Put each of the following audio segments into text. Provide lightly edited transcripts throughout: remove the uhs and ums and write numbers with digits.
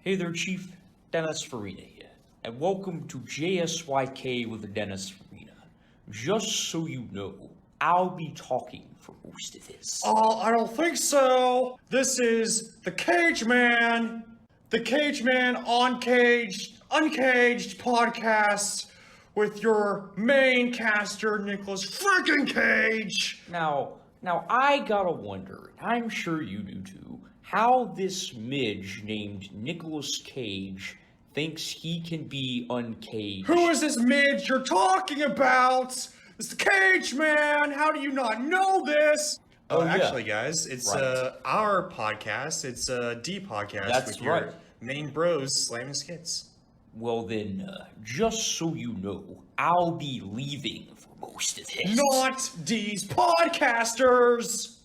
Hey there, Chief. Dennis Farina here, and welcome to JSYK with the Dennis Farina. Just so you know, I'll be talking for most of this. I don't think so. This is the Cage Man. The Cage Man on Caged, Uncaged podcast with your main caster, Nicholas freaking Cage. Now, I gotta wonder, and I'm sure you do too, how this midge named Nicolas Cage thinks he can be uncaged. Who is this midge you're talking about? It's the Cage Man. How do you not know this? Oh, yeah. Actually, guys, it's Right. our podcast. It's D podcast That's with your right. main bros slamming skits. Well then, just so you know, I'll be leaving for most of this. Not D's podcasters.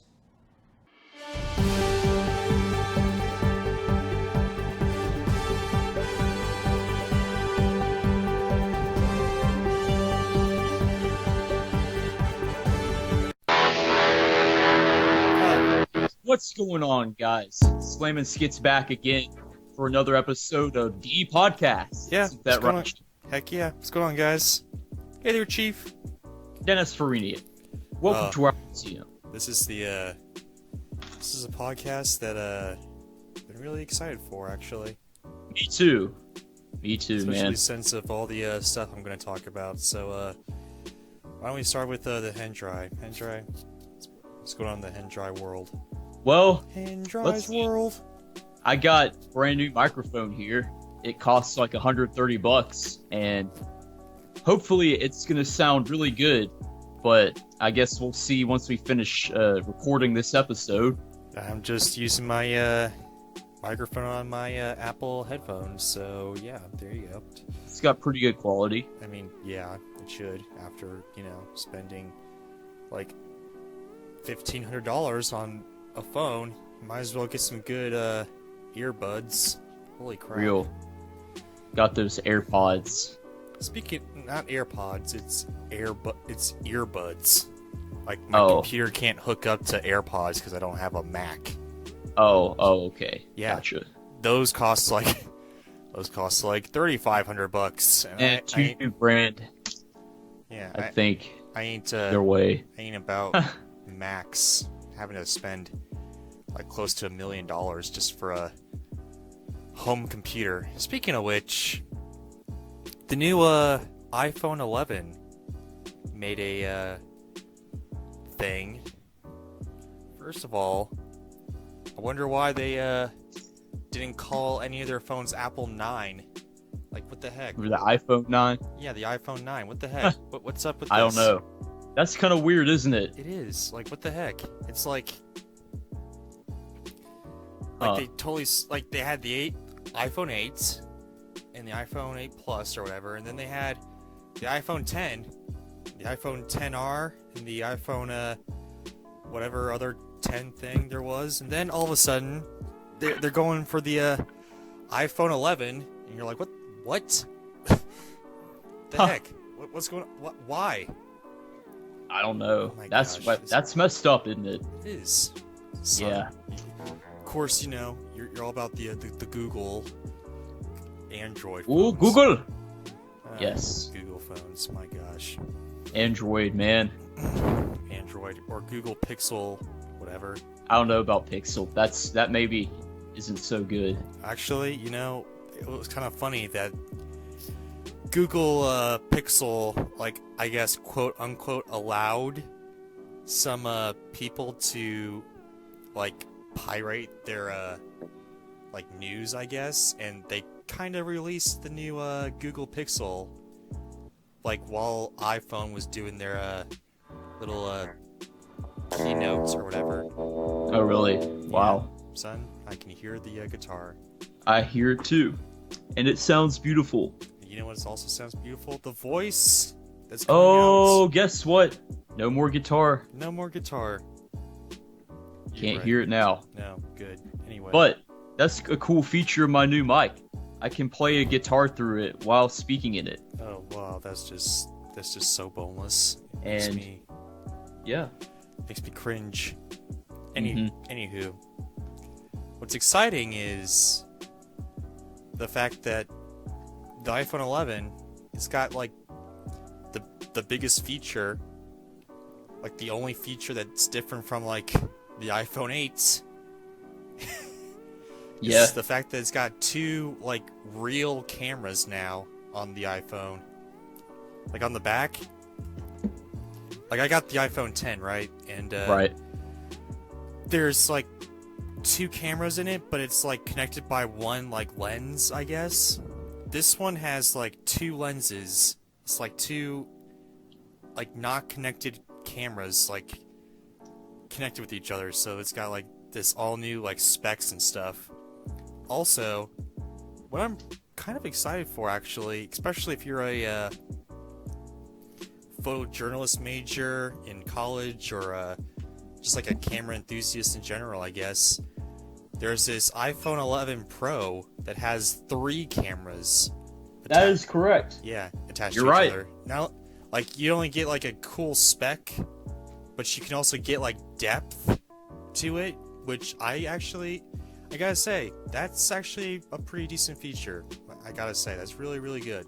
What's going on, guys? Slammin' Skits back again for another episode of D Podcast. Yeah, Isn't that what's going right? on? Heck yeah. What's going on, guys? Hey there, Chief. Dennis Farina. Welcome to our museum. This is a podcast that I've been really excited for, actually. Me too, Especially man. since of all the stuff I'm going to talk about. So, why don't we start with the Hendry? Hendry, what's going on in the Hendry world? Well, Hendry's let's see. world. I got a brand new microphone here. It costs like $130, and hopefully it's gonna sound really good. But I guess we'll see once we finish recording this episode. I'm just using my microphone on my Apple headphones. So yeah, there you go. It's got pretty good quality. I mean, yeah, it should. After spending like $1,500 on a phone, might as well get some good earbuds. Holy crap! Real. Got those AirPods. Speaking, not AirPods, it's earbuds. Like my Oh. computer can't hook up to AirPods because I don't have a Mac. Oh, okay. Yeah. Gotcha. Those cost like $3,500, And two brand, yeah, I think, I ain't their way. ain't about max having to spend like close to $1 million just for a home computer. Speaking of which, the new iPhone 11 made a thing. First of all, I wonder why they didn't call any of their phones Apple 9. Like, what the heck? The iPhone 9? Yeah, the iPhone 9. What the heck? What's up with this? I don't know. That's kind of weird, isn't it? It is. Like, what the heck? It's like Huh. they totally like they had the iPhone 8 and the iPhone 8 Plus or whatever, and then they had the iPhone 10, the iPhone 10R, and the iPhone whatever other 10 thing there was, and then all of a sudden they're going for the iPhone 11, and you're like, what? The Huh. heck? What's going on? Why? I don't know. Oh my That's gosh. that's messed up, isn't it? It is. So, Yeah. Of course, you're all about the Google Android Ooh, phones. Google! Ah, Yes. Google phones. My gosh. Android, man. Android or Google Pixel, whatever. I don't know about Pixel. That maybe isn't so good. Actually, it was kind of funny that Google Pixel, like, I guess, quote unquote, allowed some people to, like, pirate their like news, I guess, and they kind of released the new Google Pixel like while iPhone was doing their little keynotes or whatever. Oh, really? Wow. Son, I can hear the guitar. I hear it too. And it sounds beautiful. You know what also sounds beautiful? The voice that's coming Oh, out. guess what? No more guitar. No more guitar. Can't hear it now. No, good. Anyway. But that's a cool feature of my new mic. I can play a guitar through it while speaking in it. Oh wow, that's just so boneless. It And- Yeah. makes me cringe. Mhm. Anywho, what's exciting is the fact that the iPhone 11, it's got like the biggest feature, like the only feature that's different from like the iPhone 8. Yeah. Is the fact that it's got two like real cameras now on the iPhone. Like on the back. Like I got the iPhone 10, right? And Right. there's like two cameras in it, but it's like connected by one like lens, I guess. This one has like two lenses. It's like two like not connected cameras like connected with each other, so it's got like this all new like specs and stuff. Also, what I'm kind of excited for actually, especially if you're a photojournalist major in college or just like a camera enthusiast in general, I guess. There's this iPhone 11 Pro that has 3 cameras. That is correct. Yeah, attached You're to each right. other. Now, like, you only get like a cool spec, but you can also get like depth to it, which I gotta say, that's actually a pretty decent feature. I gotta say, that's really, really good.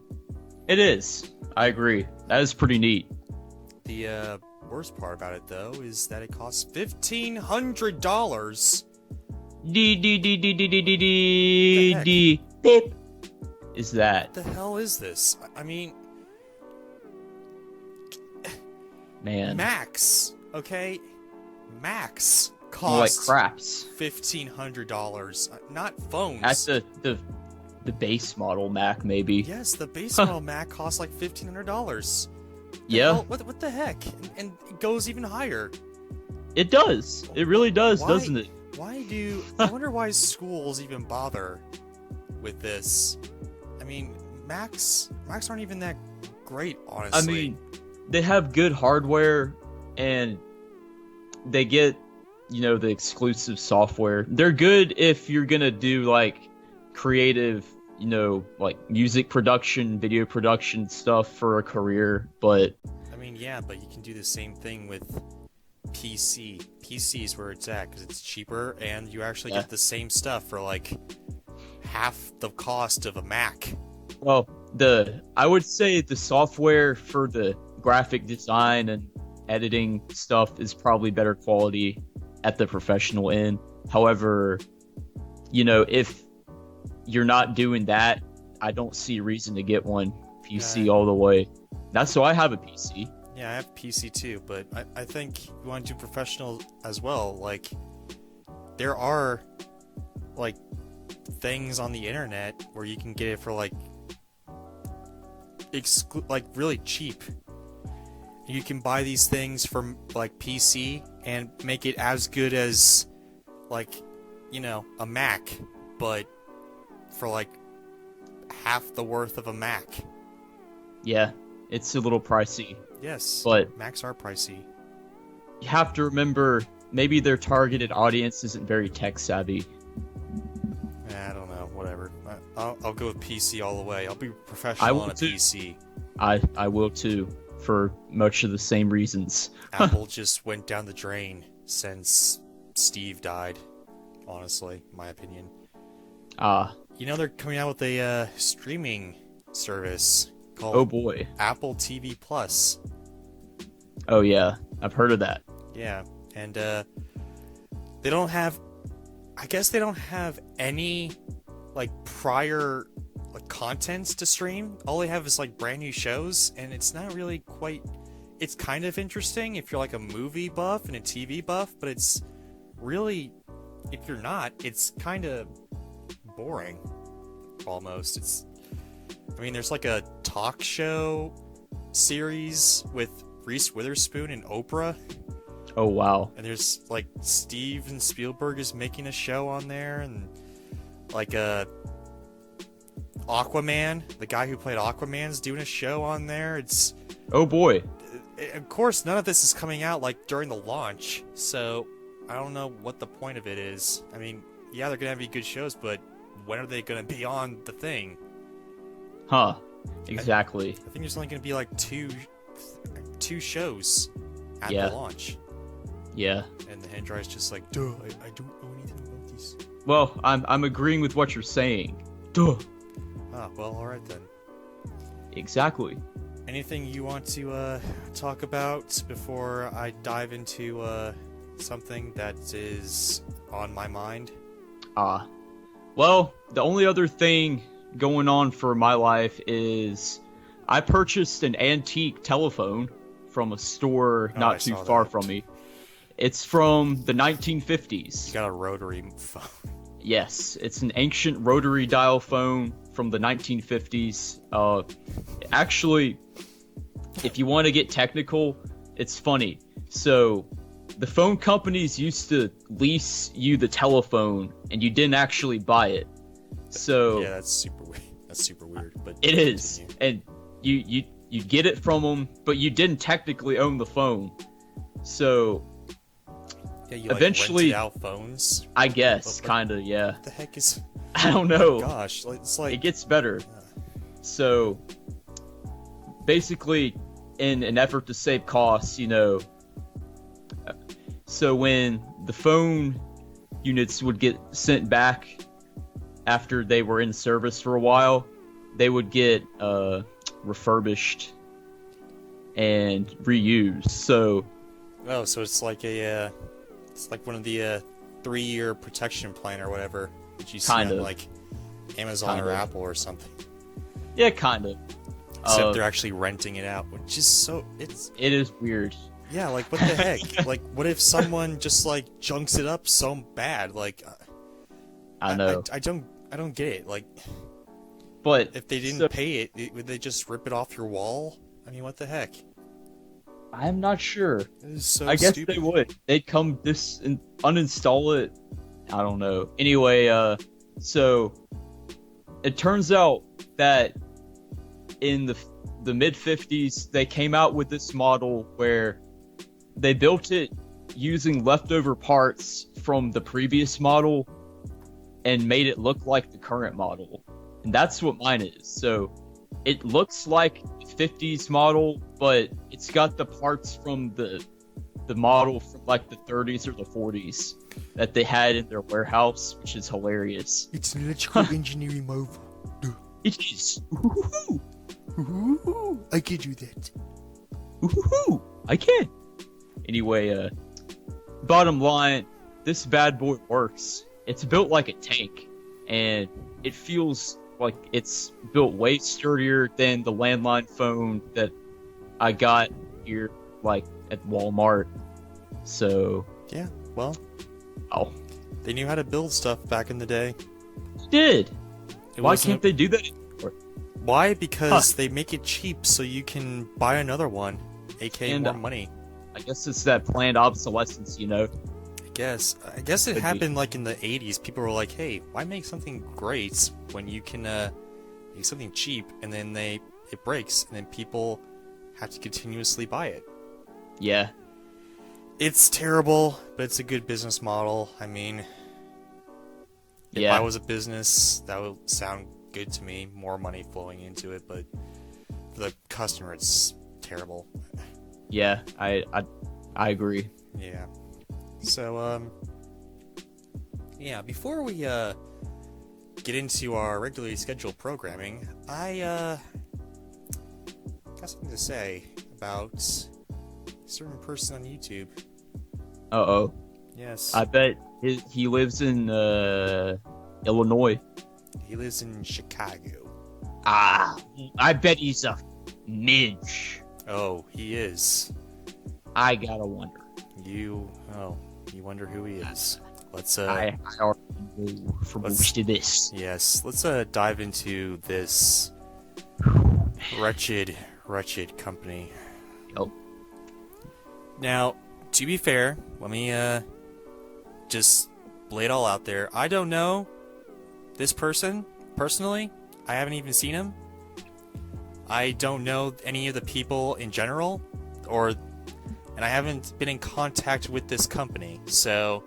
It is. I agree. That is pretty neat. The worst part about it, though, is that it costs $1,500. D beep is that, What the hell is this? I mean, man? Max, okay? Max More like costs craps. $1,500, not phones. That's the base model Mac, maybe. Yes, the base model Mac costs like $1,500. Yeah, What the heck? And it goes even higher. it does. It really does, Why- doesn't it? I wonder why schools even bother with this. I mean, Macs aren't even that great, honestly. I mean, they have good hardware, and they get, the exclusive software. They're good if you're gonna do like creative, like music production, video production stuff for a career. But yeah, but you can do the same thing with PC. PC is where it's at because it's cheaper, and you actually Yeah. get the same stuff for like half the cost of a Mac. well, I would say the software for the graphic design and editing stuff is probably better quality at the professional end. However, if you're not doing that, I don't see a reason to get one PC all the way. That's why I have a PC. Yeah, I have PC too, but I think you want to do professional as well. Like, there are like things on the internet where you can get it for like really cheap. You can buy these things from like PC and make it as good as like a Mac, but for like half the worth of a Mac. Yeah, it's a little pricey. Yes, But- Macs are pricey. You have to remember, maybe their targeted audience isn't very tech savvy. I don't know, whatever. I'll go with PC all the way. I'll be I professional will on a too. PC. I will too, for much of the same reasons. Apple just went down the drain since Steve died, honestly, in my opinion. They're coming out with a streaming service called Oh boy. Apple TV Plus. Oh yeah, I've heard of that. Yeah, and they don't have any like prior like contents to stream. All they have is like brand new shows, and it's not really quite. It's kind of interesting if you're like a movie buff and a TV buff, but it's really, if you're not, it's kind of boring. Almost. There's like a talk show series with Reese Witherspoon and Oprah. Oh wow. And there's like Steven Spielberg is making a show on there, and like Aquaman, the guy who played Aquaman's doing a show on there. It's Oh boy. of course none of this is coming out like during the launch, so I don't know what the point of it is. Yeah, they're gonna be good shows, but when are they gonna be on the thing? Huh. Exactly. I think there's only gonna be like two shows at Yeah. the launch, Yeah. and the Hendry's just like, duh, I don't know anything about these. Well, I'm agreeing with what you're saying. Duh. Ah, well, alright then. Exactly. Anything you want to talk about before I dive into something that is on my mind? Well, the only other thing going on for my life is I purchased an antique telephone from a store I not too saw far that. from me. It's from the You 1950s. got a rotary phone. Yes, it's an ancient rotary dial phone from the 1950s. Actually, if you want to get technical, it's funny. So, the phone companies used to lease you the telephone, and you didn't actually buy it. So Yeah, that's super weird. That's super weird, but it is, continue. and you get it from them, but you didn't technically own the phone. So Yeah, you eventually- rented out phones. I guess, But- kind of, yeah. What the heck is? I don't know. Gosh, it's like It gets better. So basically, in an effort to save costs, so when the phone units would get sent back after they were in service for a while, they would get refurbished and reused. So oh, so it's like it's like one of the 3-year protection plan or whatever that you see Kind on of. like Amazon Kind or of. Apple or something. yeah, kind of. Except they're actually renting it out, which is so it's It is weird. yeah, like what the heck? Like what if someone just like junks it up so bad? Like I know, I don't get it. Like but if they didn't so- pay it, would they just rip it off your wall? I mean, what the heck? I'm not sure. It is so I guess stupid. they would. They'd come uninstall it. I don't know. Anyway, so it turns out that in the mid 50s they came out with this model where they built it using leftover parts from the previous model and made it look like the current model. And that's what mine is. So it looks like the 50s model, but it's got the parts from the model from like the 30s or the 40s that they had in their warehouse, which is hilarious. It's an electrical engineering marvel. It is. I can do that. Ooh, I can. Anyway, bottom line, this bad boy works. It's built like a tank, and it feels like it's built way sturdier than the landline phone that I got here, like at Walmart. So, Yeah, well, oh, they knew how to build stuff back in the day. did. It Why wasn't can't they do that anymore? Why? Because they make it cheap so you can buy another one, aka And, more money. I guess it's that planned obsolescence, I guess it Could be. happened like in the 80s. People were like, "Hey, why make something great when you can make something cheap?" And then it breaks, and then people have to continuously buy it. Yeah. It's terrible, but it's a good business model. I mean, if Yeah. I was a business, that would sound good to me. More money flowing into it, but for the customer, it's terrible. Yeah, I agree. Yeah. So, yeah, before we, get into our regularly scheduled programming, I, got something to say about a certain person on YouTube. Uh-oh. Yes. I bet he lives in Illinois. He lives in Chicago. Ah, I bet he's a midge. Oh, he is. I gotta wonder. You wonder who he is. Let's, I already know for let's- most of this. yes, let's, dive into this wretched company. Oh, Now, to be fair, let me just lay it all out there. I don't know this person personally. I haven't even seen him. I don't know any of the people in general, and I haven't been in contact with this company. So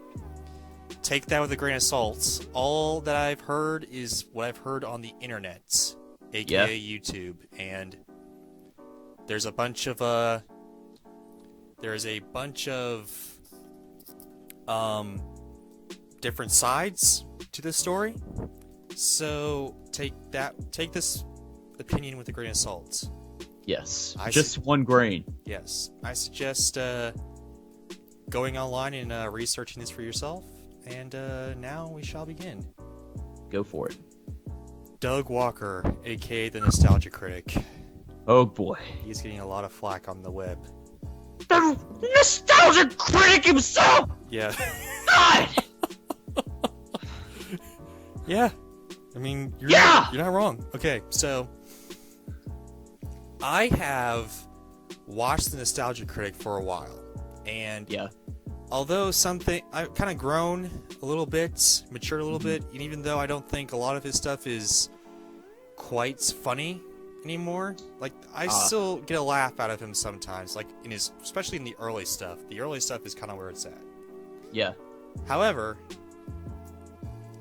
take that with a grain of salt. All that I've heard is what I've heard on the internet, aka YouTube, and there's a bunch of different sides to this story. So take this opinion with a grain of salt. Yes. I Just one grain. Yes, I suggest going online and researching this for yourself. And now we shall begin. Go for it. Doug Walker, aka the Nostalgia Critic. Oh boy. He's getting a lot of flack on the web. The nostalgia critic himself! Yeah. God! Yeah. I mean, you're not wrong. Okay, so I have watched the Nostalgia Critic for a while, and Yeah. although I've kind of grown a little bit, matured a little bit, and even though I don't think a lot of his stuff is quite funny anymore, like I still get a laugh out of him sometimes, like especially in the early stuff. The early stuff is kind of where it's at. Yeah. However,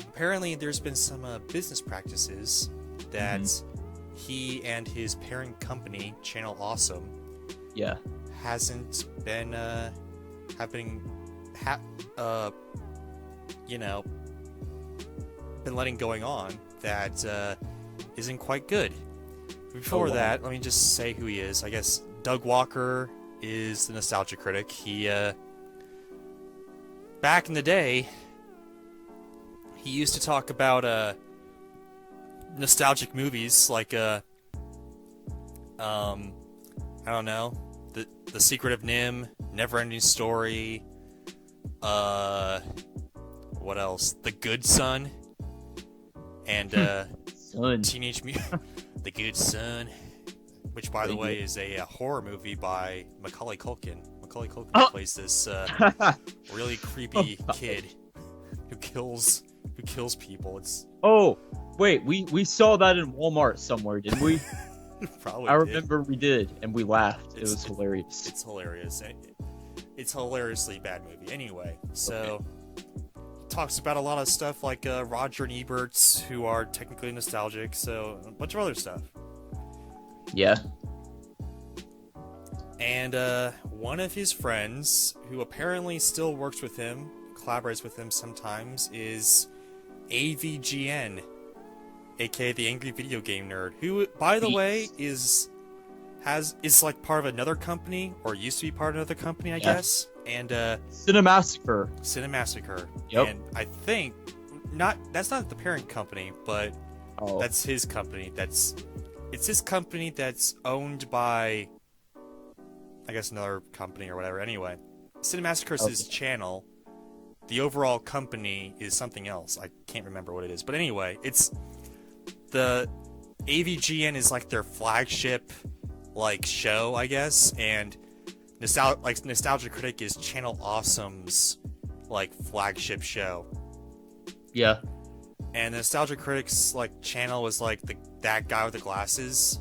apparently there's been some business practices that he and his parent company, Channel Awesome, Yeah. hasn't been been letting going on that isn't quite good. Before wow. that, let me just say who he is. I guess Doug Walker is the Nostalgia Critic. He back in the day, he used to talk about nostalgic movies like I don't know, the Secret of Nim, Neverending Story, what else? The Good Son, and Son. Teenage Mutant, The Good Son, which by the way is a horror movie by Macaulay Culkin. Macaulay Culkin plays this really creepy kid who kills people. It's Oh, wait, we saw that in Walmart somewhere, didn't we? probably I did. remember we did, and we laughed. It was hilarious. It's hilarious. It's a hilariously bad movie. Anyway, so he talks about a lot of stuff like Roger and Ebert, who are technically nostalgic, so a bunch of other stuff. Yeah. And one of his friends, who apparently still works with him, collaborates with him sometimes, is AVGN, aka the Angry Video Game Nerd, who, by the way, is like part of another company, or used to be part of another company, I guess. And Cinemassacre. Cinemassacre. Yep. And I think that's not the parent company, but that's his company. It's his company that's owned by, I guess, another company or whatever. Anyway, Cinemassacre is his channel. The overall company is something else. I can't remember what it is. But anyway, it's the AVGN is like their flagship show, I guess, and Nostalgia Critic is Channel Awesome's flagship show. Yeah. And the Nostalgia Critic's channel was that guy with the glasses.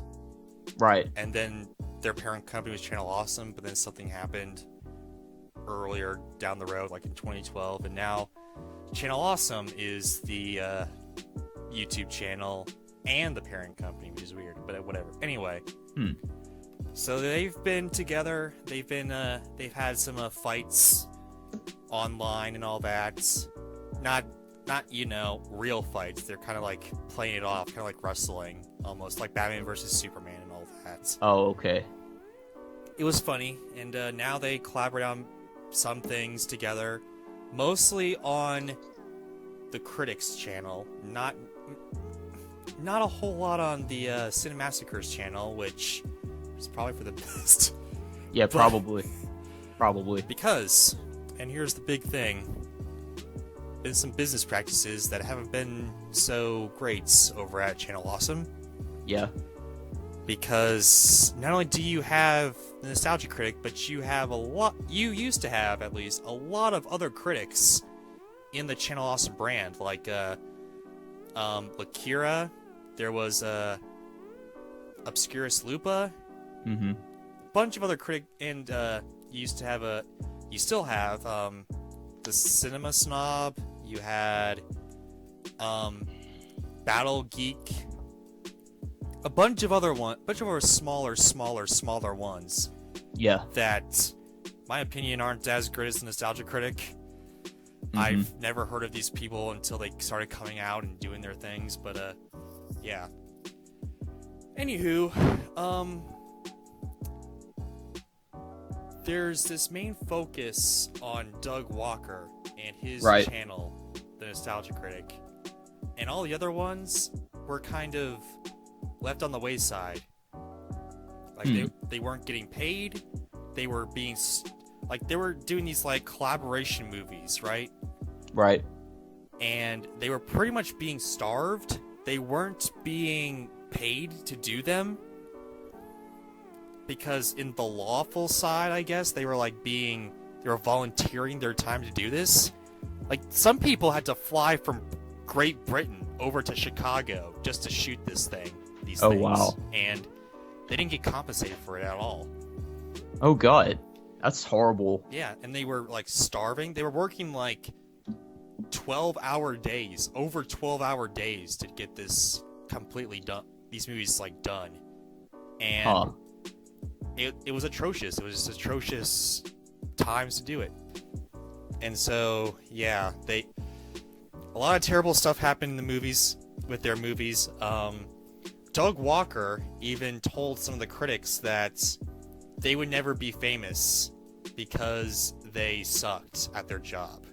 Right. And then their parent company was Channel Awesome, but then something happened earlier down the road, in 2012, and now Channel Awesome is the YouTube channel and the parent company, which is weird, but whatever. Anyway, so they've been together. They've had some fights online and all that. Not real fights. They're kind of playing it off, kind of like wrestling, almost like Batman versus Superman and all that. Oh, okay. It was funny, and now they collaborate on some things together, mostly on the Critics channel, not a whole lot on the Cinemassacre's channel, which is probably for the best. Yeah, probably. Probably. Because, and here's the big thing, there's some business practices that haven't been so great over at Channel Awesome. Yeah. Because not only do you have the Nostalgia Critic, but you used to have, at least, a lot of other critics in the Channel Awesome brand, like Lakira, there was Obscurus Lupa, Mm-hmm. bunch of other and you still have the Cinema Snob, you had Battle Geek, a bunch of other smaller ones. Yeah. That, my opinion, aren't as great as the Nostalgia Critic. I've never heard of these people until they started coming out and doing their things, but yeah. Anywho, there's this main focus on Doug Walker and his Right. channel, The Nostalgia Critic, and all the other ones were kind of left on the wayside. Like they weren't getting paid. They were being they were doing these like collaboration movies, right? Right. And they were pretty much being starved. They weren't being paid to do them because in the lawful side, I guess, they were volunteering their time to do this. Like, some people had to fly from Great Britain over to Chicago just to shoot these things. Oh, wow. And they didn't get compensated for it at all. Oh god, that's horrible. Yeah, and they were like starving. They were working like 12-hour days, over 12-hour days to get this completely done. These movies like done, and it was atrocious. It was just atrocious times to do it. And so yeah, a lot of terrible stuff happened in the movies with their movies. Doug Walker even told some of the critics that they would never be famous because they sucked at their job.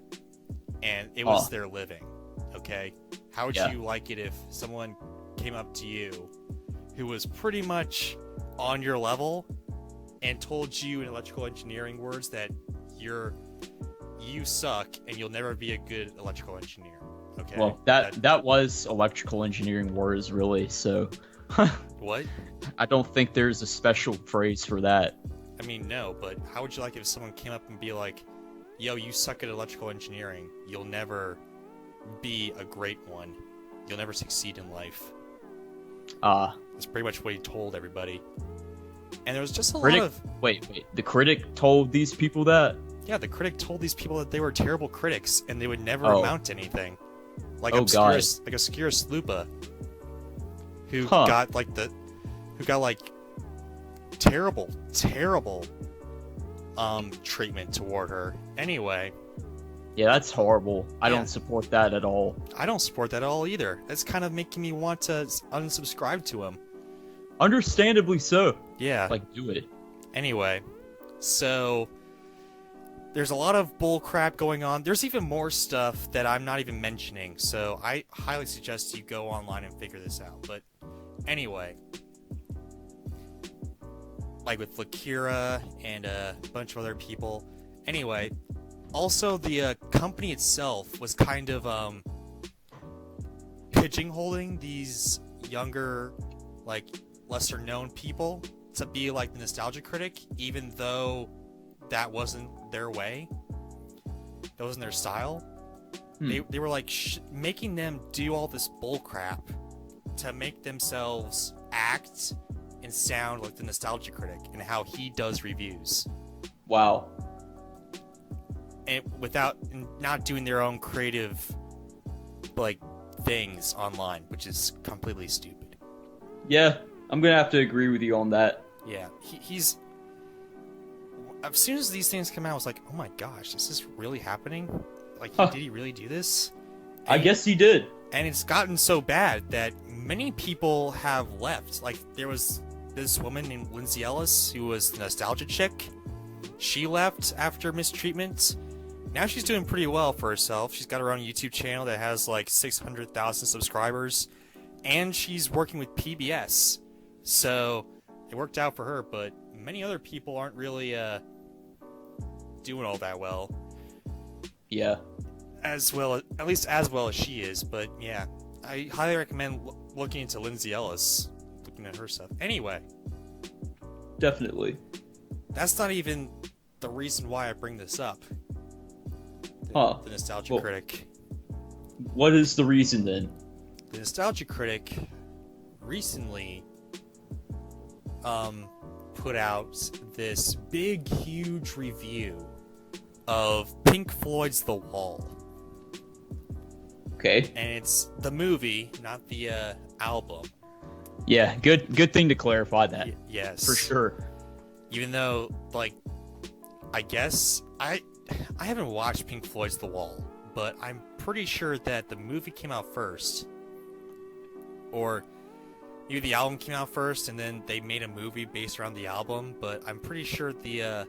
And it was their living, okay? How would you like it if someone came up to you who was pretty much on your level and told you in electrical engineering words that you suck and you'll never be a good electrical engineer, okay? Well, that was electrical engineering words, really, so... What? I don't think there's a special phrase for that. I mean, no, but how would you like if someone came up and be like, yo, you suck at electrical engineering. You'll never be a great one. You'll never succeed in life. That's pretty much what he told everybody. And there was just a lot of... Wait. The critic told these people that? Yeah, the critic told these people that they were terrible critics and they would never amount to anything. Like Obscurus Lupa, who got terrible treatment toward her. Anyway. Yeah, that's horrible. I don't support that at all. I don't support that at all either. That's kind of making me want to unsubscribe to him. Understandably so. Yeah. Like, do it. Anyway, so there's a lot of bull crap going on. There's even more stuff that I'm not even mentioning, so I highly suggest you go online and figure this out. But anyway, like with Lakira and a bunch of other people. Anyway, also the company itself was kind of pigeonholing these younger, like lesser known people to be like the Nostalgia Critic, even though that wasn't their way. That wasn't their style. They were like making them do all this bull crap to make themselves act and sound like the Nostalgia Critic and how he does reviews. Wow. And not doing their own creative like things online, which is completely stupid. Yeah, I'm gonna have to agree with you on that. Yeah, he's. As soon as these things come out, I was like, "Oh my gosh, this is really happening! Like, did he really do this?" And, I guess he did. And it's gotten so bad that many people have left. Like, there was this woman named Lindsay Ellis who was the Nostalgia Chick. She left after mistreatment. Now she's doing pretty well for herself. She's got her own YouTube channel that has like 600,000 subscribers, and she's working with PBS. So it worked out for her, but many other people aren't really doing all that well. Yeah. As well, at least as well as she is. But yeah, I highly recommend looking into Lindsay Ellis, looking at her stuff. Anyway, Definitely. that's not even the reason why I bring this up. The Nostalgia Critic. What is the reason then? The Nostalgia Critic recently put out this big, huge review of Pink Floyd's The Wall. Okay. And it's the movie, not the album. Yeah, good thing to clarify that. Yes. For sure. Even though, like, I guess I haven't watched Pink Floyd's The Wall, but I'm pretty sure that the movie came out first. Or maybe the album came out first and then they made a movie based around the album, but I'm pretty sure I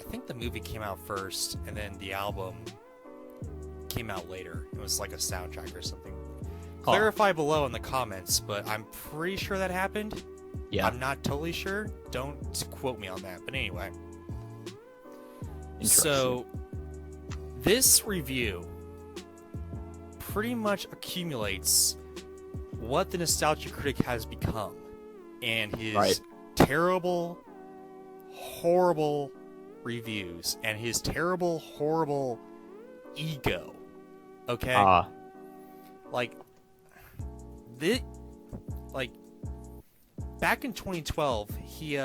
think the movie came out first and then the album came out later. It was like a soundtrack or something. Clarify below in the comments, but I'm pretty sure that happened. Yeah. I'm not totally sure. Don't quote me on that. But anyway. Interesting. So, this review pretty much accumulates what the Nostalgia Critic has become and his Right. terrible, horrible reviews and his terrible, horrible ego. Okay? Like, back in 2012, he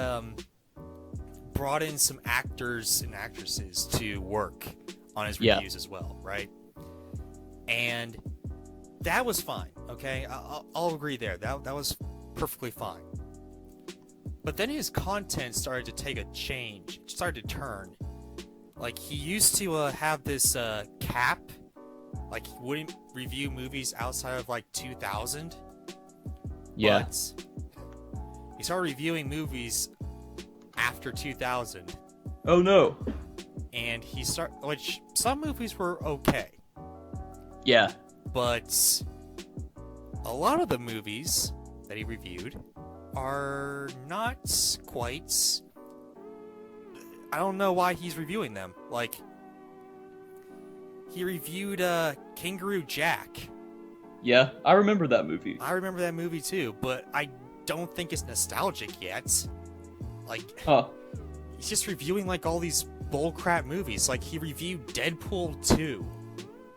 brought in some actors and actresses to work on his Yeah. reviews as well, right? And that was fine, okay? I'll agree there. That was perfectly fine. But then his content started to take a change. It started to turn. Like, he used to have this cap. Like, he wouldn't review movies outside of, like, 2000. Yeah. But he started reviewing movies after 2000. Oh no. And which some movies were okay. Yeah. But a lot of the movies that he reviewed are not quite... I don't know why he's reviewing them. Like, he reviewed Kangaroo Jack. Yeah. I remember that movie. I remember that movie too, but I don't think it's nostalgic yet. Like, Huh. he's just reviewing like all these bullcrap movies. Like, he reviewed Deadpool 2.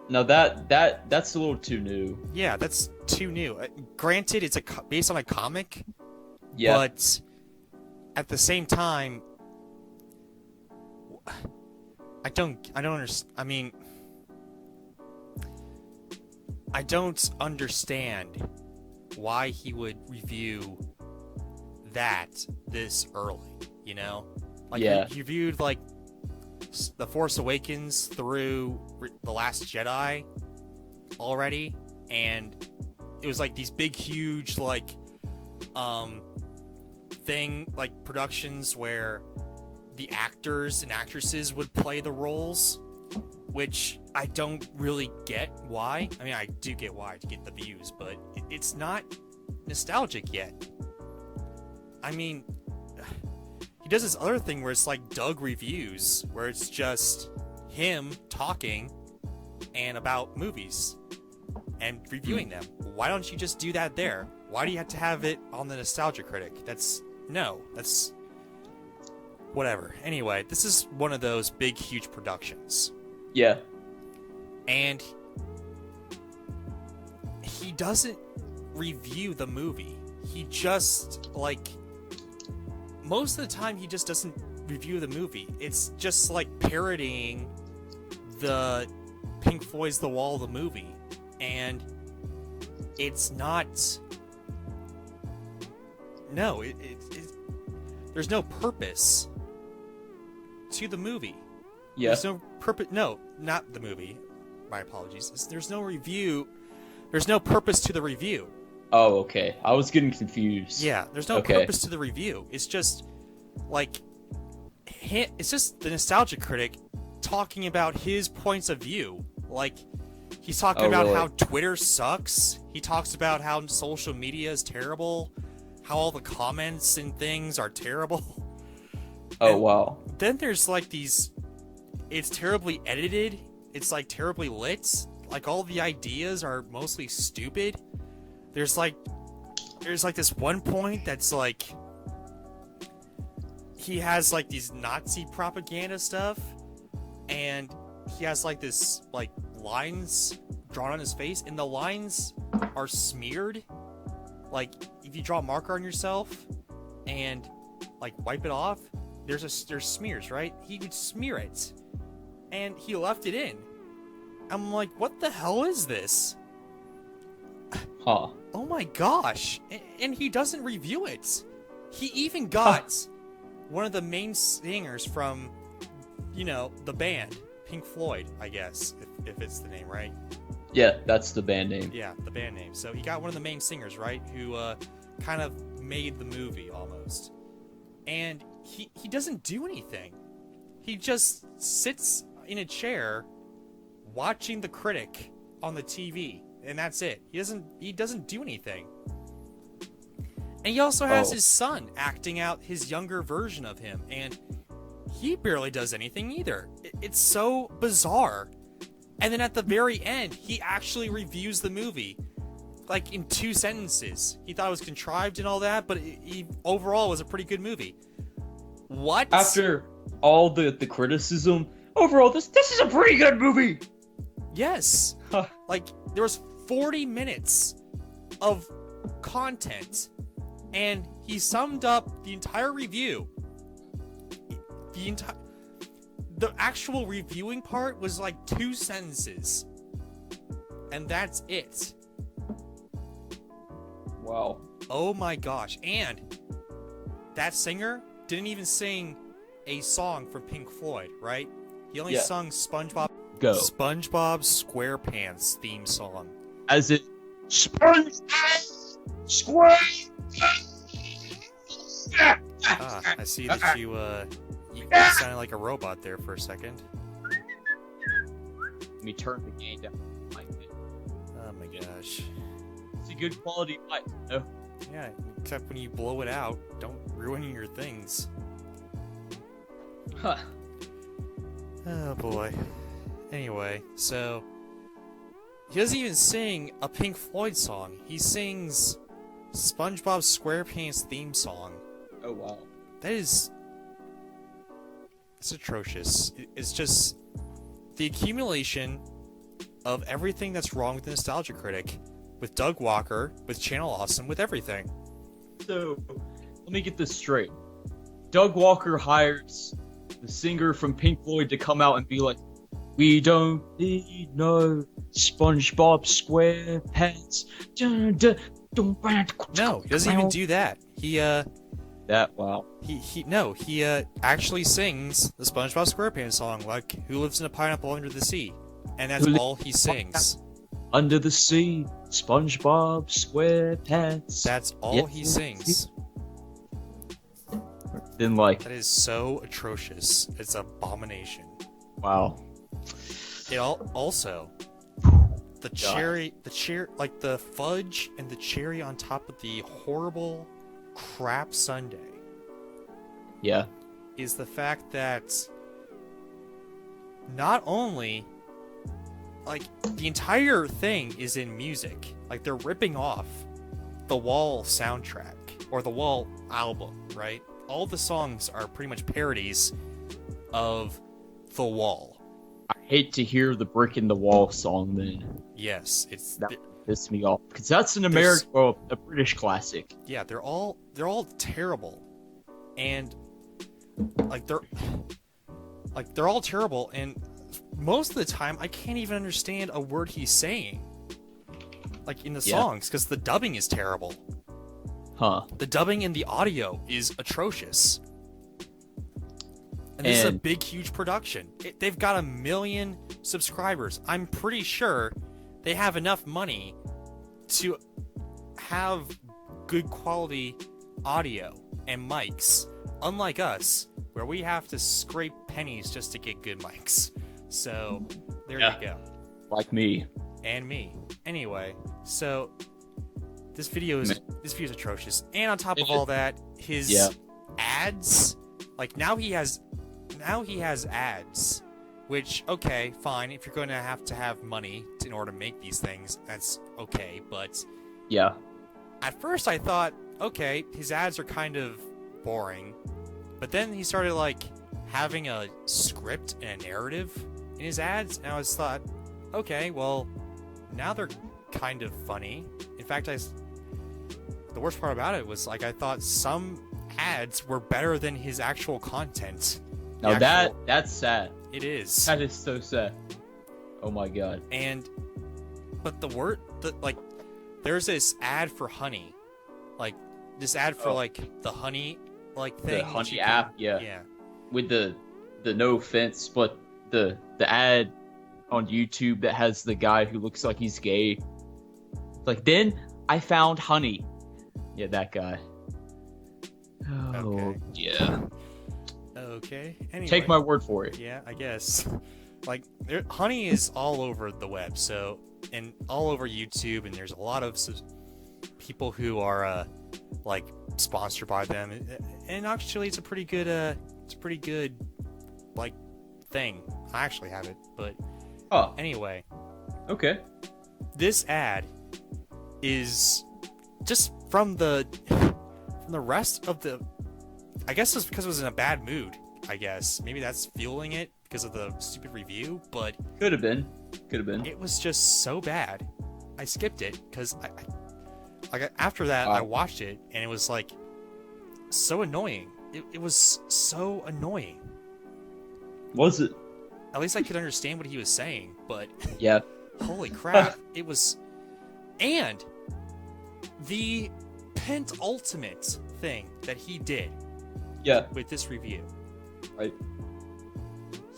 Now that's a little too new. Yeah, that's too new. Granted, it's based on a comic, Yeah. but at the same time, I don't understand. I mean, I don't understand why he would review that this early, you know? Like, Yeah. he reviewed, like, The Force Awakens through The Last Jedi already, and it was, like, these big, huge, like, productions where the actors and actresses would play the roles, which I don't really get why. I mean, I do get why, to get the views, but it's not nostalgic yet. I mean, he does this other thing where it's like Doug reviews, where it's just him talking and about movies and reviewing them. Why don't you just do that there? Why do you have to have it on the Nostalgia Critic? That's whatever. Anyway, this is one of those big, huge productions. Yeah. And he doesn't review the movie. He just, like, most of the time he just doesn't review the movie. It's just like parodying the Pink Floyd's The Wall, the movie. And it's not... No, there's no purpose to the movie. Yeah. There's no purpose. No, not the movie. My apologies. There's no review. There's no purpose to the review. Oh, okay. I was getting confused. Yeah, there's no Okay. purpose to the review. It's just like it's just the Nostalgia Critic talking about his points of view. Like, he's talking about really? how Twitter sucks. He talks about how social media is terrible, how all the comments and things are terrible. Oh, And wow. then there's like these, it's terribly edited, it's like terribly lit, like all the ideas are mostly stupid. There's like this one point that's like, he has like these Nazi propaganda stuff, and he has like this like lines drawn on his face, and the lines are smeared. Like, if you draw a marker on yourself and like wipe it off, there's smears, right? He would smear it, and he left it in. I'm like, what the hell is this? Huh. Oh my gosh! And he doesn't review it. He even got one of the main singers from, the band Pink Floyd, I guess, if it's the name, right? Yeah, that's the band name. Yeah, the band name. So he got one of the main singers, right, who kind of made the movie almost. And he doesn't do anything. He just sits in a chair watching the critic on the TV, and that's it. He doesn't do anything. And he also has his son acting out his younger version of him, and he barely does anything either. It's so bizarre. And then at the very end, he actually reviews the movie, like in 2 sentences. He thought it was contrived and all that, but he overall was a pretty good movie. What? After all the criticism, overall, this is a pretty good movie. Yes. Like, there was 40 minutes of content, and he summed up the entire review. The actual reviewing part was like 2 sentences. And that's it. Wow. Oh my gosh. And that singer didn't even sing a song from Pink Floyd, right? He only sung SpongeBob SquarePants theme song. As it SpongeBob SquarePants. I see that you sounded like a robot there for a second. Let me turn the gain down. Oh my gosh. It's a good quality mic. No? Yeah, except when you blow it out, don't ruin your things. Huh. Oh boy. Anyway, so he doesn't even sing a Pink Floyd song. He sings SpongeBob SquarePants theme song. Oh wow. That is... It's atrocious. It's just the accumulation of everything that's wrong with the Nostalgia Critic, with Doug Walker, with Channel Awesome, with everything. So, let me get this straight. Doug Walker hires the singer from Pink Floyd to come out and be like, "We don't need no SpongeBob SquarePants." No, he doesn't even do that. He actually sings the SpongeBob SquarePants song, like "Who Lives in a Pineapple Under the Sea," and that's all he sings. Under the sea, SpongeBob SquarePants. That's all he sings. Then like, That is so atrocious. It's an abomination. wow. It also the cherry, like the fudge and the cherry on top of the horrible crap sundae Yeah. is the fact that not only, like, the entire thing is in music. Like, they're ripping off the Wall soundtrack, or the Wall album, right? All the songs are pretty much parodies of The Wall. I hate to hear the Brick in the Wall song then. Yes, it's... That pissed me off. Because that's an American, well, a British classic. Yeah, they're all terrible. And, like, they're all terrible, and most of the time, I can't even understand a word he's saying. Like, in the songs, because the dubbing is terrible. Huh. The dubbing and the audio is atrocious. And this is a big, huge production. They've got 1 million subscribers. I'm pretty sure they have enough money to have good quality audio and mics. Unlike us, where we have to scrape pennies just to get good mics. So, there you go. Like me. And me. Anyway, so this video is atrocious. And on top of all that, his ads, like now he has ads, which, okay, fine, if you're going to have money in order to make these things, that's okay, but Yeah. at first I thought, okay, his ads are kind of boring, but then he started like having a script and a narrative in his ads, and I was thought, okay, well, now they're kind of funny. In fact, the worst part about it was, like, I thought some ads were better than his actual content. Now that's sad. It is. That is so sad. Oh my god. But there's this ad for honey, like this ad for like the honey, like thing. The honey app, yeah. Yeah. With the no offense, but the ad on YouTube that has the guy who looks like he's gay. Like, then I found honey. Yeah, that guy. Oh, Okay. yeah. Okay. Anyway. Take my word for it. Yeah, I guess. Like, honey is all over the web, so, and all over YouTube, and there's a lot of people who are, like, sponsored by them, and actually, it's a pretty good, like, thing. I actually have it, but Oh, anyway, okay. this ad is just from the rest of the. I guess it's because it was in a bad mood. I guess maybe that's fueling it because of the stupid review, but Could have been. it was just so bad. I skipped it because after that I watched it and it was like so annoying. It was so annoying. Was it? At least I could understand what he was saying, but Yeah. holy crap, it was. And the penultimate thing that he did Yeah. with this review, Right.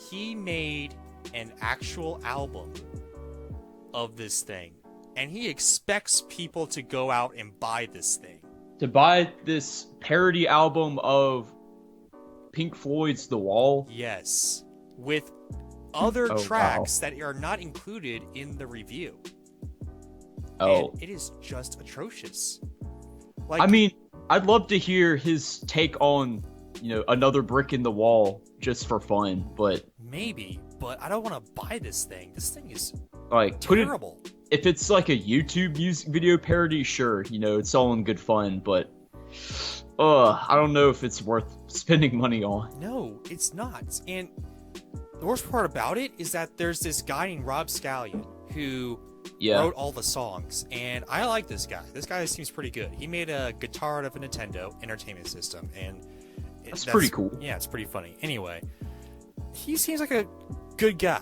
he made an actual album of this thing, and he expects people to go out and buy this thing. To buy this parody album of Pink Floyd's The Wall. Yes, with other Oh, wow. tracks that are not included in the review. Oh. And it is just atrocious. Like, I mean, I'd love to hear his take on, another brick in the wall just for fun, but maybe, but I don't want to buy this thing. This thing is like, terrible. if it's like a YouTube music video parody, sure, it's all in good fun, but I don't know if it's worth spending money on. No, it's not. And the worst part about it is that there's this guy named Rob Scallion who wrote all the songs, and I like this guy. This guy seems pretty good. He made a guitar out of a Nintendo Entertainment System, and That's pretty cool. Yeah, it's pretty funny. Anyway, he seems like a good guy.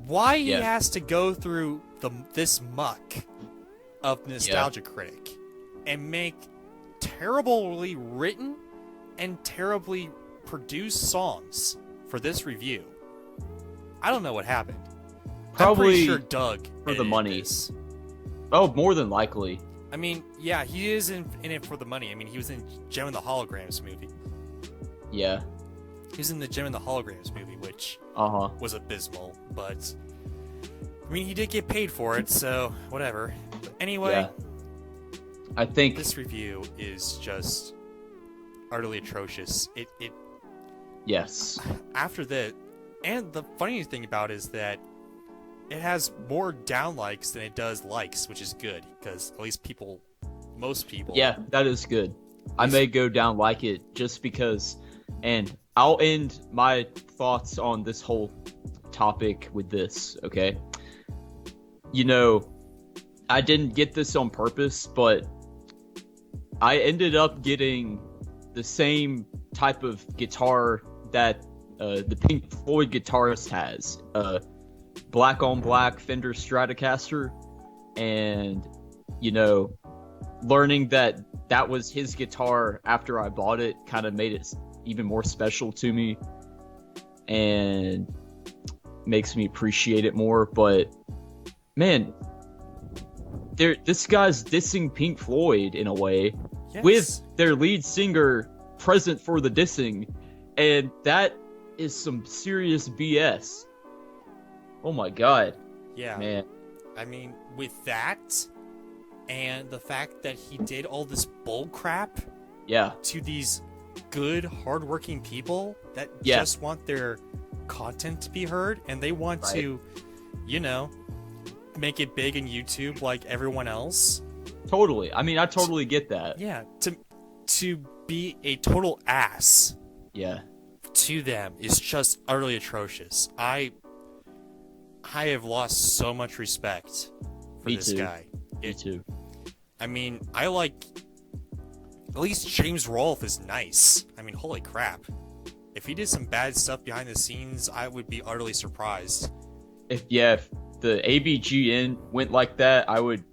Why he Yeah. has to go through this muck of Nostalgia Critic and make terribly written and terribly produced songs for this review? I don't know what happened. I'm Probably pretty sure Doug for the edited money. this. Oh, more than likely. I mean, yeah, he is in it for the money. I mean, he was in Gem and the Holograms movie. Yeah. He was in the Gem and the Holograms movie, which Uh-huh. was abysmal, but I mean, he did get paid for it, so whatever. But anyway, Yeah. I think this review is just utterly atrocious. It yes. after that, and the funny thing about it is that it has more down likes than it does likes, which is good because at least most people. Yeah, that is good. I may go down like it just because, and I'll end my thoughts on this whole topic with this, okay? I didn't get this on purpose, but I ended up getting the same type of guitar that the Pink Floyd guitarist has. Black on black Fender Stratocaster, and learning that was his guitar after I bought it kind of made it even more special to me and makes me appreciate it more. But man, this guy's dissing Pink Floyd in a way Yes. with their lead singer present for the dissing, and that is some serious BS. Oh my god. Yeah. Man. I mean, with that, and the fact that he did all this bull crap Yeah. to these good, hardworking people that Yeah. just want their content to be heard, and they want Right. to, make it big in YouTube like everyone else. Totally. I mean, I totally get that. Yeah, to be a total ass Yeah. to them is just utterly atrocious. I have lost so much respect for Me this too. guy. Me too. I mean, I like. At least James Rolfe is nice. I mean, holy crap. If he did some bad stuff behind the scenes, I would be utterly surprised. If the ABGN went like that, I would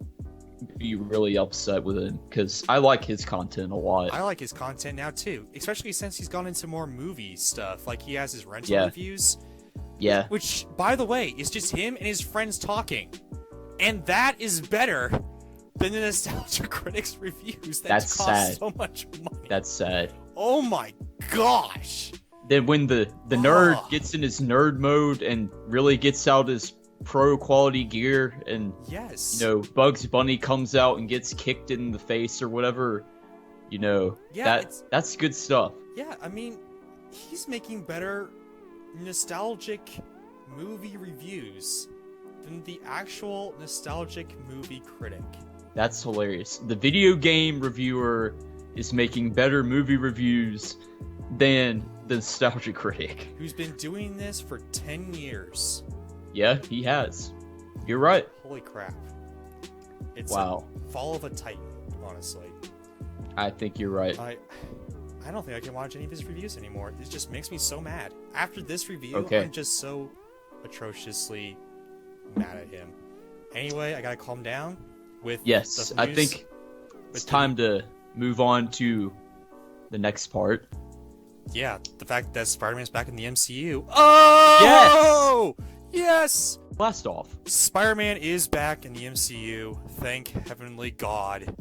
be really upset with him because I like his content a lot. I like his content now too, especially since he's gone into more movie stuff. Like he has his rental Yeah. reviews. Yeah. Which, by the way, is just him and his friends talking. And that is better than the Nostalgia Critics reviews that That's cost sad. so much money. That's sad. Oh my gosh. Then when the nerd Oh. gets in his nerd mode and really gets out his pro quality gear, and Yes. Bugs Bunny comes out and gets kicked in the face or whatever, Yeah, it's- that's good stuff. Yeah, I mean, he's making better nostalgic movie reviews than the actual nostalgic movie critic. That's hilarious. The video game reviewer is making better movie reviews than the nostalgia critic. Who's been doing this for 10 years. Yeah, he has. You're right. Holy crap. It's Wow. a fall of a titan, honestly. I think you're right. I don't think I can watch any of his reviews anymore. It just makes me so mad. After this review, Okay. I'm just so atrociously mad at him. Anyway, I gotta calm down with Yes, the I news- think it's with the- time to move on to the next part. Yeah, the fact that Spider-Man's back in the MCU. Oh! Yes! Blast off. Spider-Man is back in the MCU. Thank heavenly God.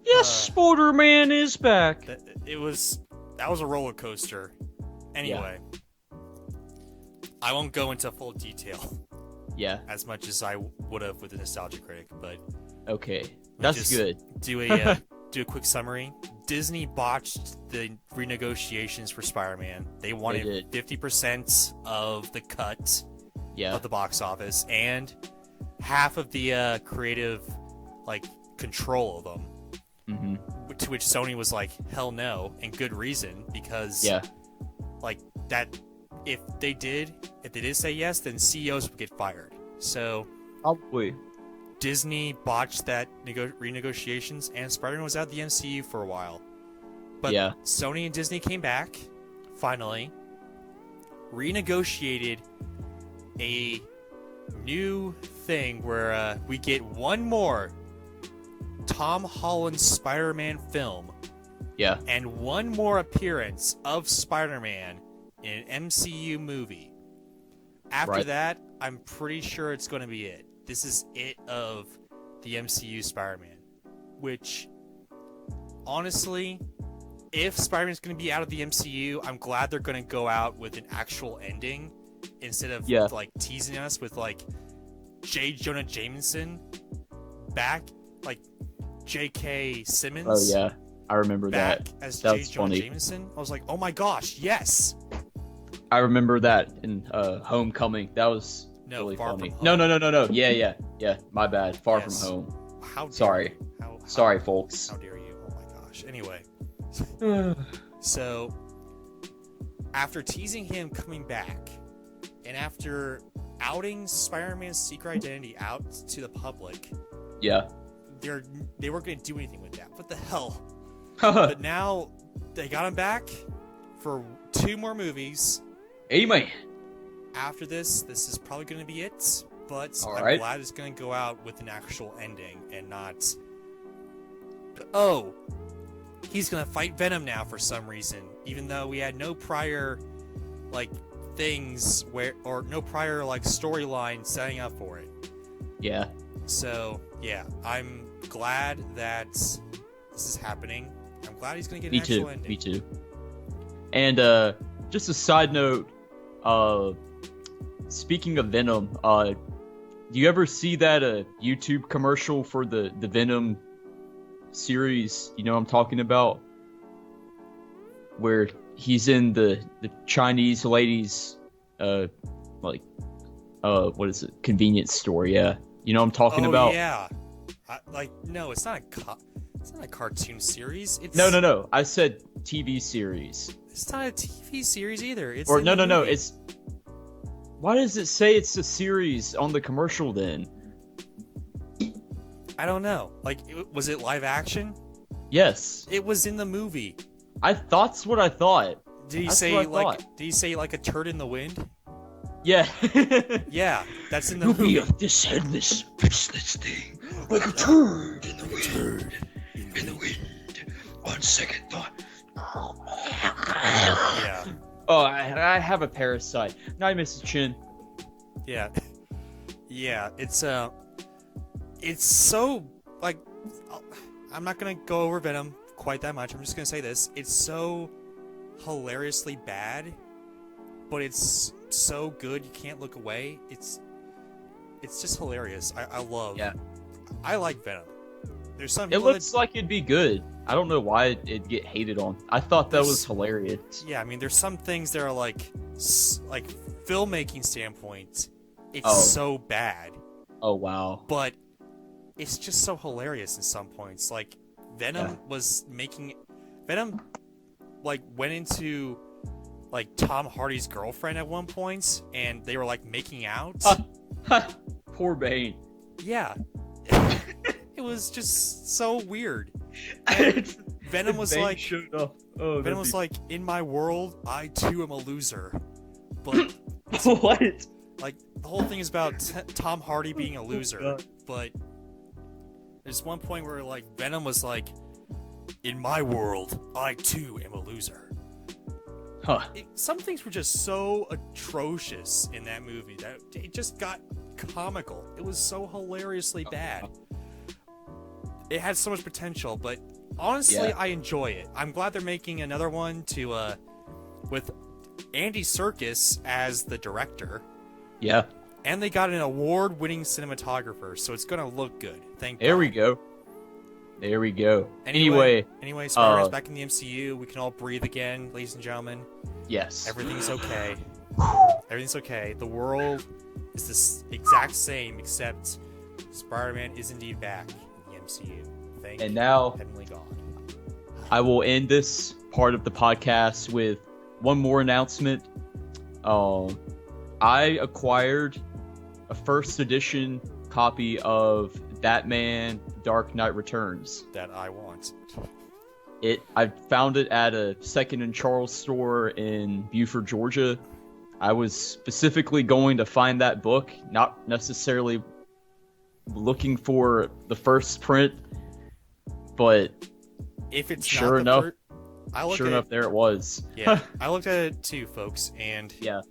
Yes, Spider-Man is back. That was a roller coaster. Anyway, I won't go into full detail Yeah, as much as I would have with the Nostalgia Critic, but okay. That's just good. do a quick summary. Disney botched the renegotiations for Spider-Man. They wanted did. 50% of the cut Yeah, of the box office and half of the creative control of them. hmm To which Sony was like, hell no, and good reason, because yeah, that if they did say yes, then CEOs would get fired. So probably. Disney botched that renegotiations, and Spider-Man was out of the MCU for a while. But Yeah. Sony and Disney came back, finally, renegotiated a new thing where we get one more Tom Holland Spider-Man film Yeah, and one more appearance of Spider-Man in an MCU movie. After Right. that, I'm pretty sure it's going to be it. This is it of the MCU Spider-Man. Which, honestly, if Spider-Man's going to be out of the MCU, I'm glad they're going to go out with an actual ending instead of Yeah. teasing us with J. Jonah Jameson back, J.K. Simmons. oh yeah, I remember Back that. as That J. was Jonah funny. Jameson. I was like, oh my gosh, yes. I remember that in Homecoming. That was No, really Far funny. From No, Home. no. Yeah. My bad. Far Yes. from home. How dare Sorry. you? How Sorry, folks. How dare you? Oh my gosh. Anyway, so after teasing him coming back, and after outing Spider-Man's secret identity out to the public, Yeah. they weren't going to do anything with that. What the hell? But now they got him back for 2 more movies. Amen. After this is probably going to be it, but All I'm right. glad it's going to go out with an actual ending and not, oh, he's going to fight Venom now for some reason, even though we had no prior things or no prior storyline setting up for it. Yeah. So yeah, I'm glad that this is happening. I'm glad he's going to get an Me actual too. ending. Me too. And just a side note, speaking of Venom, do you ever see that YouTube commercial for the Venom series? You know what I'm talking about? Where he's in the Chinese lady's what is it? Convenience store, yeah. You know what I'm talking about? Yeah. No, it's not a cartoon series. It's No. I said TV series. It's not a TV series either. It's Or in the no. movie. It's why does it say it's a series on the commercial then? I don't know. Was it live action? Yes, It was in the movie. that's what I thought. Did he That's say what I thought. Did he say a turd in the wind? Yeah. Yeah, that's in the movie. this headless, faceless thing, like a turd in the wind. In the wind. On second thought. Yeah. Oh, I have a parasite. Night, Mrs. Chin. Yeah. Yeah, it's so, like, I'm not gonna go over Venom quite that much. I'm just gonna say this. It's so hilariously bad, but it's so good you can't look away. It's just hilarious. I love. Yeah. I like Venom. There's some It people looks like it'd be good. I don't know why it'd get hated on. I thought that was hilarious. yeah, I mean, there's some things that are like filmmaking standpoint, it's Oh. so bad, Oh, wow. but it's just so hilarious in some points. Like Venom Yeah. was making Venom like went into like Tom Hardy's girlfriend at one point, and they were like making out. Poor Bane. Yeah, it was just so weird. Venom was Bane like, showed up. Oh, Venom was like, in my world, I too am a loser. But what? like the whole thing is about Tom Hardy being a loser. God. But there's one point where like Venom was like, in my world, I too am a loser. Huh. Some things were just so atrocious in that movie that it just got comical. It was so hilariously bad. It had so much potential, but honestly, Yeah. I enjoy it. I'm glad they're making another one to with Andy Serkis as the director, Yeah. and they got an award-winning cinematographer, so it's gonna look good. Thank There God. we go. There we go. Anyway, Spider-Man's back in the MCU. We can all breathe again, ladies and gentlemen. yes. Everything's okay. Everything's okay. The world is the exact same, except Spider-Man is indeed back in the MCU. Thank And now Heavenly God. I will end this part of the podcast with one more announcement. I acquired a first edition copy of Batman Dark Knight Returns. That I want. I found it at a Second and Charles store in Buford, Georgia. I was specifically going to find that book, not necessarily looking for the first print, but If it's Sure not the enough. I looked sure at enough, there it was. Yeah, I looked at it too, folks, and Yeah,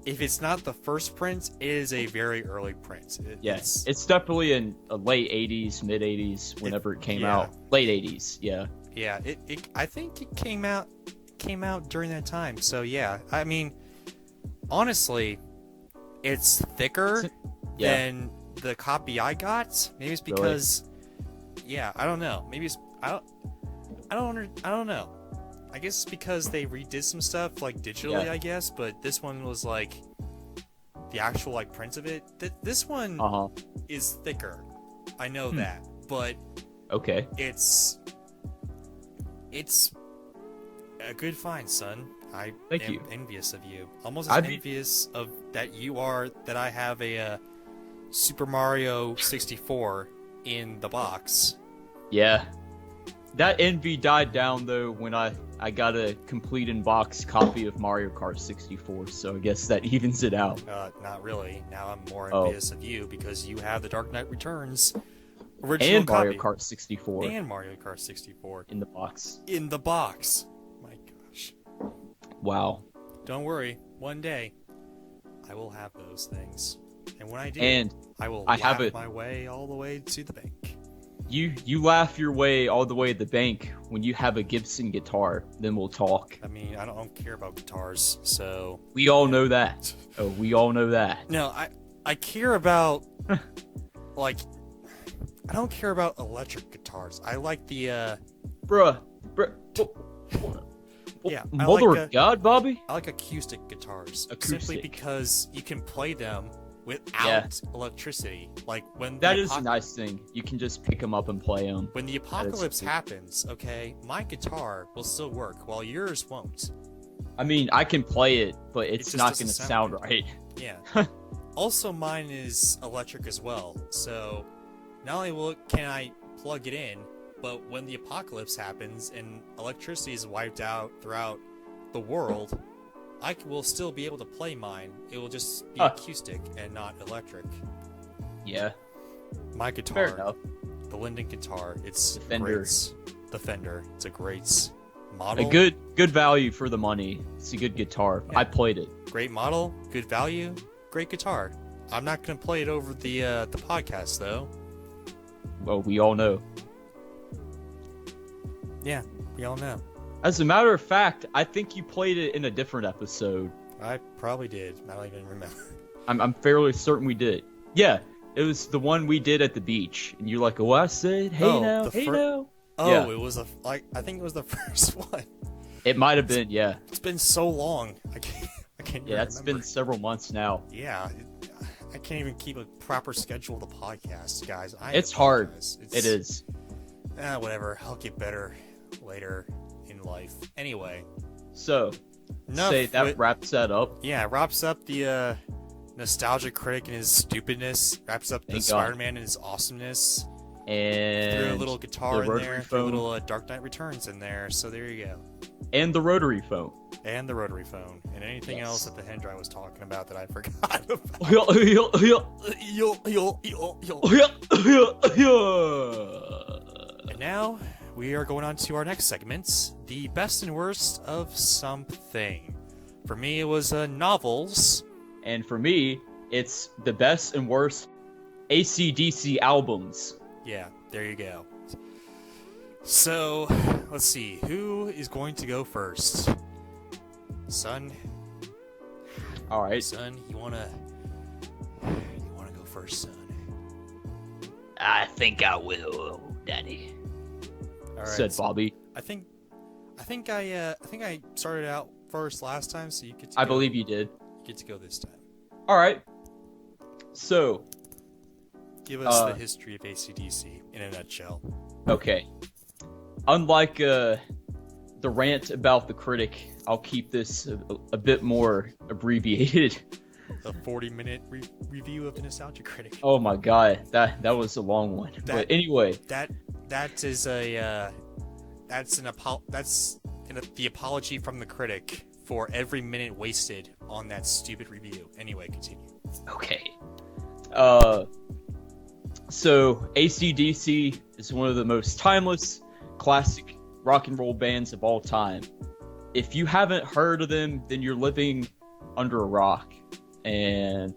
if it's not the first print, it is a very early print. yes. It's definitely in a late 80s, mid 80s, whenever it came yeah. out. Late 80s, yeah. Yeah, I think it came out during that time. So yeah, I mean, honestly, it's thicker Yeah. than the copy I got. Maybe it's because, yeah, I don't know. Maybe it's I don't know. I guess it's because they redid some stuff like digitally, Yeah. I guess. But this one was like the actual like print of it. This one Uh-huh. is thicker. I know that, but Okay. it's a good find, son. I Thank am you. envious of you. Almost as I'd be- envious of that you are that I have a Super Mario 64 in the box. Yeah. That envy died down though when I got a complete in-box copy of Mario Kart 64, so I guess that evens it out. Not really. Now I'm more Oh. envious of you because you have the Dark Knight Returns original And Mario copy. Kart 64 And Mario Kart 64 in the box. in the box. My gosh. Wow. Don't worry. One day, I will have those things. And when I do, And I will I have laugh it. my way all the way to the bank. you laugh your way all the way to the bank when you have a Gibson guitar, then we'll talk. I mean, I don't care about guitars, so We all know that. Oh, we all know that. no, I care about like I don't care about electric guitars. I like the Bruh. Yeah, I Mother like of God, Bobby? I like acoustic guitars Acoustic. simply because you can play them without Yeah. electricity. Like when That the is a nice thing. You can just pick them up and play them. when the apocalypse cool. happens, okay, my guitar will still work while yours won't. I mean, I can play it, but it's just not doesn't going to sound sound good. right. Yeah. Also, mine is electric as well, so not only can I plug it in, but when the apocalypse happens and electricity is wiped out throughout the world, will still be able to play mine. It will just be acoustic and not electric. Yeah, My fair guitar, enough. the Linden guitar, it's The Fender. great. The Fender, it's a great model. A good value for the money. It's a good guitar. Yeah. I played it. Great model, good value, great guitar. I'm not gonna play it over the podcast though. Well, we all know. Yeah, we all know. As a matter of fact, I think you played it in a different episode. I probably did. I don't even remember. I'm fairly certain we did. Yeah, it was the one we did at the beach, and you're like, "Oh, I said, hey Oh, now, the hey fir- now." Oh, Yeah. it was I think it was the first one. It might have been, yeah. It's been so long. I can't Yeah, even it's remember. been several months now. Yeah, I can't even keep a proper schedule of the podcast, guys. It's hard. apologize. It is. Whatever. I'll get better later in life. Anyway, So, enough say that with- wraps that up. yeah, wraps up the nostalgia critic and his stupidness. Wraps up the Thank God. Spider-Man and his awesomeness. Threw And a little guitar the in rotary there. Threw a phone. little Dark Knight Returns in there. So there you go. and the rotary phone. And the rotary phone and anything Yes. else that the Hendry was talking about that I forgot about. And now we are going on to our next segment, the best and worst of something. For me, it was novels. And for me, it's the best and worst AC/DC albums. Yeah, there you go. So, let's see, who is going to go first? Son, All right. you wanna go first, son? I think I will, Daddy. All right. Said Bobby. I think I started out first last time, so you get to I go, believe you did. you get to go this time. All right. So, Give us the history of AC/DC in a nutshell. okay. Unlike the rant about the critic, I'll keep this a bit more abbreviated. A 40-minute review of the Nostalgia Critic. Oh my god, that was a long one. But anyway, That is a the apology from the critic for every minute wasted on that stupid review. Anyway, continue. okay. So AC/DC is one of the most timeless, classic rock and roll bands of all time. If you haven't heard of them, then you're living under a rock. And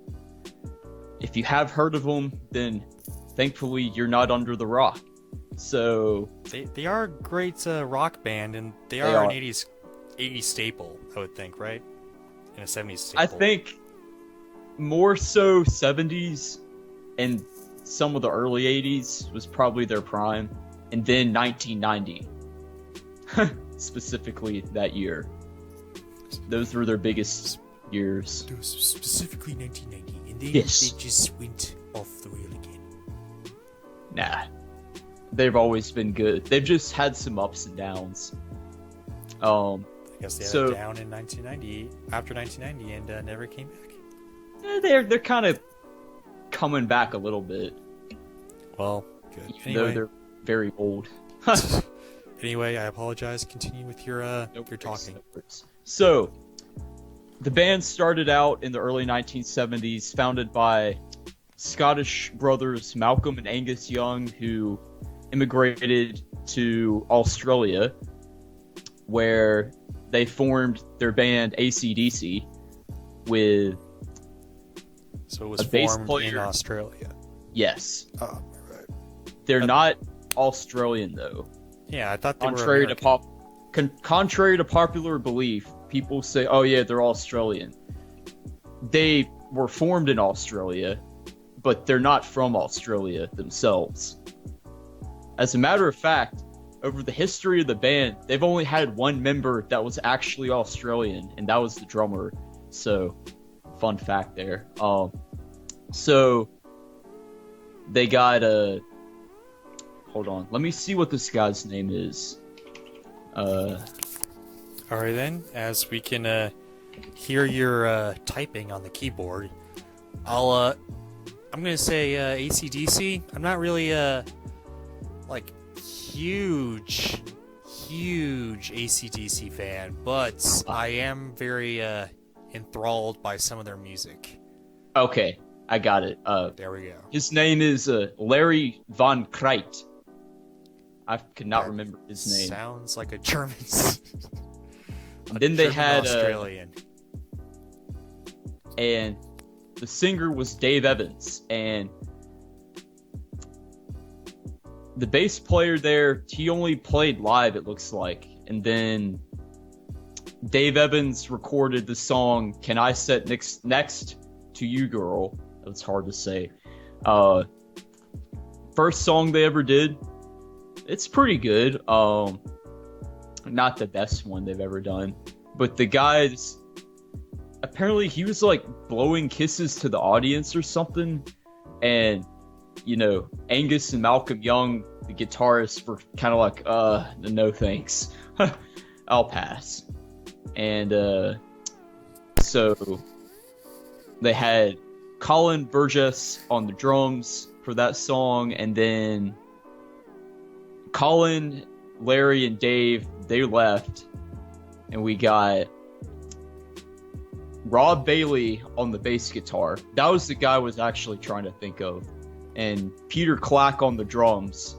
if you have heard of them, then thankfully you're not under the rock. So They are a great rock band, and they They are an are. 80s staple, I would think, right? And a 70s staple. I think more so 70s and some of the early 80s was probably their prime. And then 1990. Specifically that year. Those were their biggest years. It was specifically 1990, and then Yes. they just went off the rail again. Nah. They've always been good. They've just had some ups and downs. I guess they had So- it down in 1990, after 1990, and never came back. They're kind of coming back a little bit. Well, good. Even though they're very old. Anyway, I apologize. Continue with your No your worries, talking. no worries. So, the band started out in the early 1970s, founded by Scottish brothers Malcolm and Angus Young, who immigrated to Australia, where they formed their band AC/DC with, So it was A bass formed in player. Australia. yes, Oh, right. they're not Australian though. Yeah, I thought they Contrary were to American. contrary to popular belief, people say, "Oh yeah, they're Australian." They were formed in Australia, but they're not from Australia themselves. As a matter of fact, over the history of the band, they've only had one member that was actually Australian, and that was the drummer. So, fun fact there. So they got a. Hold on, let me see what this guy's name is. All right then, as we can hear your typing on the keyboard, I'm gonna say AC/DC. I'm not really like huge AC/DC fan, but I am very enthralled by some of their music. Okay, I got it. There we go. His name is Larry Von Kreit. I could not remember his name. Sounds like a German. Then they had Australian. And the singer was Dave Evans, and the bass player there, he only played live, it looks like. And then Dave Evans recorded the song "Can I Sit Next to You, Girl?" That's hard to say. First song they ever did. It's pretty good. Not the best one they've ever done, but the guys, apparently he was like blowing kisses to the audience or something, and you know, Angus and Malcolm Young, the guitarists, were kind of like, no thanks. I'll pass. And so they had Colin Burgess on the drums for that song, and then Colin, Larry, and Dave, they left, and we got Rob Bailey on the bass guitar. That was the guy I was actually trying to think of. And Peter Clack on the drums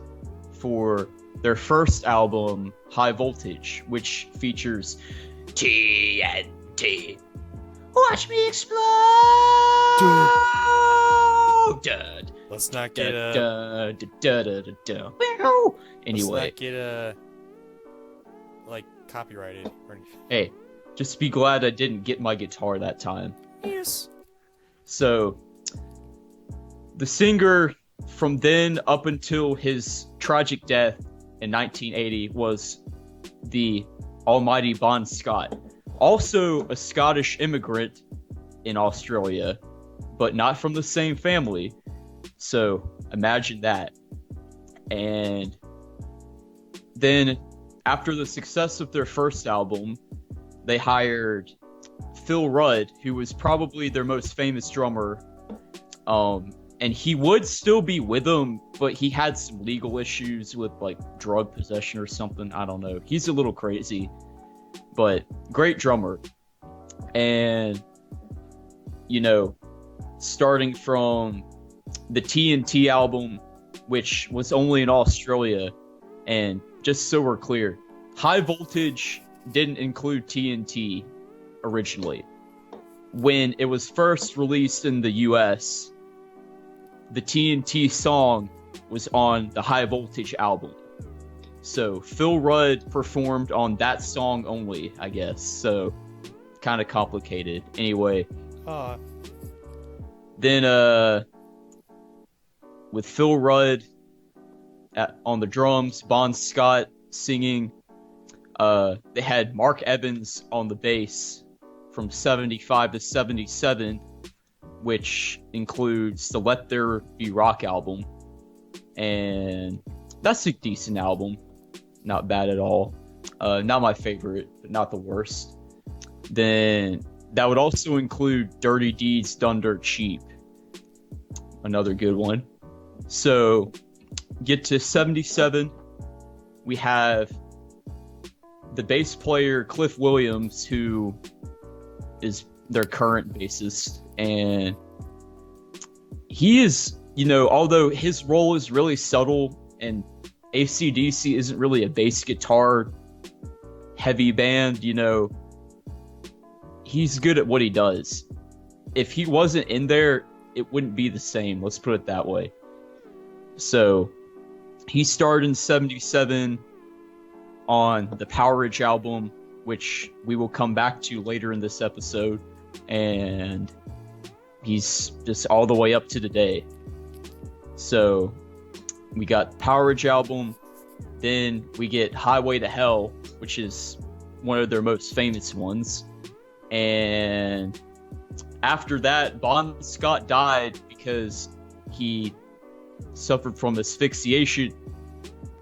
for their first album, High Voltage, which features TNT. Watch me explode! Let's not get Anyway, let's not get like copyrighted. hey, just be glad I didn't get my guitar that time. Yes. So, the singer from then up until his tragic death in 1980 was the almighty Bon Scott. Also a Scottish immigrant in Australia, but not from the same family. So, imagine that. And then, after the success of their first album, they hired Phil Rudd, who was probably their most famous drummer. And he would still be with them, but he had some legal issues with like drug possession or something. I don't know. He's a little crazy, but great drummer. And, you know, starting from the TNT album, which was only in Australia, and just so we're clear, High Voltage didn't include TNT originally. When it was first released in the US, the TNT song was on the High Voltage album. So Phil Rudd performed on that song only, I guess. So kind of complicated. Anyway, then with Phil Rudd on the drums, Bon Scott singing, they had Mark Evans on the bass from 75 to 77, which includes the Let There Be Rock album. And that's a decent album. Not bad at all. Not my favorite, but not the worst. Then that would also include Dirty Deeds Done Dirt Cheap. Another good one. So, get to 77. We have the bass player Cliff Williams, who is their current bassist. And he is, you know, although his role is really subtle and AC/DC isn't really a bass guitar heavy band, you know, he's good at what he does. If he wasn't in there, it wouldn't be the same. Let's put it that way. So he starred in 77 on the Powerage album, which we will come back to later in this episode. And he's just all the way up to today. So we got Powerage album, then we get Highway to Hell, which is one of their most famous ones. And after that, Bon Scott died because he suffered from asphyxiation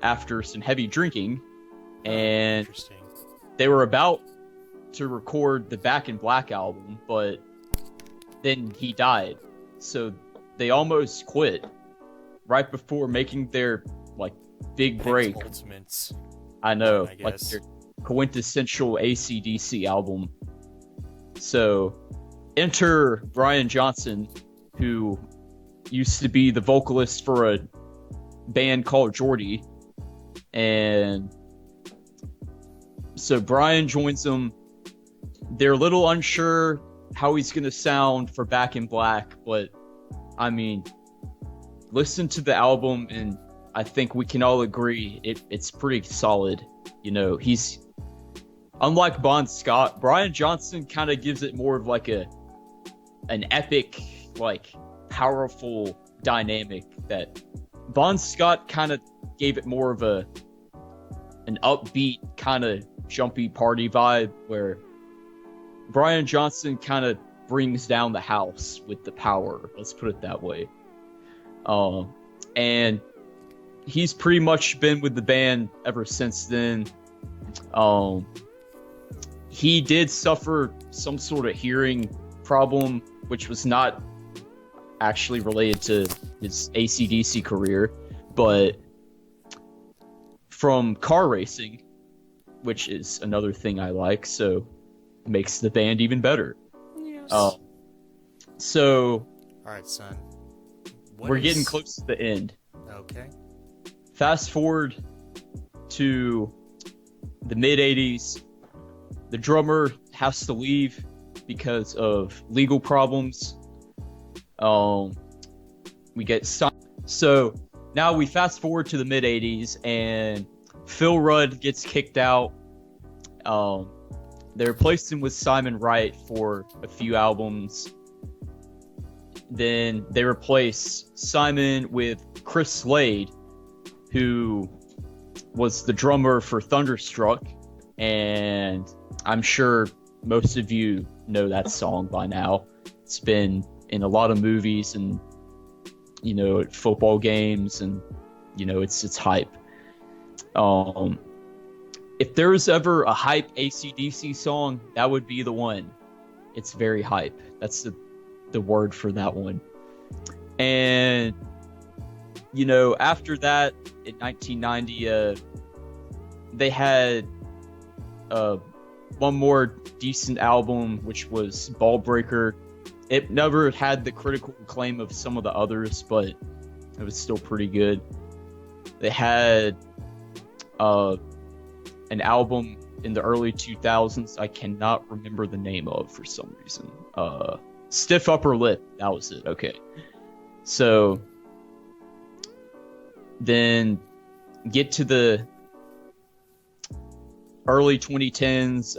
after some heavy drinking. And they were about to record the Back in Black album, but then he died. So they almost quit right before making their like big break. Ultimates. I know, I like guess. their quintessential AC/DC album. So enter Brian Johnson, who used to be the vocalist for a band called Geordie, And so Brian joins them. They're a little unsure how he's going to sound for Back in Black, but I mean, listen to the album and I think we can all agree it's pretty solid. You know, he's unlike Bon Scott. Brian Johnson kind of gives it more of like an epic, like powerful dynamic that Bon Scott kind of gave it more of an upbeat kind of jumpy party vibe, where Brian Johnson kind of brings down the house with the power. Let's put it that way. And he's pretty much been with the band ever since then. He did suffer some sort of hearing problem, which was not actually related to his AC/DC career, but from car racing, which is another thing I like, so makes the band even better. Yes. So Alright, son. we're getting close to the end. Okay. Fast forward to the mid-'80s. The drummer has to leave because of legal problems. We get so now we fast forward to the mid-'80s, and Phil Rudd gets kicked out. They replaced him with Simon Wright for a few albums. Then they replace Simon with Chris Slade, who was the drummer for Thunderstruck, and I'm sure most of you know that song by now. It's been in a lot of movies and, you know, at football games, and, you know, it's hype. If there was ever a hype AC/DC song, that would be the one. It's very hype. That's the word for that one. And, you know, after that, in 1990, they had one more decent album, which was Ballbreaker. It never had the critical acclaim of some of the others, but it was still pretty good. They had an album in the early 2000s I cannot remember the name of for some reason. Stiff Upper Lip, that was it. Okay. So then get to the early 2010s.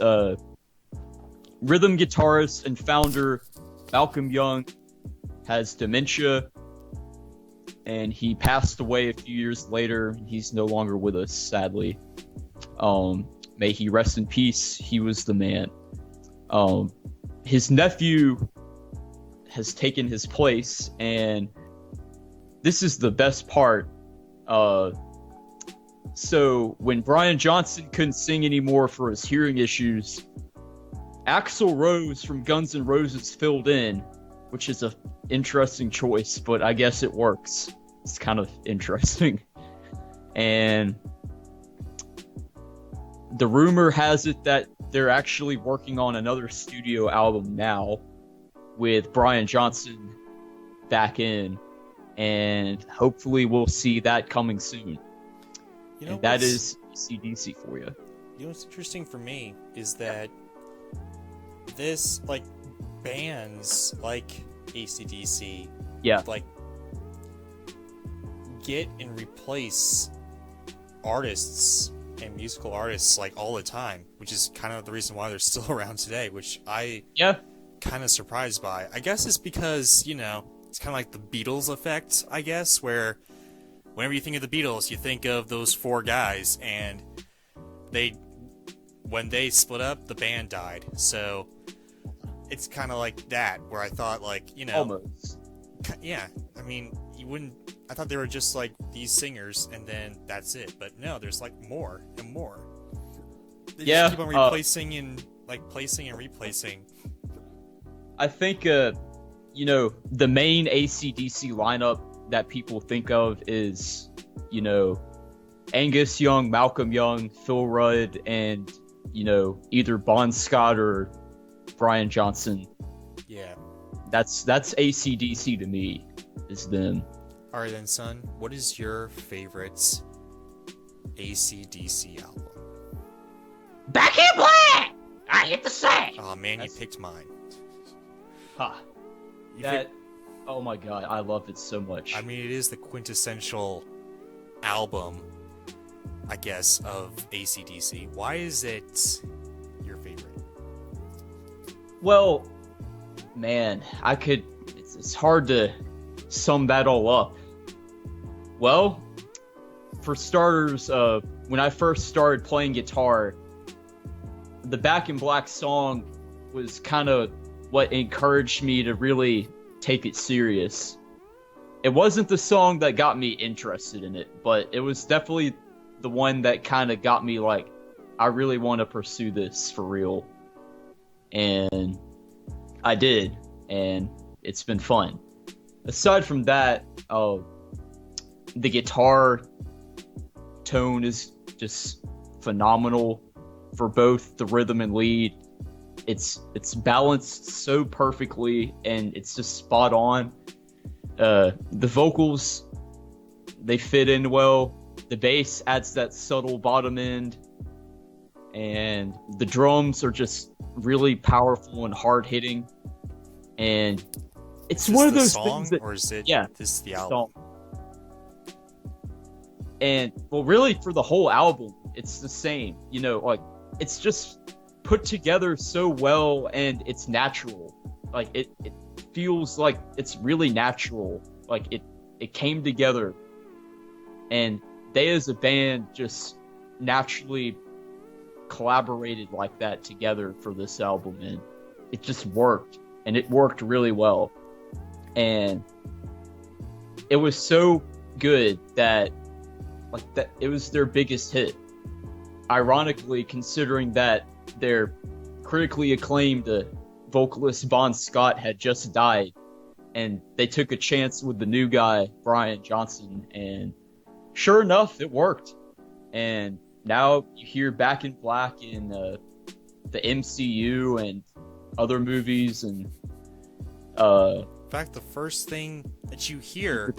Rhythm guitarist and founder Malcolm Young has dementia, and he passed away a few years later. He's no longer with us, sadly. May he rest in peace. He was the man. His nephew has taken his place, and this is the best part. So when Brian Johnson couldn't sing anymore for his hearing issues, Axl Rose from Guns N' Roses filled in, which is a interesting choice, but I guess it works. It's kind of interesting. And the rumor has it that they're actually working on another studio album now with Brian Johnson back in, and hopefully we'll see that coming soon. You know, and that is AC/DC for you. You know what's interesting for me is that this, like, bands like AC/DC, Yeah. like, get and replace artists and musical artists, like, all the time, which is kind of the reason why they're still around today, which I Yeah. kind of surprised by. I guess it's because, you know, it's kind of like the Beatles effect, I guess, where whenever you think of the Beatles, you think of those four guys, and when they split up, the band died. So it's kind of like that, where I thought, like, you know, Almost. yeah, I mean, I thought they were just like these singers, and then that's it. But no, there's like more and more. They Yeah, just keep on replacing and like placing and replacing. I think, you know, the main AC/DC lineup that people think of is, you know, Angus Young, Malcolm Young, Phil Rudd, and, you know, either Bon Scott or Brian Johnson. Yeah. That's AC/DC to me, is them. All right then, son. What is your favorite AC/DC album? Back in Black! I hit the sack! Oh man, you picked mine. Ha. You That, oh my god, I love it so much. I mean, it is the quintessential album, I guess, of AC/DC. Why is it your favorite? Well, man, it's hard to sum that all up. Well, for starters, when I first started playing guitar, the Back in Black song was kind of what encouraged me to really take it serious. It wasn't the song that got me interested in it, but it was definitely the one that kind of got me like, I really want to pursue this for real. And I did, and it's been fun. Aside from that, the guitar tone is just phenomenal for both the rhythm and lead. It's balanced so perfectly, and it's just spot on. The vocals, they fit in well. The bass adds that subtle bottom end, and the drums are just really powerful and hard hitting. And it's Is one of this those the song, things that, or is it yeah, this is the album? song. And well, really for the whole album, it's the same. You know, like it's just put together so well, and it's natural. Like it feels like it's really natural. Like it came together, and they as a band just naturally collaborated like that together for this album, and it just worked, and it worked really well. And it was so good that it was their biggest hit. Ironically, considering that their critically acclaimed vocalist Bon Scott had just died, and they took a chance with the new guy Brian Johnson, and sure enough, it worked. And now you hear Back in Black in the MCU and other movies, and In fact, the first thing that you hear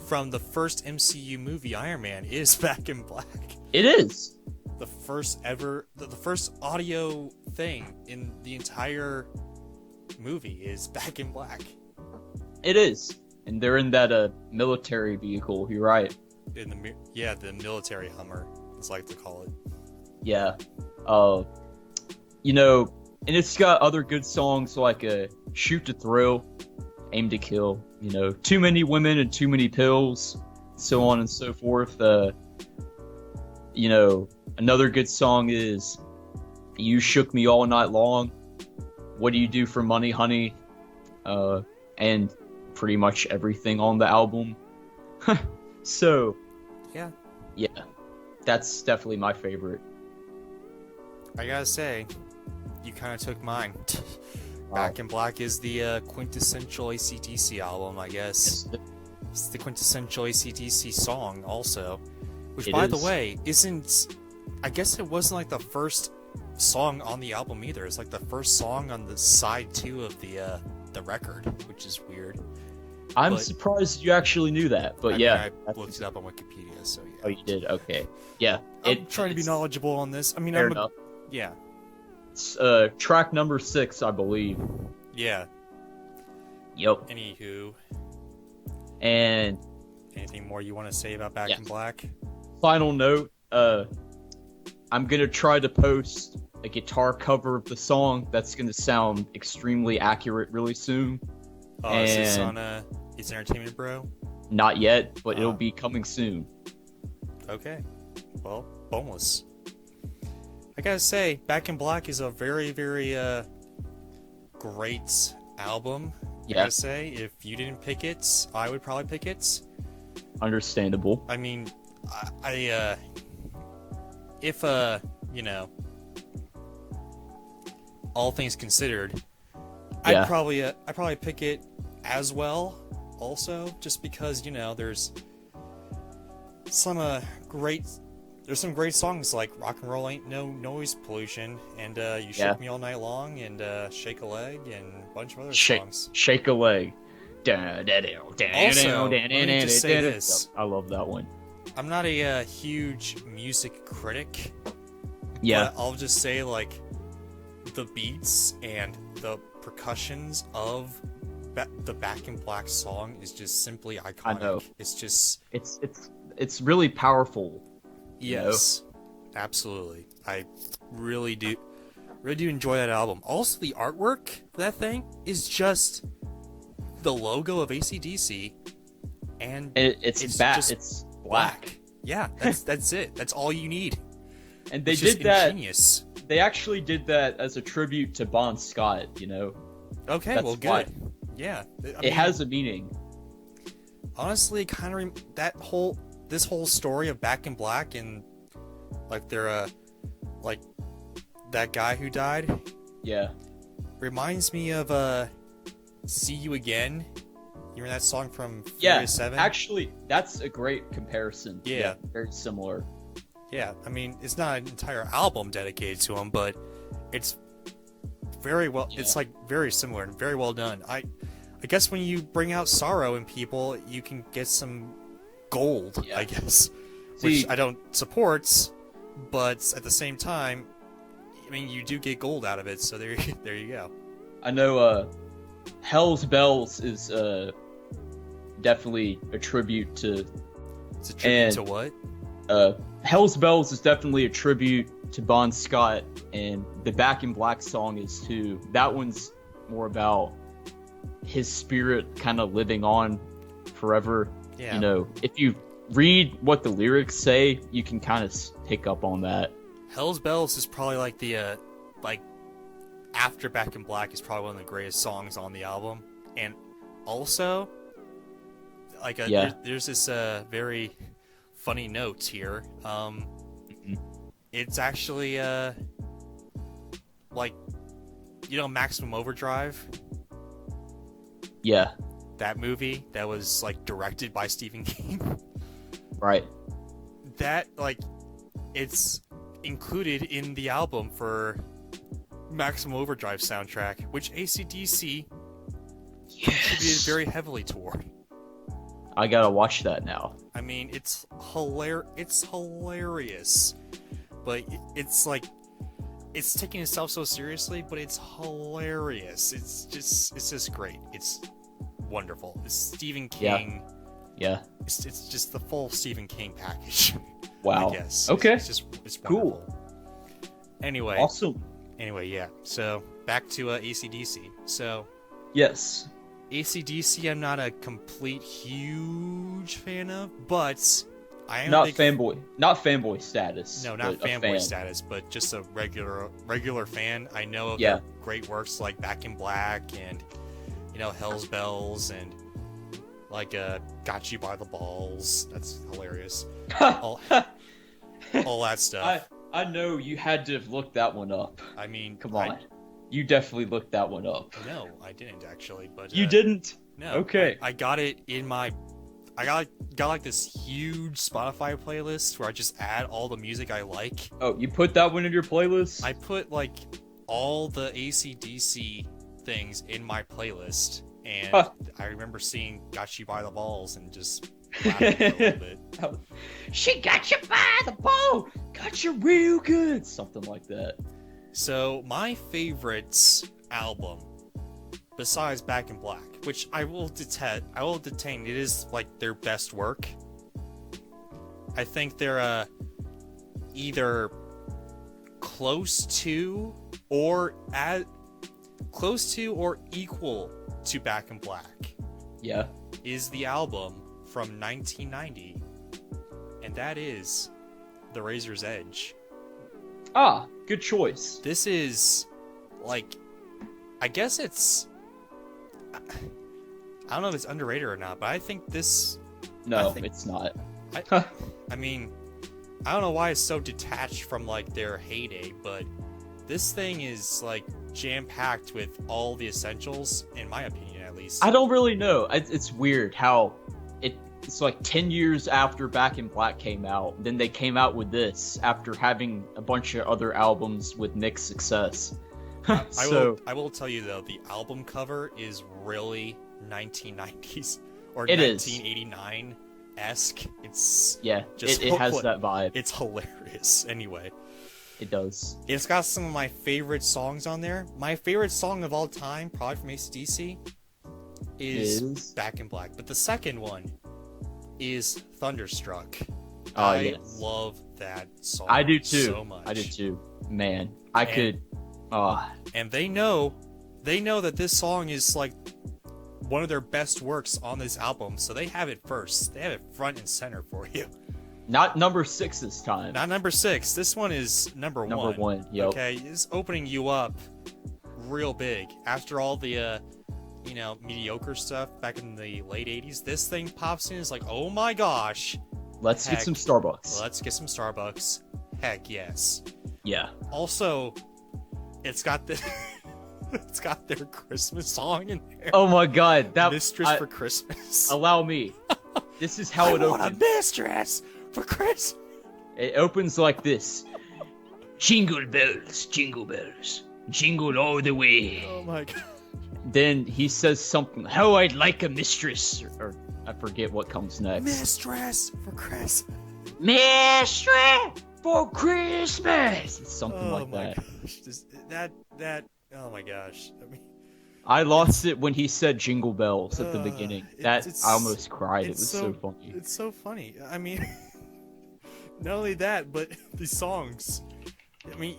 from the first MCU movie, Iron Man, is Back in Black. it is. The first audio thing in the entire movie is Back in Black. It is. And they're in that military vehicle, you're right. The military Hummer, as I like to call it. Yeah. You know, and it's got other good songs like Shoot to Thrill, Aim to Kill, you know, Too Many Women and Too Many Pills, so on and so forth. You know, another good song is You Shook Me All Night Long, What Do You Do for Money, Honey, and pretty much everything on the album. So, Yeah. that's definitely my favorite. I gotta say, you kind of took mine. Wow. Back in Black is the quintessential AC/DC album, I guess. Yes, It's the quintessential AC/DC song, also. Which, It by the is. way, isn't... I guess it wasn't like the first song on the album either. It's like the first song on the side 2 of the record, which is weird. I'm But- surprised you actually knew that, but I mean, yeah. I that's- looked it up on Wikipedia, so yeah. Oh, you did? Okay. Yeah. I'm trying to be it's knowledgeable on this. I mean, Fair enough. Yeah. It's track number 6, I believe. Yeah. Yep. Anywho, And anything more you want to say about Back Yeah. in Black? final note, I'm gonna try to post a guitar cover of the song that's gonna sound extremely accurate really soon. Oh, is this And- on It's Entertainment Bro? Not yet, but it'll Ah. be coming soon. Okay. Well, boneless. I gotta say, Back in Black is a very, very great album. I Yeah, gotta say, if you didn't pick it, I would probably pick it. understandable. I mean, if you know, all things considered, Yeah. I'd probably pick it as well. Also, just because, you know, there's some great songs like Rock and Roll Ain't No Noise Pollution, and You Shook Yeah. Me All Night Long, and Shake a Leg, and a bunch of other Shake, songs. shake a leg. Also, let me just say this. I love that one. I'm not a huge music critic. Yeah, But I'll just say, like, the beats and the percussions of the Back in Black song is just simply iconic. I know. It's just it's really powerful. You know? yes, absolutely. I really do enjoy that album. Also, the artwork for that thing is just the logo of AC/DC, and It's just black. Yeah, that's it. That's all you need. And they It's did just that. ingenious. They actually did that as a tribute to Bon Scott. You know, Okay, That's well, good. why. Yeah, I it mean, has a meaning. honestly kind of this whole story of Back in Black and like their like that guy who died Yeah, reminds me of See You Again. You remember that song from yeah. Furious 7? Actually, that's a great comparison. Yeah. very similar. Yeah, I mean, it's not an entire album dedicated to him, but it's very well. Yeah. It's like very similar and very well done. I guess when you bring out sorrow in people, you can get some gold. Yeah. I guess, See- which I don't support, but at the same time, I mean, you do get gold out of it. So there you go. I know. Hell's Bells is definitely a tribute to. It's a tribute And- to what? Hell's Bells is definitely a tribute to Bon Scott, and the Back in Black song is too. That one's more about his spirit kind of living on forever. Yeah. You know, if you read what the lyrics say, you can kind of pick up on that. Hell's Bells is probably like the like after Back in Black is probably one of the greatest songs on the album, and also like Yeah. there's this very funny note here. It's actually like Maximum Overdrive, Yeah, that movie that was like directed by Stephen King. right. That like it's included in the album for Maximum Overdrive soundtrack, which AC/DC contributed very heavily toward. I gotta watch that now. I mean, it's hilarious, but it's like it's taking itself so seriously, but it's hilarious. It's just great. It's wonderful. It's Stephen Yeah. King. Yeah. It's just the full Stephen King package. Wow. I guess. Okay. It's Cool. wonderful. Anyway. Awesome. Anyway, yeah. So back to AC/DC. So Yes. AC/DC, I'm not a complete huge fan of, but I am Not a big fanboy status. No, not but a fanboy fan. status, but just a regular fan. I know of Yeah. their great works like Back in Black and Hell's Bells and like Got You by the Balls. That's hilarious. all that stuff. I know you had to have looked that one up. I mean, Come on. You definitely looked that one up. No, I didn't actually, but You didn't? No. Okay. I got it in my. I got like this huge Spotify playlist where I just add all the music I like. Oh, you put that one in your playlist? I put like all the AC/DC things in my playlist, and Huh. I remember seeing "Got You by the Balls" and just laughing a little bit. She got you by the ball! Got you real good! Something like that. So my favorite album, besides Back in Black, which I will detain. It is like their best work. I think they're either close to or equal to Back in Black Yeah. is the album from 1990, and that is The Razor's Edge. Ah, good choice. This is like, I guess it's, I don't know if it's underrated or not, but I think this, No, I think- it's not. I mean, I don't know why it's so detached from like their heyday, but this thing is like jam-packed with all the essentials, in my opinion at least. I don't really know. It's weird how it's like 10 years after Back in Black came out. Then they came out with this after having a bunch of other albums with mixed success. I will tell you though, the album cover is really 1990s or It is. 1989 esque. It's Yeah, Just it has what- that vibe. it's hilarious. Anyway, It does. it's got some of my favorite songs on there. My favorite song of all time, probably from AC/DC, is Back in Black. But the second one is Thunderstruck. I Yes. love that song. I do too. So much. I do too. Man, I could. And they know that this song is like one of their best works on this album, so they have it first. They have it front and center for you. Not number 6 this time. Not number 6. This one is number Number 1, yep. Okay, it's opening you up real big after all the mediocre stuff back in the late 80s. This thing pops in, is like, oh my gosh, Let's get Heck. some Starbucks. let's get some Starbucks. Heck yes. Yeah. Also, it's got the it's got their Christmas song in there. Oh my god, that Mistress for Christmas. allow me. This is how I it want opens. a mistress for Christmas. It opens like this. Jingle bells, jingle all the way. Oh my god. Then he says something, how I'd like a mistress, or I forget what comes next. Mistress for Christmas. Mistress for Christmas! It's something Oh like my that. gosh. Oh my gosh. I mean, I lost it when he said jingle bells at the beginning. That it's- I almost cried. It it's was so funny. It's so funny. I mean, not only that, but the songs. I mean,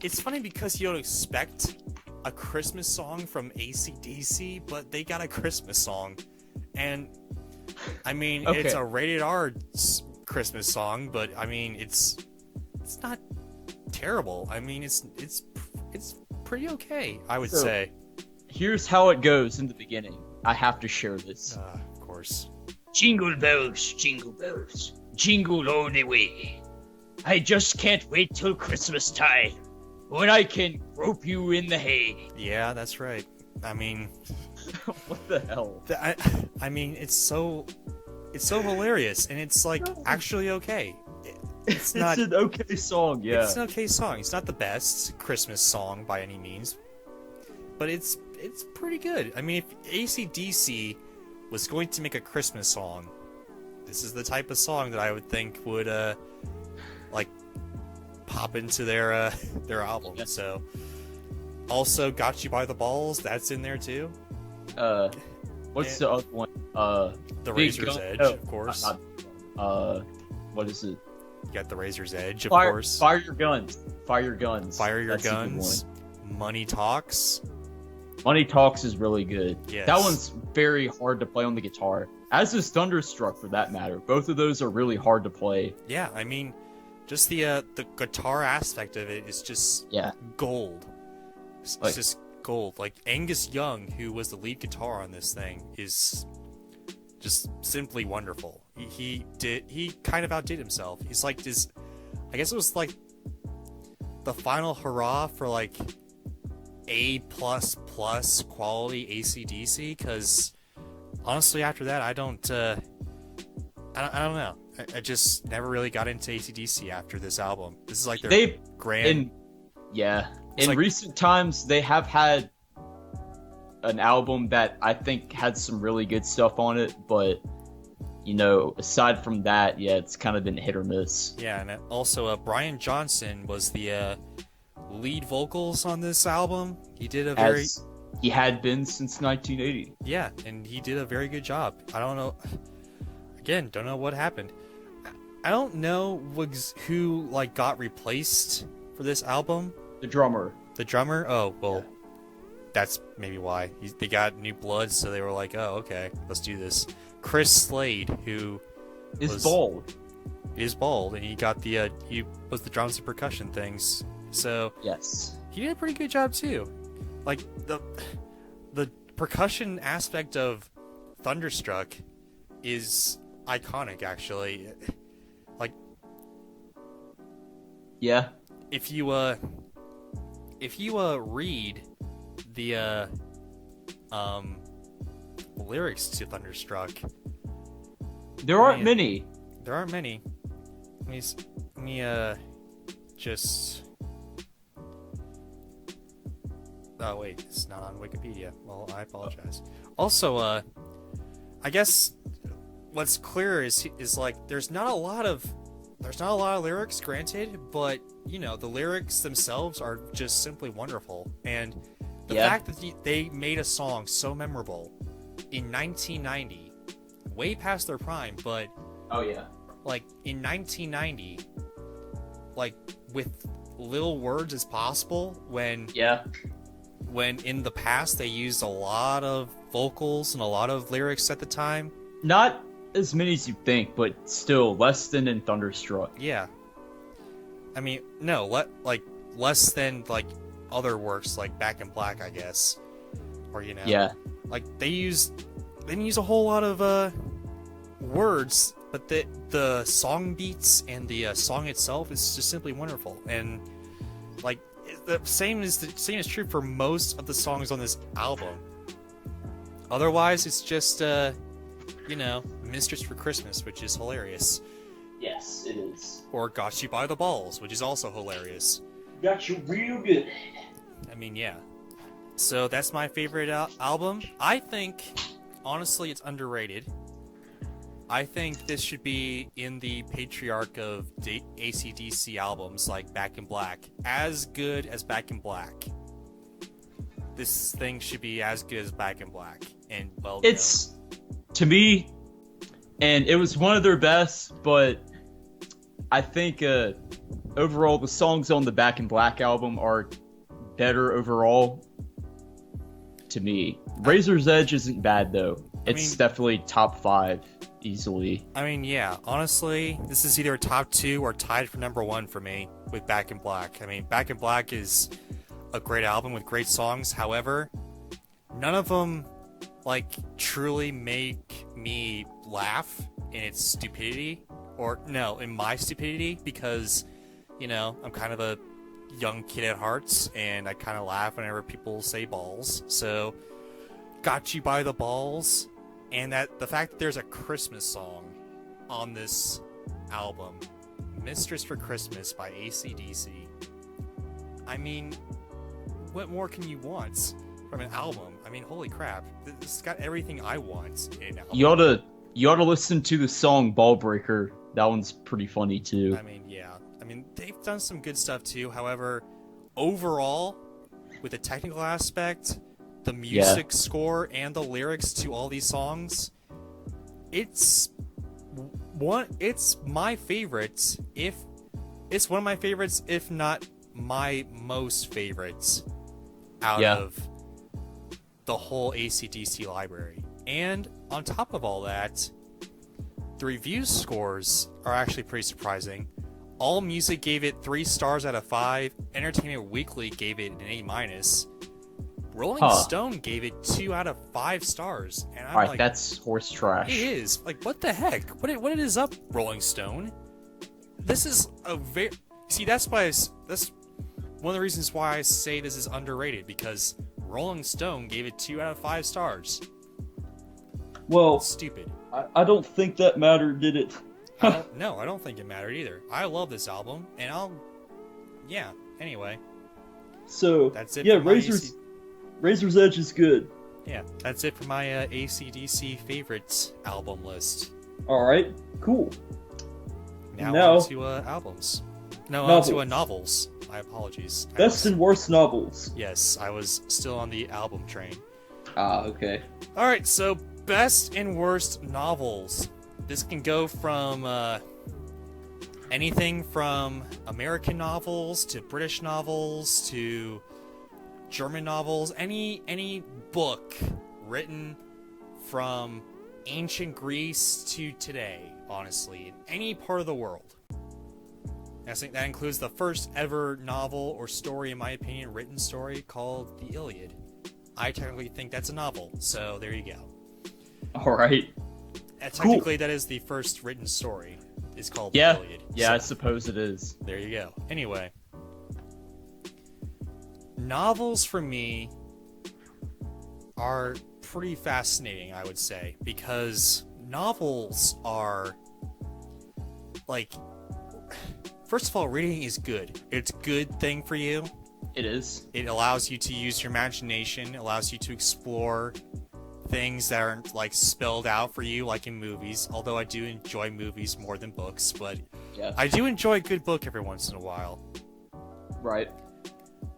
it's funny because you don't expect a Christmas song from AC/DC, but they got a Christmas song. And, I mean, it's Okay. a rated R Christmas song, but, I mean, it's not terrible. I mean, it's pretty okay, I would So- say. Here's how it goes in the beginning. I have to share this. Of course. Jingle bells, jingle all the way. I just can't wait till Christmas time, when I can rope you in the hay. Yeah, that's right. I mean, What the hell? I mean, it's so hilarious, and it's like actually okay. It's not. It's an okay song, yeah. It's an okay song. It's not the best Christmas song by any means, but it's pretty good. I mean, if AC/DC was going to make a Christmas song, this is the type of song that I would think would like pop into their album. Yeah. So, also Got You by the Balls, that's in there too. What's the other one? The Big Razor's Gun- Edge, no, of course. What is it? You got the Razor's Edge, of Fire, course. fire your guns. Fire your guns. Fire Your That's a good Guns. Money Talks. one. Money Talks is really good. Yes. That one's very hard to play on the guitar. As is Thunderstruck, for that matter. Both of those are really hard to play. Yeah, I mean, just the guitar aspect of it is just Yeah. gold. It's Like- just gold. Like Angus Young, who was the lead guitar on this thing, is just simply wonderful. He kind of outdid himself. He's like this. I guess it was like the final hurrah for like A++ quality AC/DC. Because honestly, after that, I don't know. I just never really got into AC/DC after this album. This is like their They grand. It's in like- recent times they have had an album that I think had some really good stuff on it, but aside from that, yeah, it's kind of been hit or miss. Yeah, and also Brian Johnson was the lead vocals on this album. He did a very As he had been since 1980. yeah, and he did a very good job. I don't know. Again, don't know what happened. I don't know who like got replaced for this album. The drummer. The drummer? Oh, well, that's maybe why. They got new blood, so they were like, oh, okay, let's do this. Chris Slade, who Is bald. is bald, and he got he was the drums and percussion things. So Yes. he did a pretty good job too. Like the percussion aspect of Thunderstruck is iconic, actually. Like Yeah. if you read the lyrics to Thunderstruck, There aren't Yeah. many. there aren't many. Let me just. Oh wait, it's not on Wikipedia. Well, I apologize. Also, I guess what's clear is like there's not a lot of lyrics, granted, but you know the lyrics themselves are just simply wonderful, and the fact that they made a song so memorable in 1990, way past their prime, but Oh yeah. like in 1990, like with little words as possible, when in the past they used a lot of vocals and a lot of lyrics at the time. Not as many as you think, but still less than in Thunderstruck. Yeah. I mean, no, less than like other works like Back in Black, I guess. Or you know. Yeah. Like they didn't use a whole lot of words, but the song beats and the song itself is just simply wonderful. And like the same is true for most of the songs on this album. Otherwise, it's just you know, Mistress for Christmas, which is hilarious. Yes, it is. Or Got You by the Balls, which is also hilarious. Got you real good. I mean, yeah. So that's my favorite album. I think, honestly, it's underrated. I think this should be in the patriarch of AC/DC albums like Back in Black. As good as Back in Black. This thing should be as good as Back in Black. And well done. It's, to me, and it was one of their best, but I think overall the songs on the Back in Black album are better overall to me. Razor's Edge isn't bad though. It's definitely top 5 easily. I mean, yeah, honestly, this is either top 2 or tied for number 1 for me with Back in Black. I mean, Back in Black is a great album with great songs. However, none of them like truly make me laugh in its stupidity, or no, in my stupidity, because you know I'm kind of a young kid at heart and I kind of laugh whenever people say balls. So Got You by the Balls, and that the fact that there's a Christmas song on this album, Mistress for Christmas by AC/DC. I mean, what more can you want from an album? I mean, holy crap, this has got everything I want in an album. You ought to listen to the song Ball Breaker. That one's pretty funny too. I mean, yeah. I mean, they've done some good stuff too. However, overall, with the technical aspect, the music score, and the lyrics to all these songs, it's my favorite. It's one of my favorites, if not my most favorites out of the whole AC/DC library. And on top of all that, the review scores are actually pretty surprising. AllMusic gave it 3 stars out of 5. Entertainment Weekly gave it an A-. Rolling Stone gave it 2 out of 5 stars. And I'm like, that's horse trash. It is. Like, what the heck? What is up, Rolling Stone? This is a very... See, that's one of the reasons why I say this is underrated, because Rolling Stone gave it 2 out of 5 stars. Well, Stupid. I don't think that mattered, did it? No, I don't think it mattered either. I love this album, and anyway. So, that's it. Yeah, Razor's Edge is good. Yeah, that's it for my AC/DC favorites album list. Alright, cool. Now on to albums. No, on to novels. My apologies. Best and worst novels. Yes, I was still on the album train. Okay. Alright, so best and worst novels. This can go from anything from American novels to British novels to German novels, any book written from ancient Greece to today, honestly, in any part of the world. I think that includes the first ever novel or story, in my opinion, written story called The Iliad. I technically think that's a novel, so there you go. Alright. Technically, that is the first written story. It's called The Iliad. Yeah, I suppose it is. There you go. Anyway. Novels, for me, are pretty fascinating, I would say. Because novels are... like... First of all, reading is good. It's a good thing for you. It is. It allows you to use your imagination. It allows you to explore things that aren't like spelled out for you like in movies. Although I do enjoy movies more than books, but Yeah. I do enjoy a good book every once in a while. Right.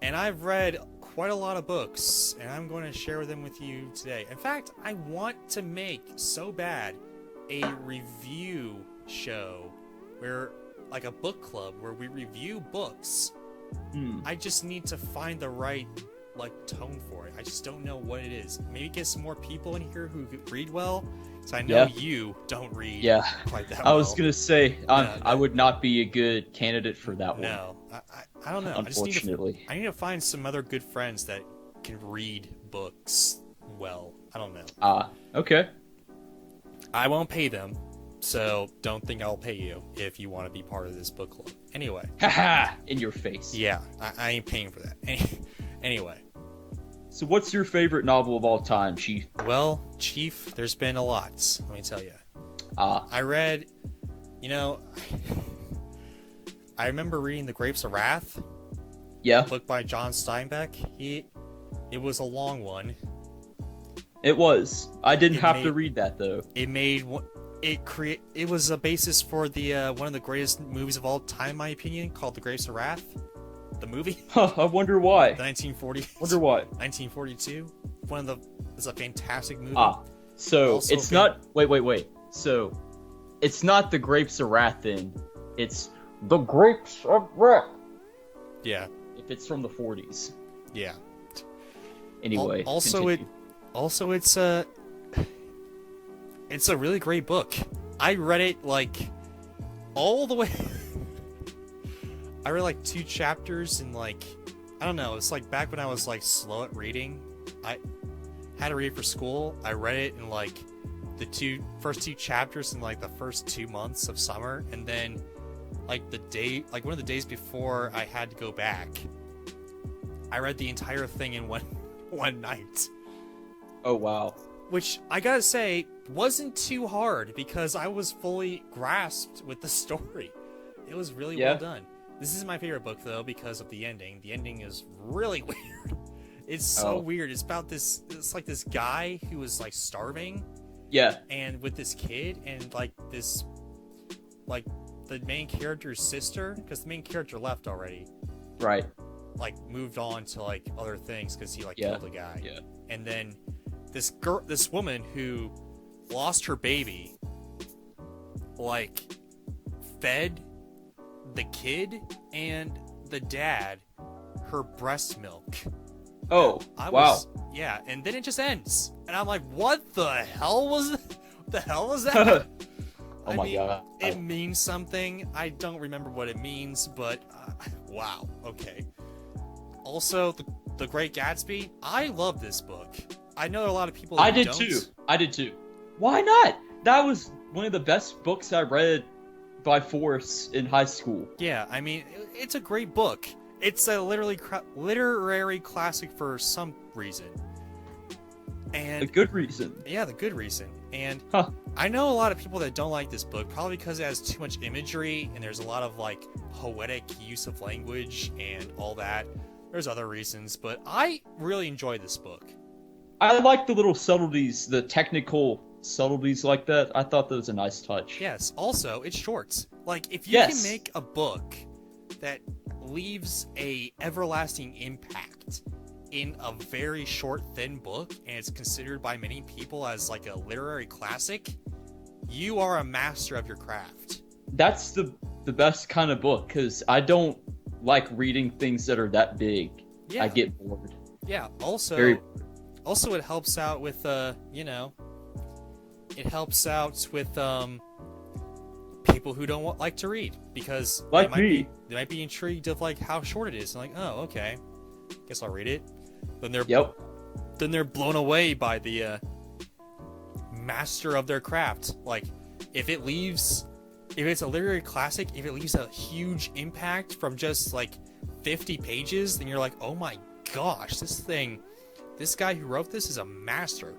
And I've read quite a lot of books, and I'm going to share them with you today. In fact, I want to make so bad a review show where, like a book club, where we review books. I just need to find the right, like, tone for it. I just don't know what it is. Maybe get some more people in here who read well, so I know Yeah. you don't read Yeah. quite that I was well. gonna say No, I would not be a good candidate for that one. No, I don't know. Unfortunately. I need to find some other good friends that can read books well. I don't know. Okay. I won't pay them, so don't think I'll pay you if you want to be part of this book club. Anyway, Haha! In your face. yeah, I ain't paying for that. Anyway, So what's your favorite novel of all time, Chief? well, Chief, there's been a lot, let me tell you. I read, you know, I remember reading The Grapes of Wrath, Yeah, book by John Steinbeck. It was a long one. it was. I didn't It have to made- read that though. It was a basis for the one of the greatest movies of all time, in my opinion, called The Grapes of Wrath, the movie, Huh, I wonder why. the 1940, Wonder why. 1942. It's a fantastic movie. So Also it's fa- not. Wait. So it's not the Grapes of Wrath then. It's the Grapes of Wrath. Yeah, If it's from the 40s. yeah. Anyway. Also, continue. it's a really great book. I read it like all the way. I read like 2 chapters in like, I don't know. It's like back when I was like slow at reading. I had to read it for school. I read it in like the first 2 chapters in like the first 2 months of summer, and then like one of the days before I had to go back, I read the entire thing in one night. Oh wow. Which, I gotta say, wasn't too hard because I was fully grasped with the story. It was really Yeah. well done. This is my favorite book, though, because of the ending. The ending is really weird. It's so Oh. weird. It's like this guy who was, like, starving, Yeah. and with this kid, and, like, the main character's sister, because the main character left already, Right. like, moved on to, like, other things because he, like, Yeah. killed a guy. Yeah. And then this woman who lost her baby, like, fed the kid and the dad her breast milk. Oh. I wow. was, yeah, and then it just ends, and I'm like, what the hell was that? Oh I my mean, god. It means something. I don't remember what it means, but wow. Okay. Also, the Great Gatsby. I love this book. I know a lot of people. Who I did don't. too. Why not? That was one of the best books I read by force in high school. Yeah, I mean, it's a great book. It's a literary classic for some reason. And A good reason. yeah, the good reason. And Huh. I know a lot of people that don't like this book, probably because it has too much imagery and there's a lot of like poetic use of language and all that. There's other reasons, but I really enjoy this book. I like the little subtleties, the technical subtleties like that. I thought that was a nice touch. Yes, also, it's short. Like, if you Yes. can make a book that leaves a everlasting impact in a very short, thin book, and it's considered by many people as like a literary classic, you are a master of your craft. That's the best kind of book, because I don't like reading things that are that big. Yeah. I get bored. Yeah, also, Very- also it helps out with, it helps out with, people who don't like to read, because Like me. They might be intrigued of like how short it is. And like, oh, okay, guess I'll read it. Then they're blown away by the master of their craft. Like, if it's a literary classic, if it leaves a huge impact from just like 50 pages, then you're like, oh my gosh, this guy who wrote this is a master.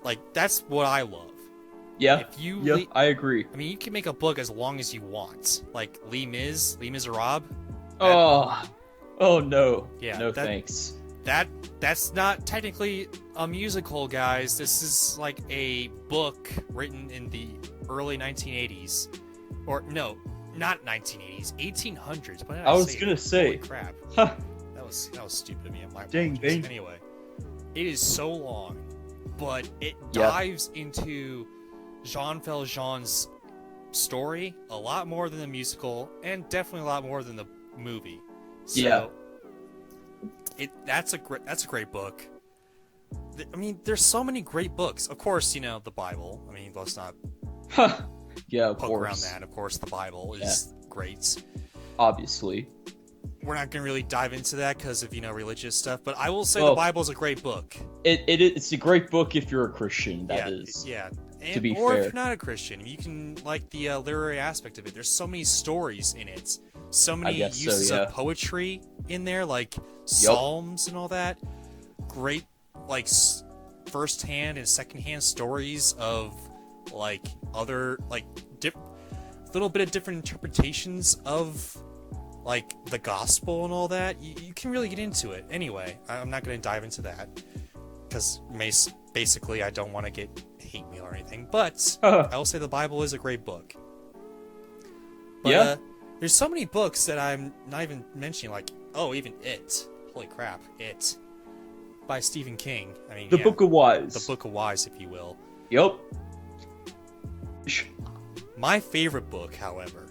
Like, that's what I love. Yeah. If you Yeah, I agree. I mean, you can make a book as long as you want. Like Les Miserables. Oh no. Yeah, No that- thanks. that's not technically a musical, guys. This is like a book written in the early 1980s, or no, not 1980s, 1800s. What did I was say? gonna say. Holy crap. Huh. That was stupid of me. My Dang, apologies. dang. Anyway, it is so long, but it Yeah. dives into Jean Valjean's story a lot more than the musical, and definitely a lot more than the movie. So, Yeah. that's a great book. I mean, there's so many great books. Of course, you know, the Bible. I mean, let's not Yeah, of poke around course. that. Of course, the Bible is great. Obviously. We're not going to really dive into that because of, you know, religious stuff, but I will say Well, the Bible is a great book. It's a great book if you're a Christian, That is. Yeah. And, to be or fair. if you're not a Christian, you can like the literary aspect of it. There's so many stories in it, so many guess so, uses yeah. of poetry in there, like psalms and all that. Great, like first-hand and second-hand stories of like other like little bit of different interpretations of like the gospel and all that. You can really get into it. Anyway, I'm not going to dive into that because basically I don't want to get hate mail or anything, but I will say the Bible is a great book. But, Yeah. There's so many books that I'm not even mentioning, like, even It. Holy crap, It. By Stephen King. I mean, The Book of Wise. The Book of Wise, if you will. Yep. My favorite book, however,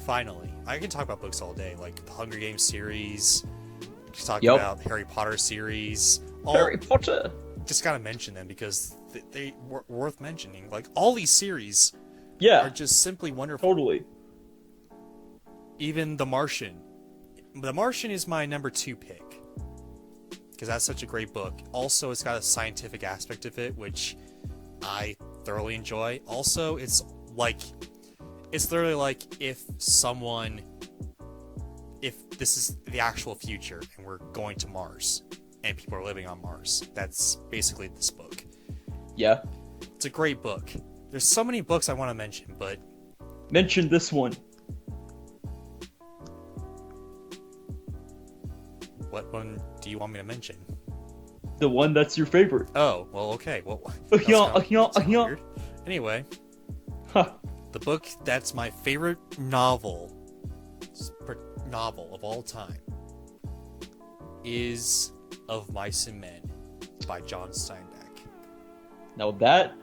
finally, I can talk about books all day, like the Hunger Games series, just talk Yep. about Harry Potter series. Harry Potter. Just gotta mention them because they were worth mentioning. Like, all these series Yeah, are just simply wonderful. totally. Even The Martian. The Martian is my number 2 pick because that's such a great book. Also, it's got a scientific aspect of it, which I thoroughly enjoy. Also, it's literally like if this is the actual future and we're going to Mars and people are living on Mars. That's basically this book. Yeah. It's a great book. There's so many books I want to mention, but Mention this one. what one do you want me to mention? The one that's your favorite. Oh, well, okay. Well, Yeah, that's yeah, kinda yeah. weird. Anyway, Huh. the book that's my favorite novel of all time is Of Mice and Men by John Steinbeck. Now that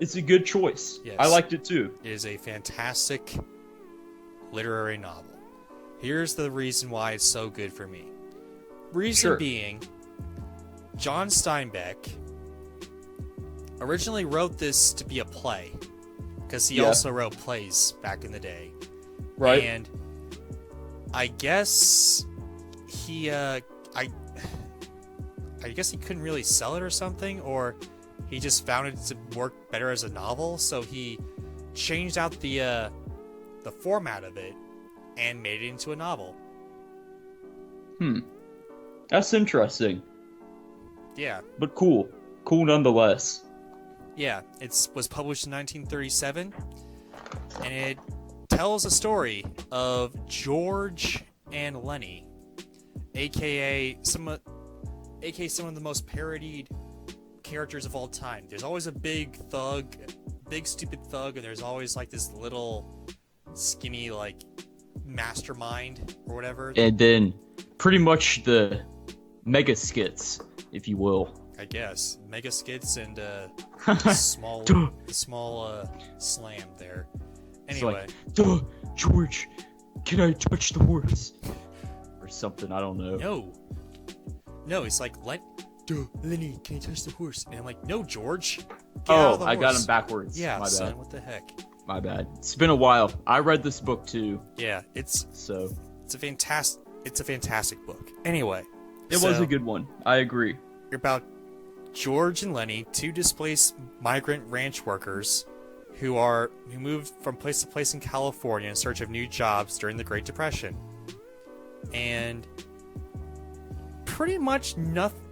is a good choice. Yes. I liked it too. It is a fantastic literary novel. Here's the reason why it's so good for me. Reason Sure. being, John Steinbeck originally wrote this to be a play, because he Yeah. also wrote plays back in the day. Right. And I guess he, I guess he couldn't really sell it or something, or he just found it to work better as a novel, so he changed out the format of it and made it into a novel. That's interesting, Yeah, but cool. Cool nonetheless. yeah. It was published in 1937, and it tells a story of George and Lenny, aka some of the most parodied characters of all time. There's always a big stupid thug, and there's always like this little skinny like mastermind or whatever. And then pretty much the mega skits, if you will. I guess mega skits and small Duh. slam there. It's Anyway, like, duh, George, can I touch the horse? Or something, I don't know. no, it's like Lenny, can you touch the horse? And I'm like, no, George. Get out of the I got horse." him backwards. Yeah, My son, bad. what the heck? My bad. It's been a while. I read this book too, Yeah, it's so a fantastic book. Anyway, it was a good one. I agree. You're about George and Lenny, two displaced migrant ranch workers who moved from place to place in California in search of new jobs during the Great Depression. And pretty much nothing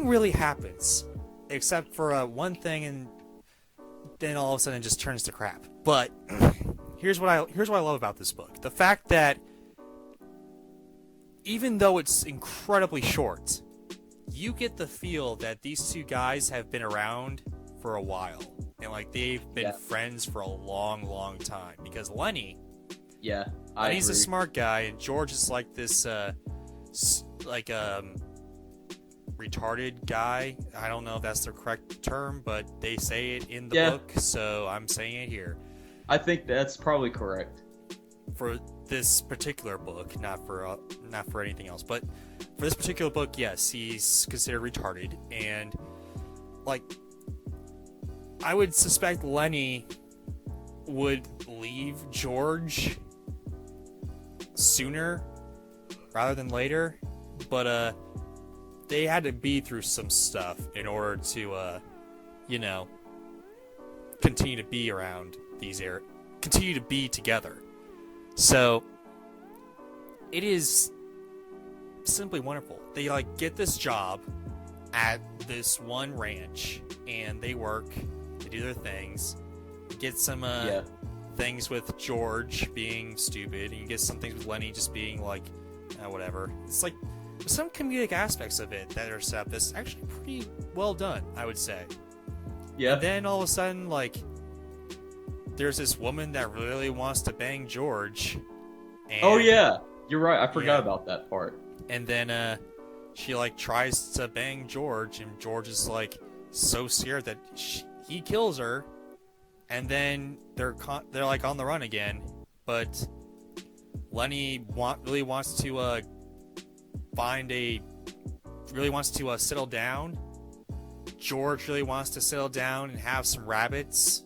really happens except for one thing, and then all of a sudden it just turns to crap. But here's what I love about this book. The fact that even though it's incredibly short, you get the feel that these two guys have been around for a while. And, like, they've been friends for a long, long time. Because Lenny's a smart guy, and George is like this, retarded guy. I don't know if that's the correct term, but they say it in the book, so I'm saying it here. I think that's probably correct. For this particular book, not for anything else, but for this particular book, yes, he's considered retarded, and, like, I would suspect Lenny would leave George sooner rather than later, but they had to be through some stuff in order to continue to be around continue to be together. So it is simply wonderful. They, like, get this job at this one ranch, and they work, they do their things, get some things with George being stupid, and you get some things with Lenny just being like, whatever. It's like there's some comedic aspects of it that are set up that's actually pretty well done, I would say. Yeah. And then all of a sudden, like, there's this woman that really wants to bang George. And, oh yeah, you're right. I forgot about that part. And then she, like, tries to bang George, and George is, like, so scared that he kills her. And then they're like on the run again. But Lenny really wants to settle down. George really wants to settle down and have some rabbits.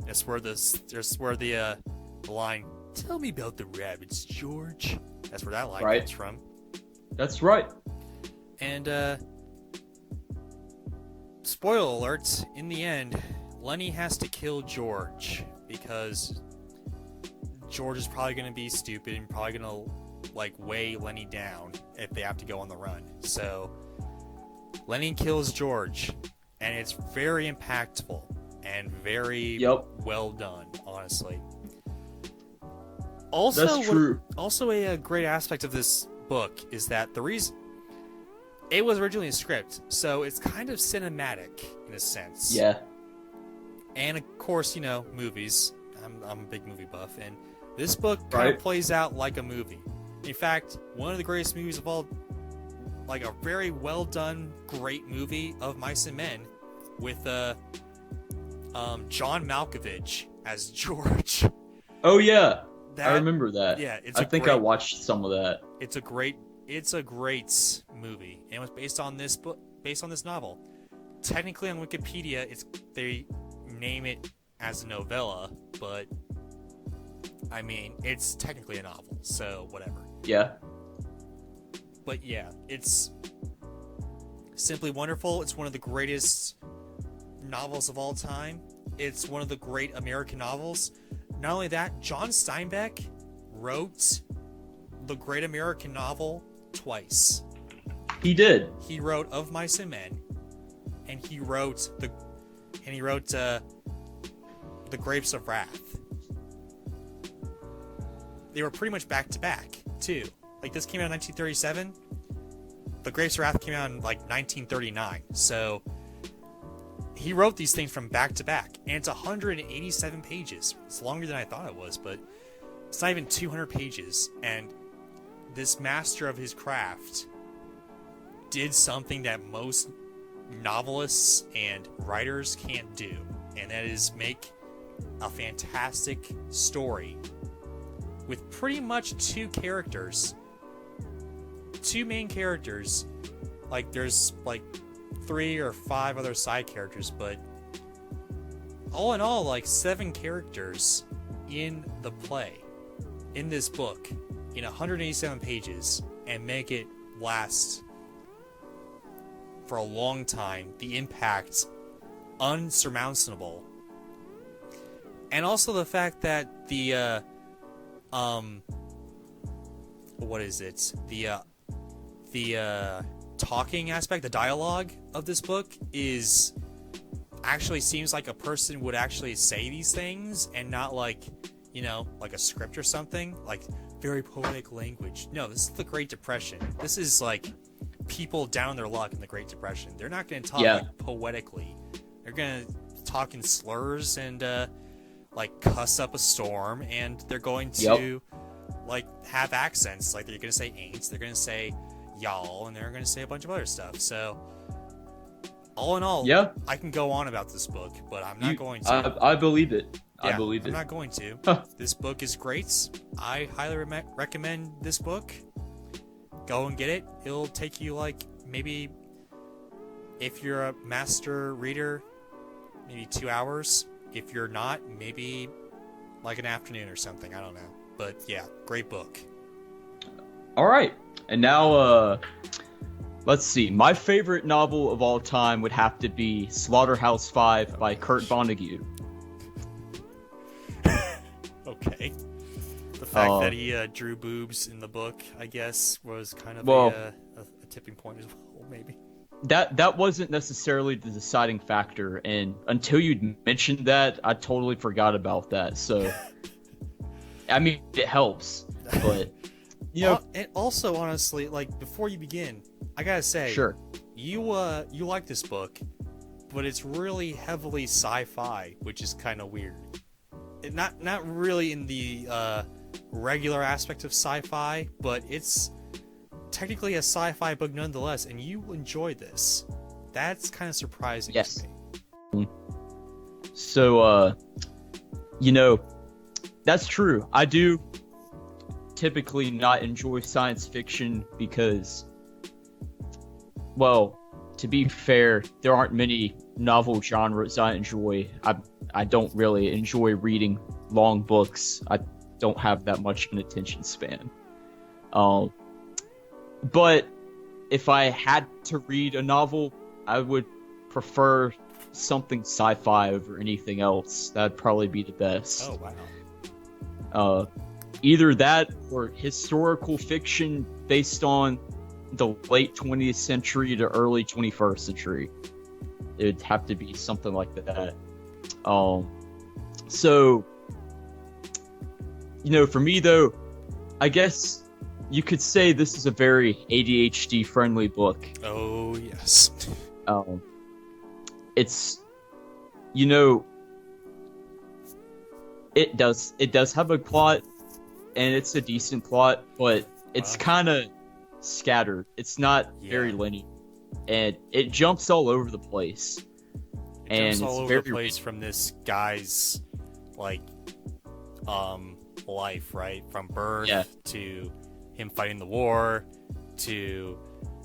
That's where the line, "Tell me about the rabbits, George." That's where that line comes from. That's right. And spoiler alert, in the end, Lenny has to kill George because George is probably going to be stupid and probably going to, like, weigh Lenny down if they have to go on the run. So Lenny kills George, and it's very impactful and very well done, honestly. Also, that's true. Also, a great aspect of this book is that the reason it was originally a script, so it's kind of cinematic in a sense. Yeah. And of course, movies. I'm a big movie buff, and this book kind of plays out like a movie. In fact, one of the greatest movies of all, like a very well done, great movie of Mice and Men, with John Malkovich as George. Oh yeah, I remember that. Yeah, I watched some of that. It's a great movie, and it was based on this novel. Technically, on Wikipedia, they name it as a novella, but I mean, it's technically a novel, so whatever. Yeah. But yeah, it's simply wonderful. It's one of the greatest novels of all time. It's one of the great American novels. Not only that, John Steinbeck wrote the great American novel twice. He did. He wrote Of Mice and Men, and he wrote The Grapes of Wrath. They were pretty much back to back too. Like, this came out in 1937. The Grapes of Wrath came out in, like, 1939. So he wrote these things from back to back, and it's 187 pages. It's longer than I thought it was, but it's not even 200 pages. And this master of his craft did something that most novelists and writers can't do, and that is make a fantastic story with pretty much two main characters. Like, there's like 3 or 5 other side characters, but all in all, like 7 characters in the play, in this book, in 187 pages, and make it last for a long time. The impact unsurmountable. And also the fact that the talking aspect, the dialogue of this book is actually seems like a person would actually say these things, and not like, like a script or something. Like, very poetic language. No, this is the Great Depression. This is like people down on their luck in the Great Depression. They're not going to talk Yeah. like poetically. They're going to talk in slurs and like cuss up a storm, and they're going to like have accents. Like they're going to say ain't, they're going to say y'all, and they're going to say a bunch of other stuff. So all in all, Yeah. I can go on about this book, but I'm not going to. I believe it. I Yeah, believe I'm it. not going to. Huh. This book is great. I highly recommend this book. Go and get it. It'll take you like maybe, if you're a master reader, maybe 2 hours. If you're not, maybe like an afternoon or something. I don't know. But yeah, great book. All right, and now let's see. My favorite novel of all time would have to be Slaughterhouse-Five by Kurt Vonnegut. Okay. The fact that he drew boobs in the book, I guess, was kind of Well- a tipping point as well, maybe. That wasn't necessarily the deciding factor, and until you mentioned that, I totally forgot about that. So, I mean, it helps, but you know, And also, honestly, like before you begin, I gotta say, sure, you like this book, but it's really heavily sci-fi, which is kind of weird. Not really in the regular aspect of sci-fi, but it's technically a sci-fi book nonetheless, and you enjoy this. That's kind of surprising Yes. to me. so you know, that's true. I do typically not enjoy science fiction because, well, to be fair, there aren't many novel genres I enjoy. I don't really enjoy reading long books. I don't have that much of an attention span. But if I had to read a novel, I would prefer something sci-fi over anything else. That'd probably be the best. Oh wow. Either that or historical fiction based on the late 20th century to early 21st century. It'd have to be something like that. So, you know, for me though, I guess you could say this is a very ADHD friendly book. Oh yes. It's, you know, it does have a plot, and it's a decent plot, but it's kind of scattered. It's not very Yeah. linear, and it jumps all over the place. Jumps And all it's over very the place from this guy's like life, right? From birth Yeah. to him fighting the war, to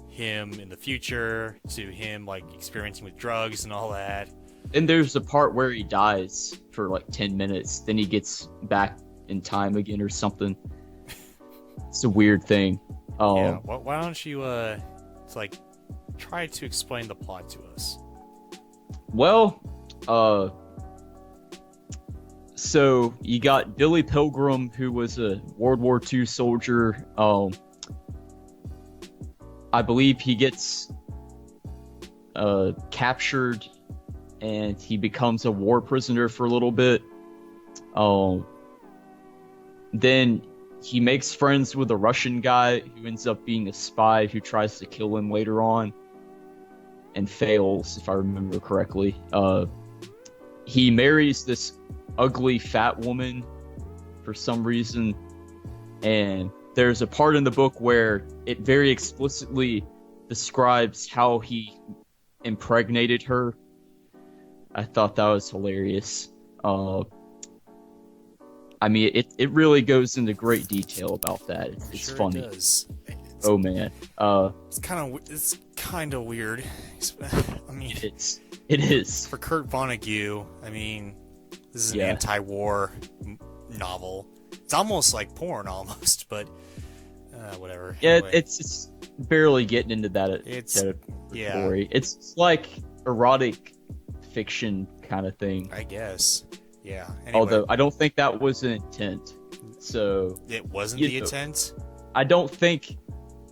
him in the future, to him like experimenting with drugs and all that. And there's a part where he dies for like 10 minutes, then he gets back in time again or something. It's a weird thing. Yeah. Why don't you it's like try to explain the plot to us? Well, so you got Billy Pilgrim, who was a World War II soldier. I believe he gets captured, and he becomes a war prisoner for a little bit. Then he makes friends with a Russian guy who ends up being a spy who tries to kill him later on, and fails, if I remember correctly. He marries this ugly fat woman for some reason, and there's a part in the book where it very explicitly describes how he impregnated her. I thought that was hilarious. I mean, it really goes into great detail about that. It's Sure funny. It does. Oh man, It's kind of weird. I mean, it is. for Kurt Vonnegut, I mean, this is an Yeah. anti-war novel. It's almost like porn, almost, but whatever. Yeah, Anyway, it's barely getting into that It's- category. It's like erotic fiction kind of thing. I guess. Yeah. Anyway, Although I don't think that was an intent. So it wasn't you the know, intent. I don't think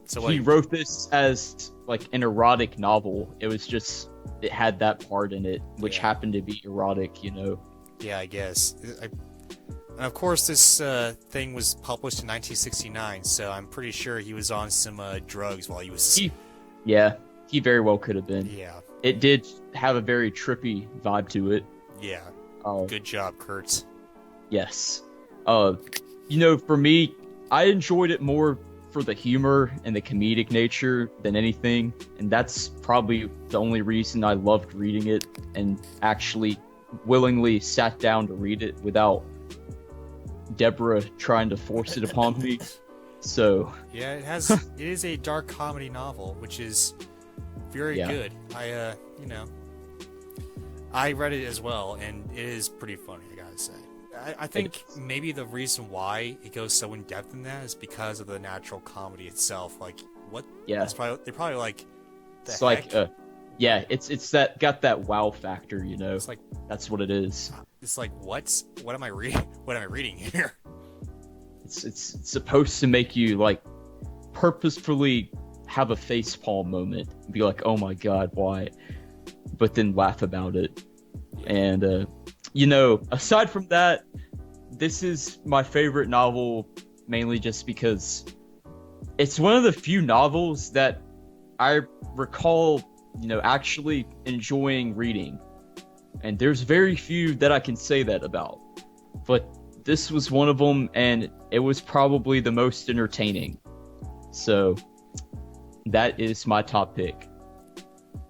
So he like, wrote this as like an erotic novel. It was just it had that part in it, which Yeah. happened to be erotic, you know. yeah, I guess. And of course, this thing was published in 1969, so I'm pretty sure he was on some drugs while he was. Yeah, he very well could have been. Yeah, It did have a very trippy vibe to it. yeah. Oh, Good job, Kurt. yes. For me, I enjoyed it more for the humor and the comedic nature than anything, and that's probably the only reason I loved reading it and actually willingly sat down to read it without Deborah trying to force it upon me. So, Yeah, it is a dark comedy novel, which is very Yeah. good. I read it as well, and it is pretty funny, I gotta say. I think maybe the reason why it goes so in depth in that is because of the natural comedy itself. Like, what? Yeah. They're probably like, the it's heck? like, it's that got that wow factor, you know. It's like, That's what it is. what am I reading? What am I reading here? It's supposed to make you like purposefully have a facepalm moment, be like, oh my god, why? But then laugh about it. And aside from that, this is my favorite novel mainly just because it's one of the few novels that I recall, actually enjoying reading. And there's very few that I can say that about. But this was one of them, and it was probably the most entertaining. So, that is my top pick.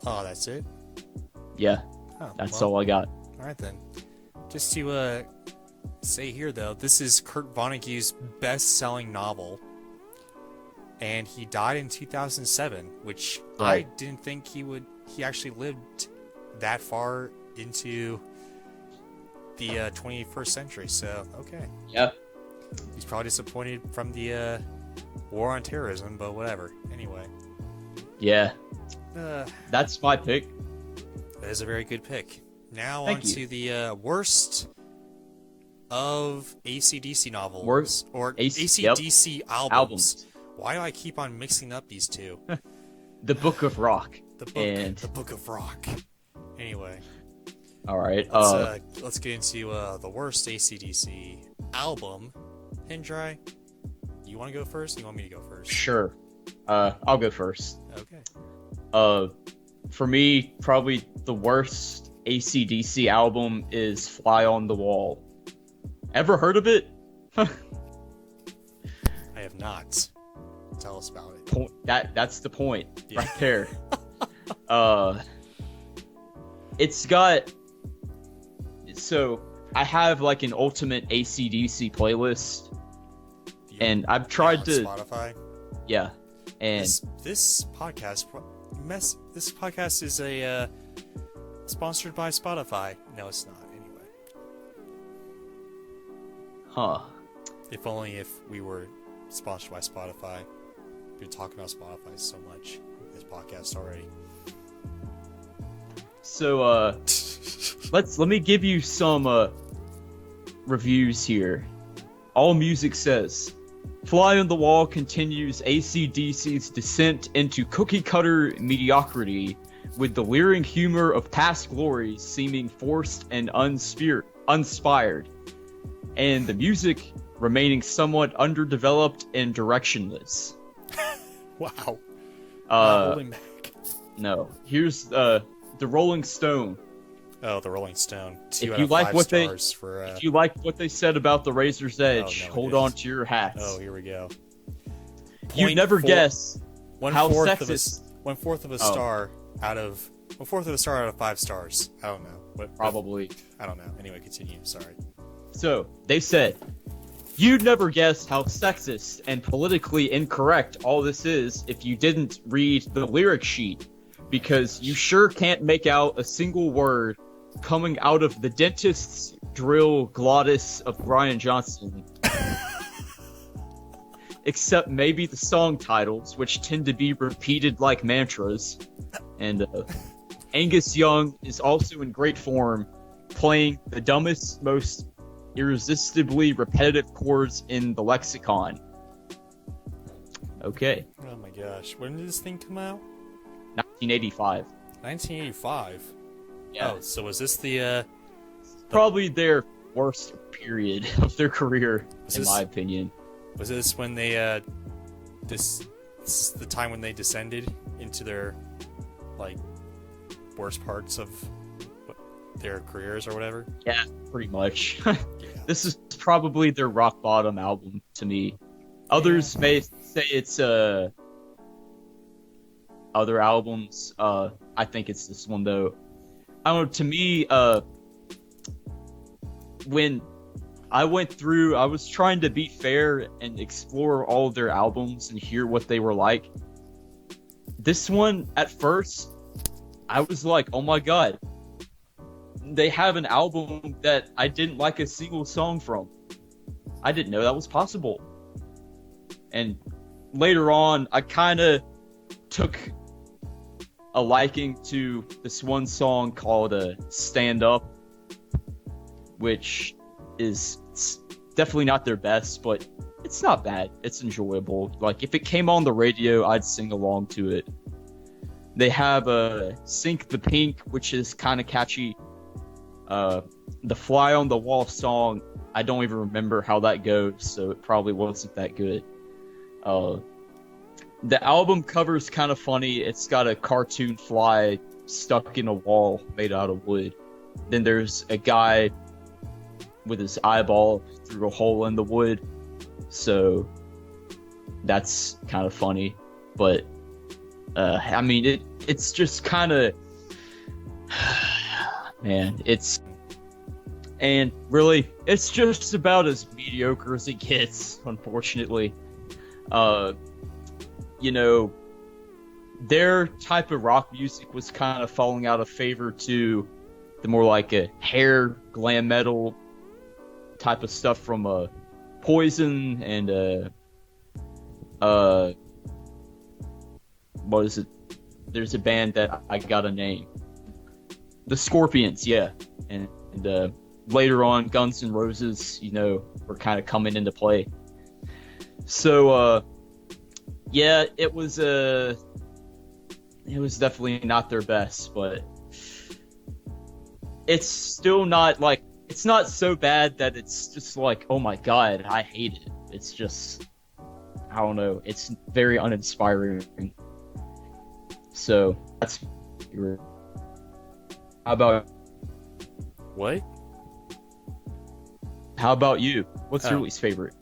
Oh, that's it? Yeah, Oh, that's well, all I got. Alright then. Just to say here, though, this is Kurt Vonnegut's best-selling novel. And he died in 2007, which Right. I didn't think he actually lived that far into the 21st century, so okay. Yeah. He's probably disappointed from the war on terrorism, but whatever. Anyway. Yeah, That that's my pick. is a very good pick. Now Thank on to the worst of AC/DC novels. Worst or yep. AC/DC albums. Albums. Why do I keep on mixing up these two? The Book of Rock. The book of rock. Anyway, All right. let's get into the worst AC/DC album. Hendry, you want to go first? Or you want me to go first? Sure. I'll go first. Okay. For me, probably the worst AC/DC album is Fly on the Wall. Ever heard of it? I have not. Tell us about it. That's the point Yeah. right there. It's got. So I have like an ultimate AC/DC playlist, and I've tried on to. Spotify. Yeah, and This podcast is a sponsored by Spotify. No, it's not. Anyway, huh. if only if we were sponsored by Spotify. We've been talking about Spotify so much in this podcast already. So let me give you some reviews here. All Music says, Fly on the Wall continues AC/DC's descent into cookie-cutter mediocrity, with the leering humor of past glories seeming forced and uninspired, and the music remaining somewhat underdeveloped and directionless. Wow. Not Uh, holding back. no. Here's the Rolling Stone. Oh, the Rolling Stone. Two If out you of like 5 what they- stars for. If you like what they said about the Razor's Edge, no, hold it on is. to your hats. Oh, here we go. You'd never 0.4 guess how One-fourth sexist. of a Oh. star out of 5 stars. I don't know. What, Probably. I don't know. Anyway, continue. Sorry. So, they said, you'd never guess how sexist and politically incorrect all this is if you didn't read the lyric sheet, because you sure can't make out a single word coming out of the dentist's drill glottis of Brian Johnson. Except maybe the song titles, which tend to be repeated like mantras. And Angus Young is also in great form, playing the dumbest, most irresistibly repetitive chords in the lexicon. Okay, Oh my gosh. When did this thing come out? 1985. 1985. Yeah, Oh, so was this the probably their worst period of their career, Was in this- my opinion. Was this when they this is the time when they descended into their like worst parts of their careers or whatever? Yeah, pretty much. Yeah. This is probably their rock bottom album to me. Others may say it's other albums. I think it's this one though. I don't know. To me, when I went through, I was trying to be fair and explore all of their albums and hear what they were like. This one, at first, I was like, oh my god, they have an album that I didn't like a single song from. I didn't know that was possible. And later on, I kind of took a liking to this one song called Stand Up, which is definitely not their best, but it's not bad. It's enjoyable. Like, if it came on the radio, I'd sing along to it. They have Sink the Pink, which is kind of catchy. The Fly on the Wall song, I don't even remember how that goes, so it probably wasn't that good. The album cover's kind of funny. It's got a cartoon fly stuck in a wall made out of wood. Then there's a guy with his eyeball through a hole in the wood, so that's kind of funny. But I mean, it's just kind of man, and really, it's just about as mediocre as it gets, unfortunately. You know, their type of rock music was kind of falling out of favor to the more like a hair glam metal type of stuff from Poison and what is it? There's a band that I got a name. The Scorpions, yeah. And later on, Guns N' Roses, you know, were kind of coming into play. So, yeah, it was definitely not their best, but it's still not like, it's not so bad that it's just like, oh my god, I hate it. It's just, I don't know, it's very uninspiring. So, that's your... How about What? you? What's your least favorite?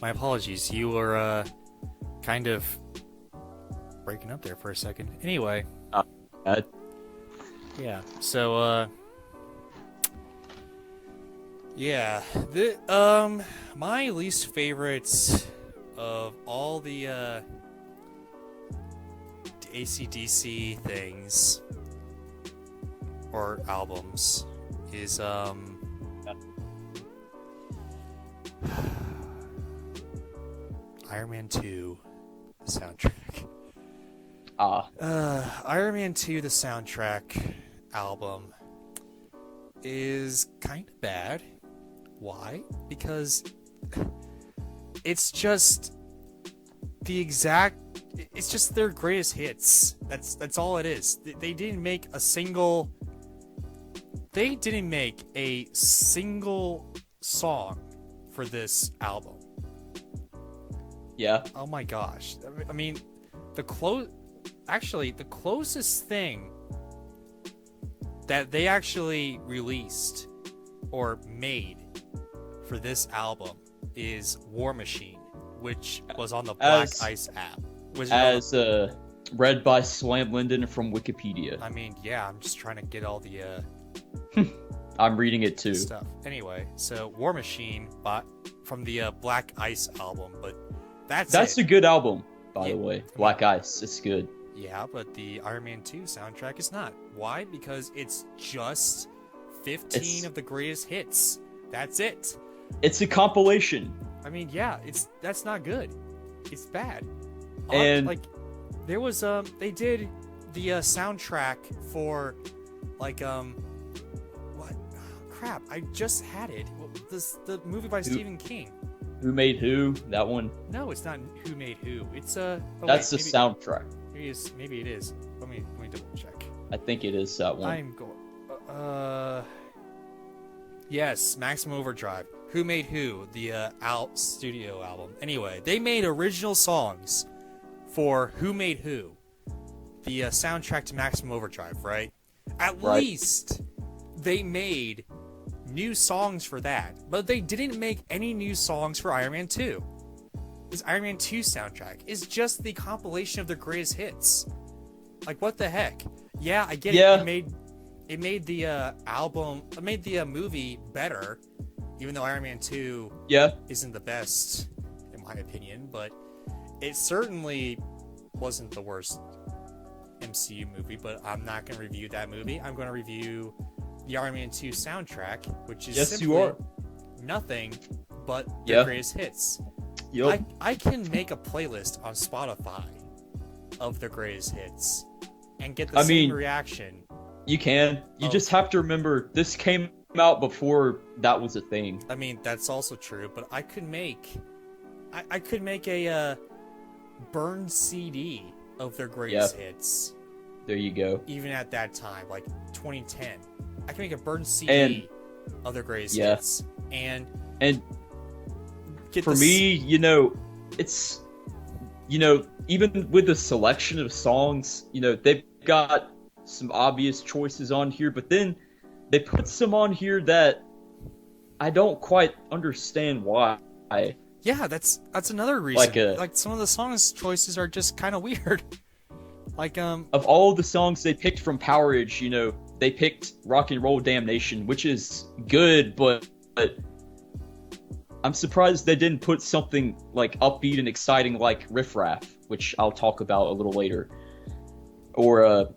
My apologies. You were kind of breaking up there for a second. Anyway. Yeah. So yeah, my least favorites of all the AC/DC things or albums is Iron Man 2, the soundtrack. Iron Man 2, the soundtrack album is kind of bad. Why? Because it's just it's just their greatest hits. That's all it is. They didn't make a single song for this album. Yeah. Oh my gosh. I mean, the closest thing that they actually released or made for this album is War Machine, which was on the Black Ice app. Read by Slam Linden from Wikipedia. I mean, yeah, I'm just trying to get all the I'm reading it too. stuff. Anyway, so War Machine from the Black Ice album, but that's a good album, by Yeah. the way. Black Ice, it's good. Yeah, but the Iron Man 2 soundtrack is not. Why? Because it's just 15 of the greatest hits. That's it. It's a compilation. I mean, yeah, that's not good. It's bad. And like there was they did the soundtrack for like what? Crap, I just had it. The movie by Stephen King. Who Made Who? That one. No, it's not Who Made Who. It's That's the soundtrack. Maybe it is. Let me double check. I think it is that one. I'm going. Yes, Maximum Overdrive. Who Made Who? The Out studio album. Anyway, they made original songs for Who Made Who, the soundtrack to Maximum Overdrive, right? At Right. least they made new songs for that, but they didn't make any new songs for Iron Man 2. This Iron Man 2 soundtrack is just the compilation of their greatest hits. Like, what the heck? Yeah, I get Yeah. it. It made the it made the movie better, even though Iron Man 2 Yeah. isn't the best, in my opinion, but it certainly wasn't the worst MCU movie, but I'm not going to review that movie. I'm going to review the Iron Man 2 soundtrack, which is Yes, simply you are. nothing but the Yeah. greatest hits. Yup. I can make a playlist on Spotify of the greatest hits and get the I same mean, reaction. You can. You Oh. just have to remember this came out before that was a thing. I mean, that's also true, but I could make a burned CD of their greatest hits, There you go. even at that time, like 2010. I can make a burned CD And- of their greatest Yeah. hits and And get for the me, it's even with the selection of songs, they've got some obvious choices on here, but then they put some on here that I don't quite understand why. Yeah, that's another reason. Like Like some of the songs choices are just kind of weird. Like Of all the songs they picked from Powerage, they picked Rock and Roll Damnation, which is good, but I'm surprised they didn't put something like upbeat and exciting like Riff Raff, which I'll talk about a little later. Or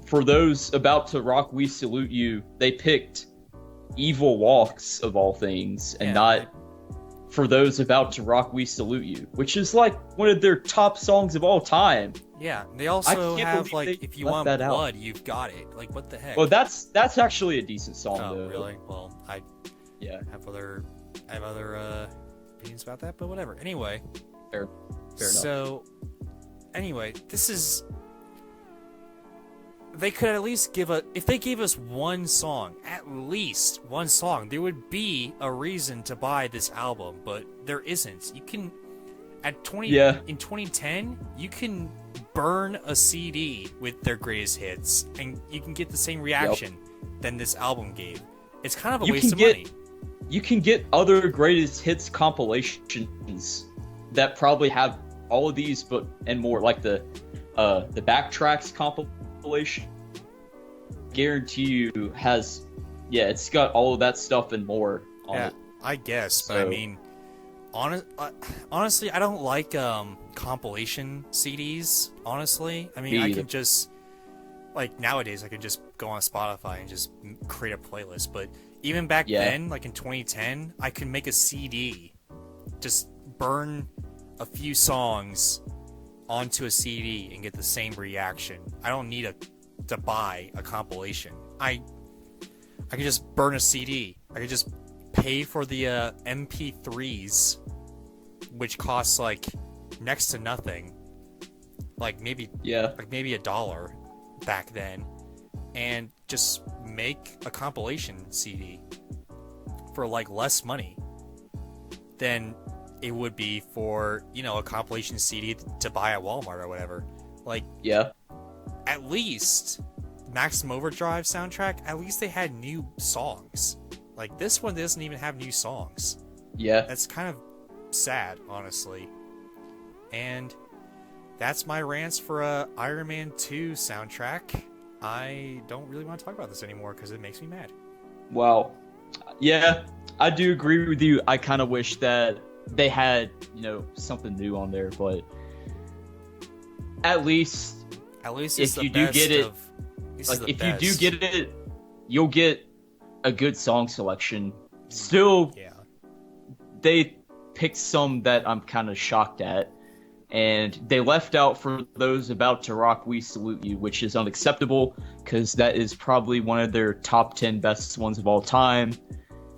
for those about to rock, we salute you. They picked Evil Walks of all things, and Yeah. not for those about to rock, we salute you, which is like one of their top songs of all time. yeah, they also can't have believe like they if you left want that out. blood, you've got it. Like what the heck? Well, that's actually a decent song, oh, though. really? Well, I Yeah, have other opinions about that, but whatever. Anyway, fair enough. so anyway, this is they could at least if they gave us one song, at least one song, there would be a reason to buy this album, but there isn't. You can in 2010, you can burn a CD with their greatest hits and you can get the same reaction than this album gave. It's kind of a waste of money. You can get other greatest hits compilations that probably have all of these, and more, like the Backtracks compilation. Guarantee you it's got all of that stuff and more on Yeah, it. I guess, but I So- mean, honestly, I don't like compilation CDs. Honestly, I mean, Me I either. can just like nowadays, I could just go on Spotify and just create a playlist. But even back Yeah. then, like in 2010, I could make a CD, just burn a few songs onto a CD and get the same reaction. I don't need to buy a compilation. I could just burn a CD. I could just pay for the MP3s, which costs like next to nothing, like maybe $1 back then, and just make a compilation CD for like less money than it would be for a compilation CD to buy at Walmart or whatever. Like, Yeah. at least Maximum Overdrive soundtrack, at least they had new songs. Like this one doesn't even have new songs. Yeah. That's kind of sad, honestly. And that's my rants for Iron Man 2 soundtrack. I don't really want to talk about this anymore because it makes me mad. Well, yeah, I do agree with you. I kind of wish that they had, something new on there, but at least It's if the you do best get it, of- this is like the if you do best. get it, you'll get a good song selection. Still, Yeah. they picked some that I'm kind of shocked at, and they left out for those about to rock We Salute You, which is unacceptable because that is probably one of their top 10 best ones of all time,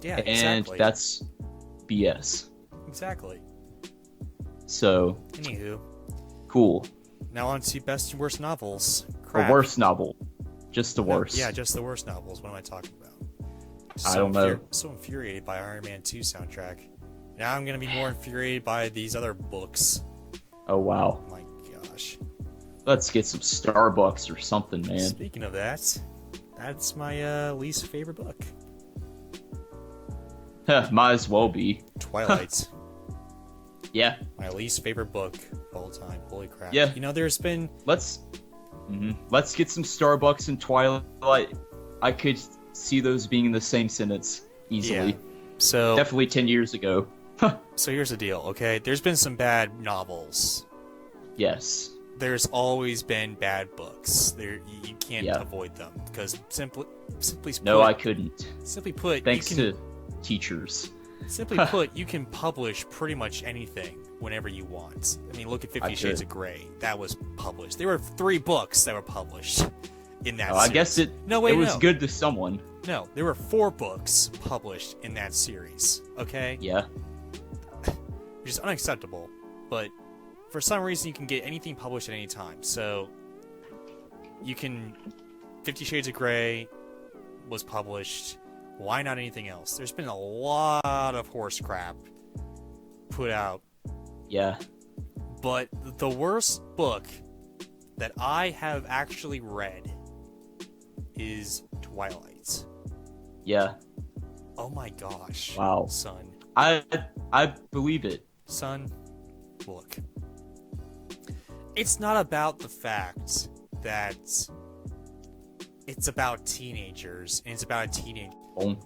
Yeah, and exactly. that's BS. Exactly. So, Anywho, cool. now on to best and worst novels. The Crap. worst novel. Just the No, worst. yeah, just the worst novels. What am I talking about? I don't know. So infuriated by Iron Man 2 soundtrack. Now I'm gonna be more infuriated by these other books. Oh wow. Oh my gosh. Let's get some Starbucks or something, man. Speaking of that, that's my least favorite book. Might as well be. Twilight. Yeah. My least favorite book of all time. Holy crap. Yeah. You know, there's been... Let's get some Starbucks and Twilight. I could see those being in the same sentence easily. Yeah. So, Definitely 10 years ago. so here's the deal, okay? There's been some bad novels. Yes. There's always been bad books. You can't Yeah. avoid them because simply No, put, I couldn't. simply put, Thanks you can, to teachers. simply put, you can publish pretty much anything whenever you want. I mean, look at 50 I Shades could. of Grey. That was published. There were 3 books that were published in that. Oh, I series. guess it. No, wait, it was no. good to someone. No, there were 4 books published in that series. Okay. Yeah. Which is unacceptable, but for some reason you can get anything published at any time. So you can 50 Shades of Grey was published. Why not anything else? There's been a lot of horse crap put out, Yeah. but the worst book that I have actually read is Twilight. Yeah. Oh my gosh. Wow. Son. I believe it. Son, look. It's not about the fact that it's about teenagers and it's about a teenage. Oh.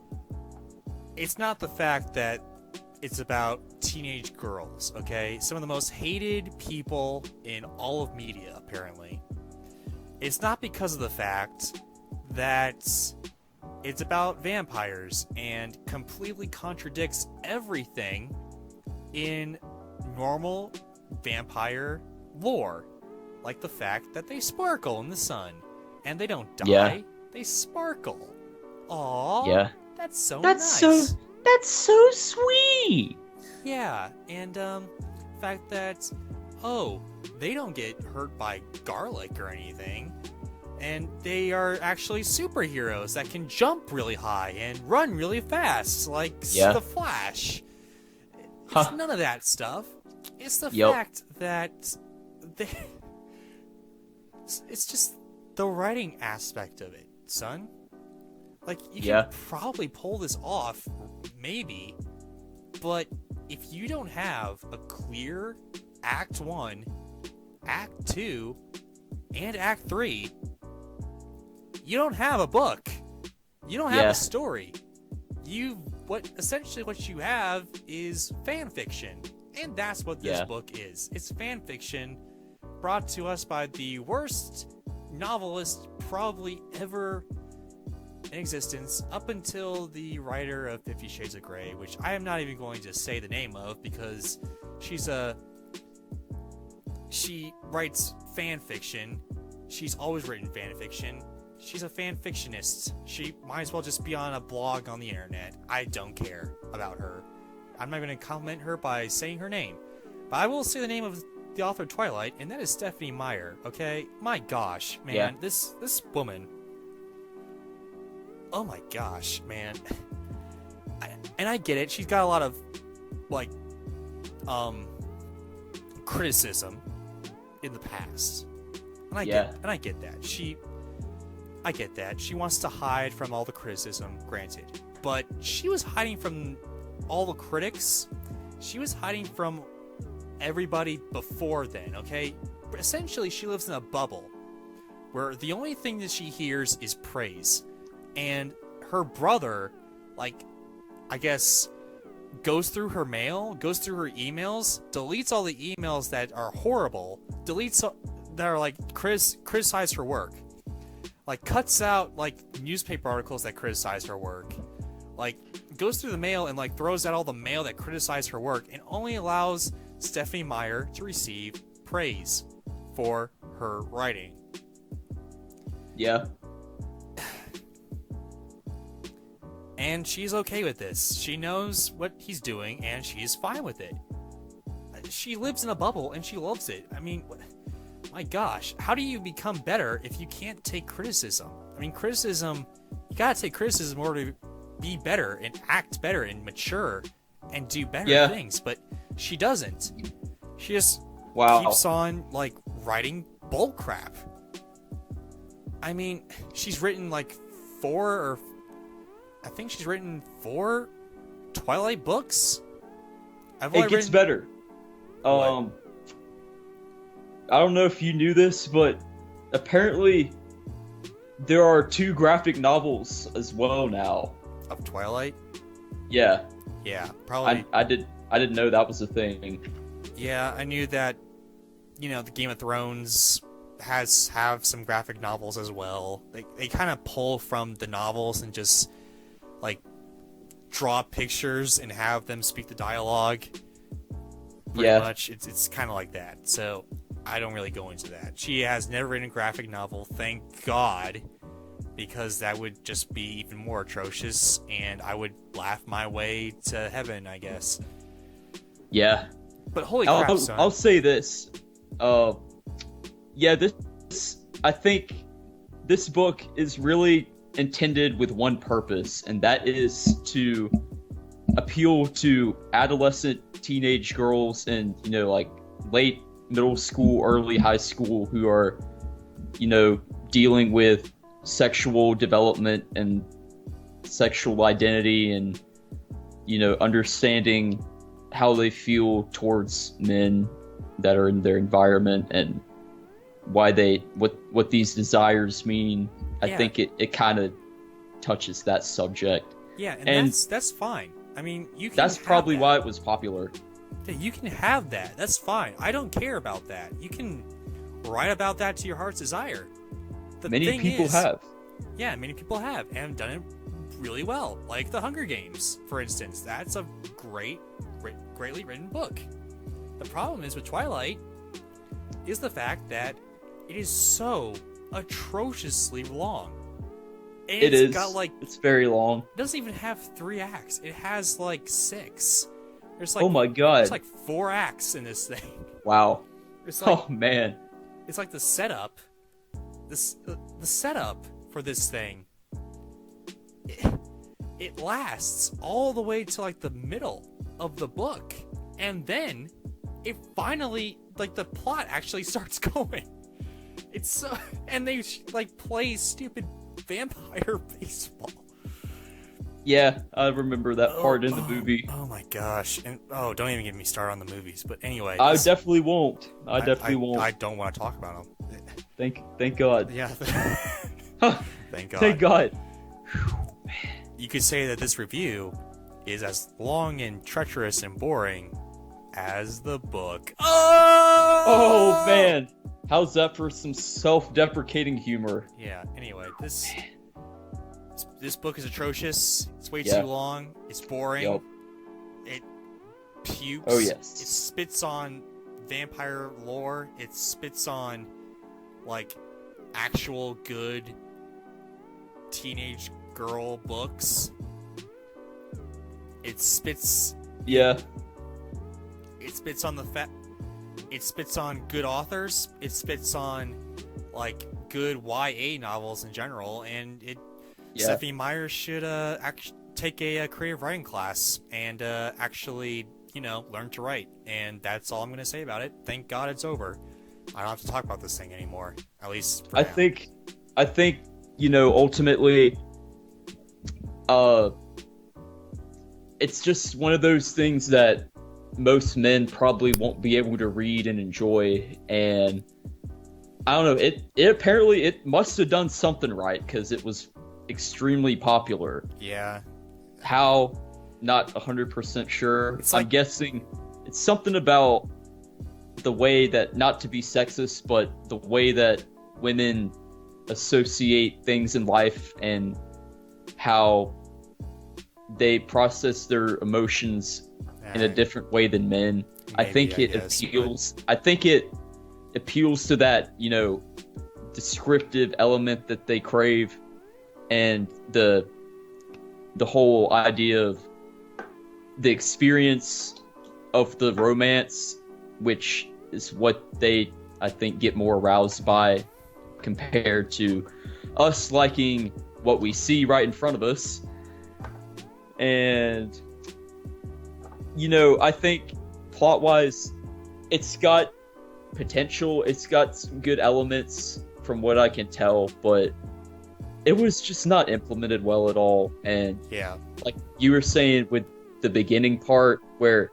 It's not the fact that it's about teenage girls, okay? Some of the most hated people in all of media, apparently. It's not because of the fact that it's about vampires and completely contradicts everything in normal vampire lore. Like the fact that they sparkle in the sun and they don't die, Yeah. they sparkle. Aww. Yeah. That's so That's nice. That's so sweet. Yeah, and fact that they don't get hurt by garlic or anything, and they are actually superheroes that can jump really high and run really fast, like Yeah. the Flash. It's Huh. none of that stuff. It's the Yup. fact that they. It's just the writing aspect of it, son. Like, you Yeah. can probably pull this off, maybe, but if you don't have a clear Act 1, Act 2, and Act 3, you don't have a book. You don't have Yeah. a story. Essentially what you have is fan fiction. And that's what this Yeah. book is. It's fan fiction brought to us by the worst novelist probably ever in existence, up until the writer of 50 Shades of Grey, which I am not even going to say the name of because she writes fan fiction. She's always written fan fiction. She's a fan fictionist. She might as well just be on a blog on the internet. I don't care about her. I'm not going to compliment her by saying her name. But I will say the name of the author of Twilight, and that is Stephanie Meyer, okay? My gosh, man. Yeah. This woman... Oh my gosh, man. I get it. She's got a lot of, like, criticism in the past. And I Yeah. get that. I get that. She wants to hide from all the criticism, granted. But she was hiding from all the critics. She was hiding from everybody before then, okay? Essentially, she lives in a bubble where the only thing that she hears is praise. And her brother, like, I guess, goes through her mail, goes through her emails, deletes all the emails that are horrible, that are, like, criticize her work. Like, cuts out, like, newspaper articles that criticize her work. Like, goes through the mail and, like, throws out all the mail that criticize her work and only allows Stephanie Meyer to receive praise for her writing. Yeah. And she's okay with this. She knows what he's doing, and she's fine with it. She lives in a bubble, and she loves it. I mean, my gosh, how do you become better if you can't take criticism? I mean, criticism, you gotta take criticism in order be better and act better and mature and do better Yeah. things, but she doesn't. She just Wow. keeps on like writing bull crap. I mean, she's written like four Twilight books. I've It only gets written- better. What? I don't know if you knew this, but apparently there are 2 graphic novels as well now. of Twilight. Yeah, Yeah, probably. I didn't know that was a thing. Yeah, I knew that. You know, the Game of Thrones have some graphic novels as well. They kind of pull from the novels and just like draw pictures and have them speak the dialogue. Pretty Yeah. much, it's kind of like that. So I don't really go into that. She has never written a graphic novel, thank God, because that would just be even more atrocious, and I would laugh my way to heaven, I guess. Yeah. But holy crap, I'll, son. I'll say this. Yeah, I think this book is really intended with one purpose, and that is to appeal to adolescent teenage girls and, you know, like late middle school, early high school who are, you know, dealing with sexual development and sexual identity and, you know, understanding how they feel towards men that are in their environment and why what these desires mean. I Yeah. think it kind of touches that subject. Yeah, and And that's fine. I mean, you can. That's have probably that. why it was popular. Yeah, you can have that. That's fine. I don't care about that. You can write about that to your heart's desire. The Many thing people is- have. Yeah, many people have and done it really well. Like The Hunger Games, for instance. That's a greatly written book. The problem is with Twilight is the fact that it is so atrociously long. And It it's is. got like It's very long. it doesn't even have 3 acts. It has like 6. There's like Oh my god. there's like 4 acts in this thing. Wow. It's like Oh man. it's like the setup. The setup for this thing. It lasts all the way to like the middle of the book, and then it finally like the plot actually starts going. It's so, and they like play stupid vampire baseball. Yeah, I remember that part in the movie. Oh my gosh! And don't even get me started on the movies. But anyway, I this- definitely won't. I definitely won't. I don't want to talk about them. Thank God. Yeah. Thank God. Thank God. You could say that this review is as long and treacherous and boring as the book. Oh man. How's that for some self-deprecating humor? Yeah. Anyway, this book is atrocious. It's way Yeah. too long. It's boring. Yup. It pukes. Oh, yes. It spits on vampire lore. It spits on like actual good teenage girl books. It spits Yeah. on it spits on good authors. It spits on like good YA novels in general, and Yeah. Stephanie Meyer should take a creative writing class and actually, you know, learn to write. And that's all I'm going to say about it. Thank God it's over. I don't have to talk about this thing anymore. At least for I now. think, you know, ultimately, it's just one of those things that most men probably won't be able to read and enjoy. And I don't know, it must have done something right because it was extremely popular. Yeah. How? Not 100% sure. It's I'm like- guessing it's something about the way that, not to be sexist, but the way that women associate things in life and how they process their emotions in a different way than men. I Maybe, think I it guess, appeals. I think it appeals to that, you know, descriptive element that they crave, and the whole idea of the experience of the romance, which is what they, I think, get more aroused by compared to us liking what we see right in front of us. And, you know, I think plot-wise, it's got potential. It's got some good elements from what I can tell, but it was just not implemented well at all. And Yeah. like you were saying with the beginning part, where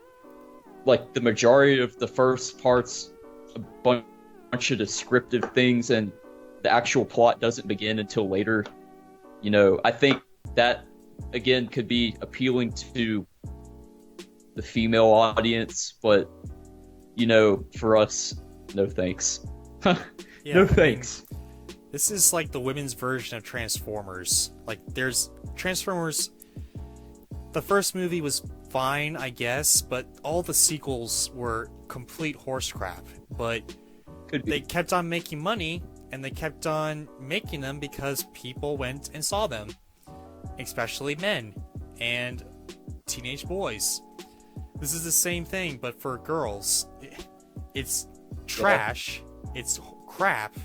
like the majority of the first part's a bunch of descriptive things and the actual plot doesn't begin until later. You know, I think that again could be appealing to the female audience, but you know, for us, no thanks. Yeah, No I mean, thanks. this is like the women's version of Transformers. Like, there's Transformers. The first movie was fine, I guess, but all the sequels were complete horse crap. But Could be. they kept on making money, and they kept on making them because people went and saw them, especially men and teenage boys. This is the same thing, but for girls. It's trash, it's crap,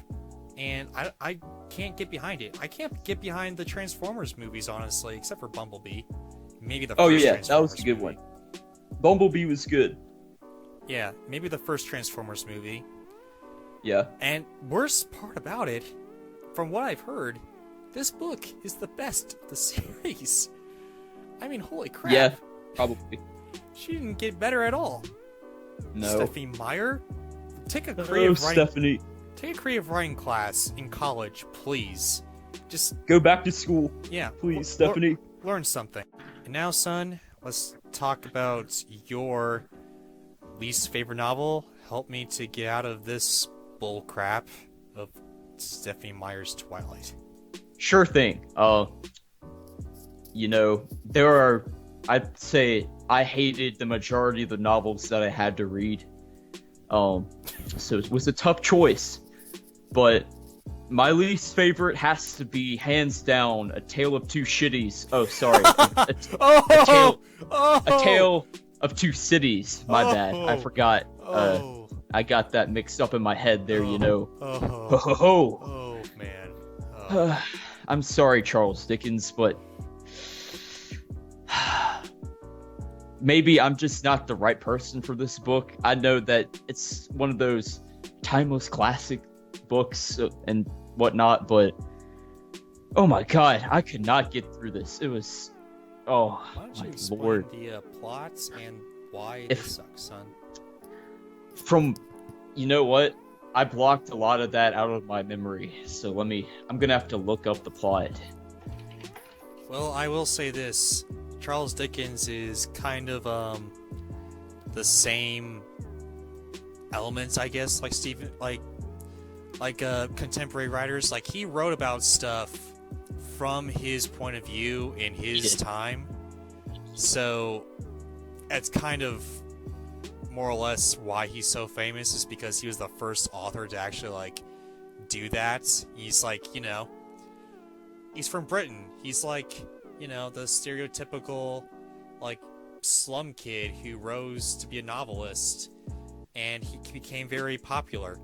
and I can't get behind it. I can't get behind the Transformers movies, honestly, except for Bumblebee. Maybe the Oh first yeah, that was Transformers a good movie. one. Bumblebee was good. Yeah, maybe the first Transformers movie. Yeah. And worst part about it, from what I've heard, this book is the best of the series. I mean, holy crap. Yeah, probably. She didn't get better at all. No. Stephanie Meyer? Take a Oh, creative writing Stephanie. Take a creative writing class in college, please. Just, Go back to school, yeah. please, Stephanie. Learn something. And now, son, let's talk about your least favorite novel. Help me to get out of this bull crap of Stephanie Meyer's Twilight. Sure thing. You know, I'd say I hated the majority of the novels that I had to read. So it was a tough choice. But my least favorite has to be, hands down, A Tale of Two Shitties. Oh, sorry. A Tale of Two Cities. My bad. I forgot. I got that mixed up in my head there, you know. Ho ho ho. Oh, man. I'm sorry, Charles Dickens, but maybe I'm just not the right person for this book. I know that it's one of those timeless classic books and whatnot, but oh my god, I could not get through this. It was, oh Why don't you my explain lord. the plots and why If- it sucks, son? From, you know what? I blocked a lot of that out of my memory, so I'm gonna have to look up the plot. Well, I will say this. Charles Dickens is kind of the same elements, I guess, like Stephen, like contemporary writers. Like, he wrote about stuff from his point of view in his time. So it's kind of more or less why he's so famous, is because he was the first author to actually like do that. He's like, you know, he's from Britain. He's like, you know, the stereotypical like slum kid who rose to be a novelist, and he became very popular.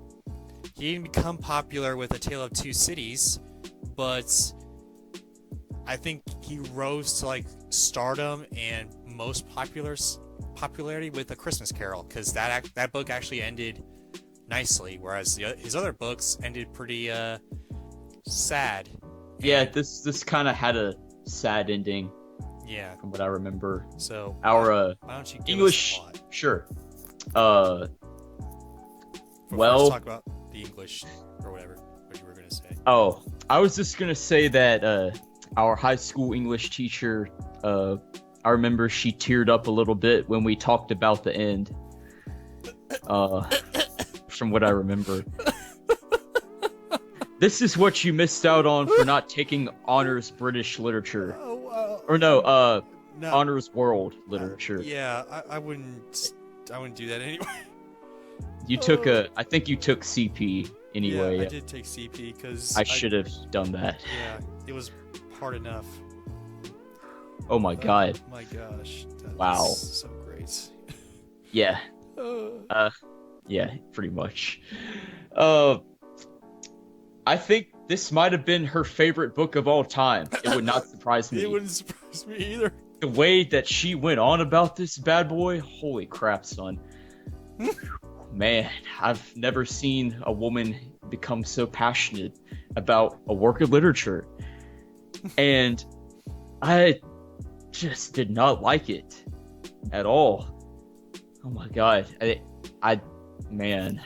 He didn't become popular with A Tale of Two Cities, but I think he rose to like stardom and most popularity with A Christmas Carol, because that book actually ended nicely, whereas his other books ended pretty sad. Yeah, And- this kind of had a sad ending yeah. from what I remember. So Our why don't you give English, us the plot? sure. Before we well- talk about the English or whatever what you were gonna say. Oh, I was just gonna say that our high school English teacher, I remember she teared up a little bit when we talked about the end. From what I remember. This is what you missed out on for not taking honors British literature. Or no, No. honors world literature. Yeah, I wouldn't do that anyway. You took I think you took CP anyway. Yeah, I did take CP because I should have done that. Yeah, it was hard enough. Oh my god. Oh my gosh. That Wow. was so great. Yeah. Uh, Yeah, pretty much. I think this might have been her favorite book of all time. It would not surprise me. it wouldn't surprise me either. the way that she went on about this bad boy, holy crap, son. Man, I've never seen a woman become so passionate about a work of literature. And I just did not like it at all. Oh my god. Man.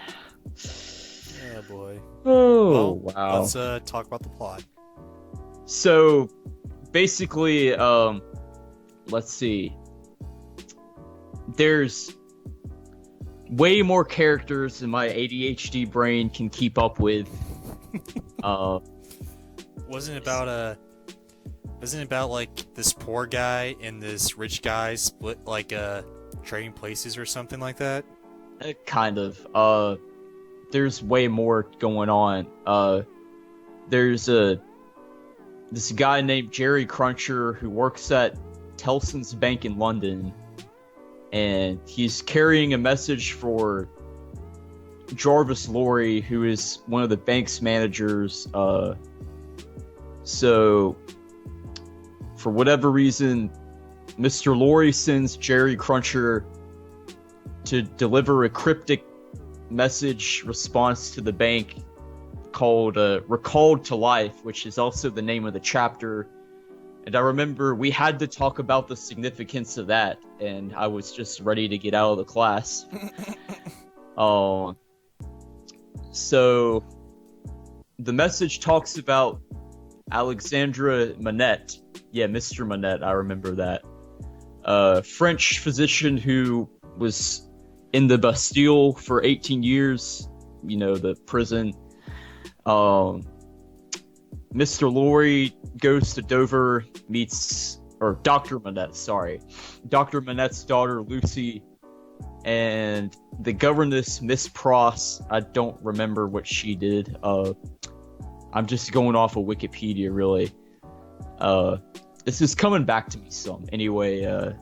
Oh boy. Oh, Well, wow. Let's talk about the plot. So, basically, let's see. There's way more characters than my ADHD brain can keep up with. Wasn't it about like this poor guy and this rich guy split like trading places or something like that? Kind of. There's way more going on. There's this guy named Jerry Cruncher who works at Tellson's Bank in London, and he's carrying a message for Jarvis Lorry, who is one of the bank's managers. So, for whatever reason, Mr. Lorry sends Jerry Cruncher to deliver a cryptic message response to the bank called Recalled to Life, which is also the name of the chapter. And I remember we had to talk about the significance of that, and I was just ready to get out of the class. So the message talks about Alexandre Manette. Yeah, Mr. Manette, I remember that. French physician who was in the Bastille for 18 years, you know, the prison. Mr. Lorry goes to Dover, meets, or Dr. Manette, sorry. Dr. Manette's daughter, Lucy, and the governess, Miss Pross. I don't remember what she did. I'm just going off of Wikipedia, really. This is coming back to me some. Anyway,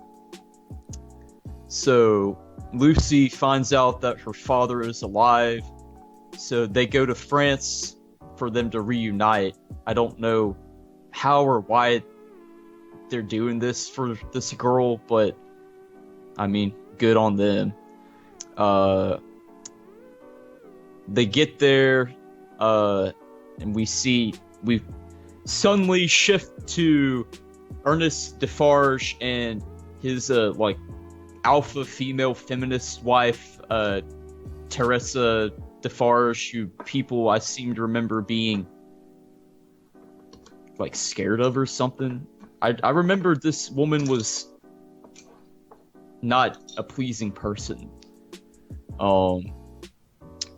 so Lucy finds out that her father is alive, so they go to France for them to reunite. I don't know how or why they're doing this for this girl, but I mean, good on them. They get there, and we suddenly shift to Ernest Defarge and his like alpha female feminist wife, Teresa Defarge, who people I seem to remember being like scared of or something. I remember this woman was not a pleasing person.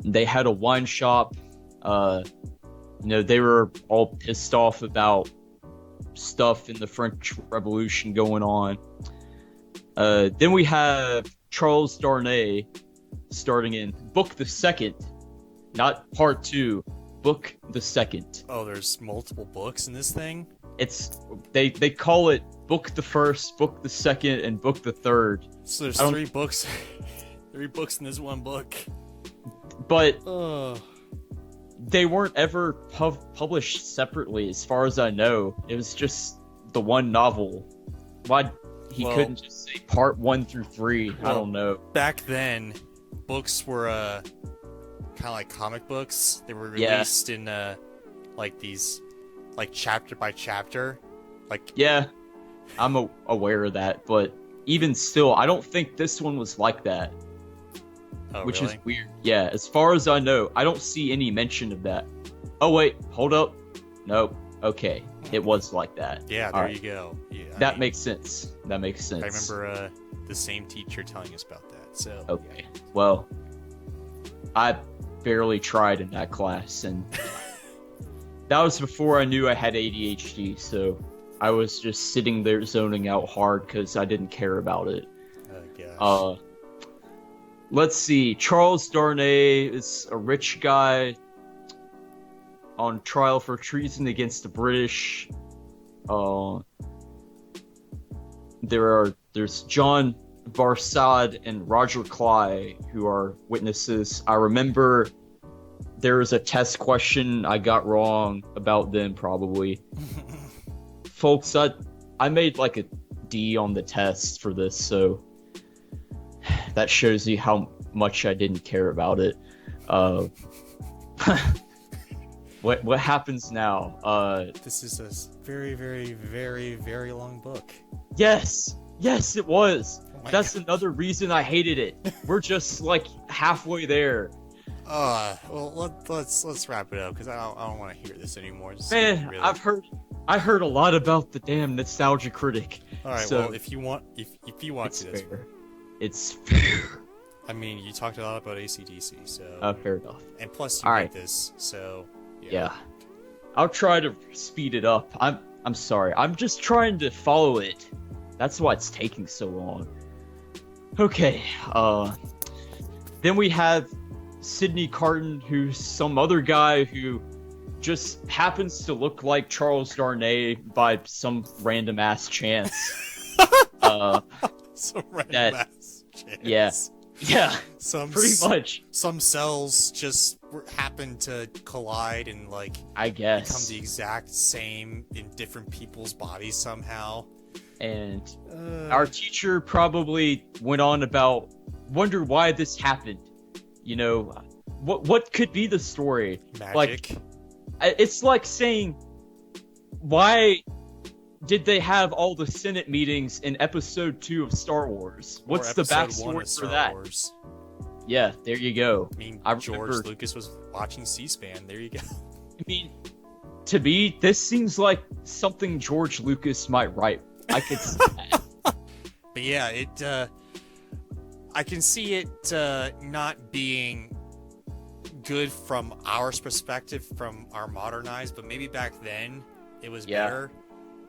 They had a wine shop. You know, they were all pissed off about stuff in the French Revolution going on. Then we have Charles Darnay starting in Book the Second, not Part 2, Book the Second. Oh, there's multiple books in this thing? They call it Book the First, Book the Second, and Book the Third. So there's 3 books. 3 books in this one book. But Oh. they weren't ever published separately, as far as I know. It was just the one novel. Why he couldn't just say Part 1 through 3? I don't know. Back then, books were kind of like comic books. They were released in like these, like chapter by chapter. Like Yeah, I'm aware of that, but even still, I don't think this one was like that. Oh, which really? is weird. Yeah, as far as I know, I don't see any mention of that. Oh wait, hold up. Nope. Okay, it was like that. Yeah, All there right. you go. Yeah, That makes sense. That makes sense. I remember the same teacher telling us about that. So Okay. Well, I barely tried in that class, and that was before I knew I had ADHD, so I was just sitting there zoning out hard because I didn't care about it. Oh gosh. Let's see. Charles Darnay is a rich guy on trial for treason against the British. There's John Barsad and Roger Cly who are witnesses. I remember there was a test question I got wrong about them, probably. Folks, I made like a D on the test for this, so that shows you how much I didn't care about it. What happens now? This is a very, very, very, very long book. Yes, it was. Oh my That's God. another reason I hated it. We're just like halfway there. Well, let's wrap it up because I don't want to hear this anymore. Just Man, really- I heard a lot about the damn Nostalgia Critic. All right. so Well, if you want it's to, that's fair. It's fair. I mean, you talked a lot about AC/DC, so Fair enough. and plus you all read right. this, so Yeah. I'll try to speed it up. I'm sorry. I'm just trying to follow it. That's why it's taking so long. Okay. Then we have Sidney Carton, who's some other guy who just happens to look like Charles Darnay by some random ass chance. So random That- ass chance. yeah. Yeah, Some pretty much. Some cells just happen to collide and like I become guess. the exact same in different people's bodies somehow. And our teacher probably went on about wonder why this happened. You know, what could be the story? Magic. It's like saying, why did they have all the Senate meetings in episode 2 of Star Wars? Or What's the episode 1 backstory of for Star that? Wars. Yeah, there you go. I mean, I George remember- Lucas was watching C-SPAN. There you go. I mean, to me, this seems like something George Lucas might write. I could see that. But yeah, I can see it not being good from our perspective, from our modern eyes, but maybe back then it was Yeah. better.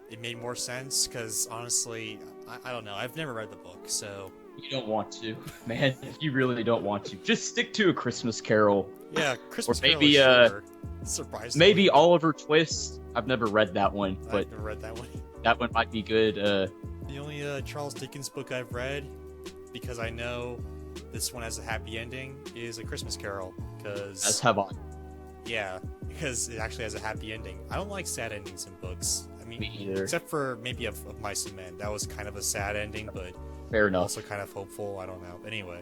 It made more sense because honestly, I don't know. I've never read the book, so You don't want to, man. You really don't want to. Just stick to A Christmas Carol. yeah, Christmas maybe, Carol is shorter, surprisingly. Maybe Oliver Twist. I've never read that one, but I've never read that one. that one might be good. The only Charles Dickens book I've read, because I know this one has a happy ending, is A Christmas Carol. As Because have I. yeah, because it actually has a happy ending. I don't like sad endings in books. I mean, Me either. except for maybe of Mice and Men. That was kind of a sad ending, but Fair enough. also kind of hopeful. I don't know. Anyway,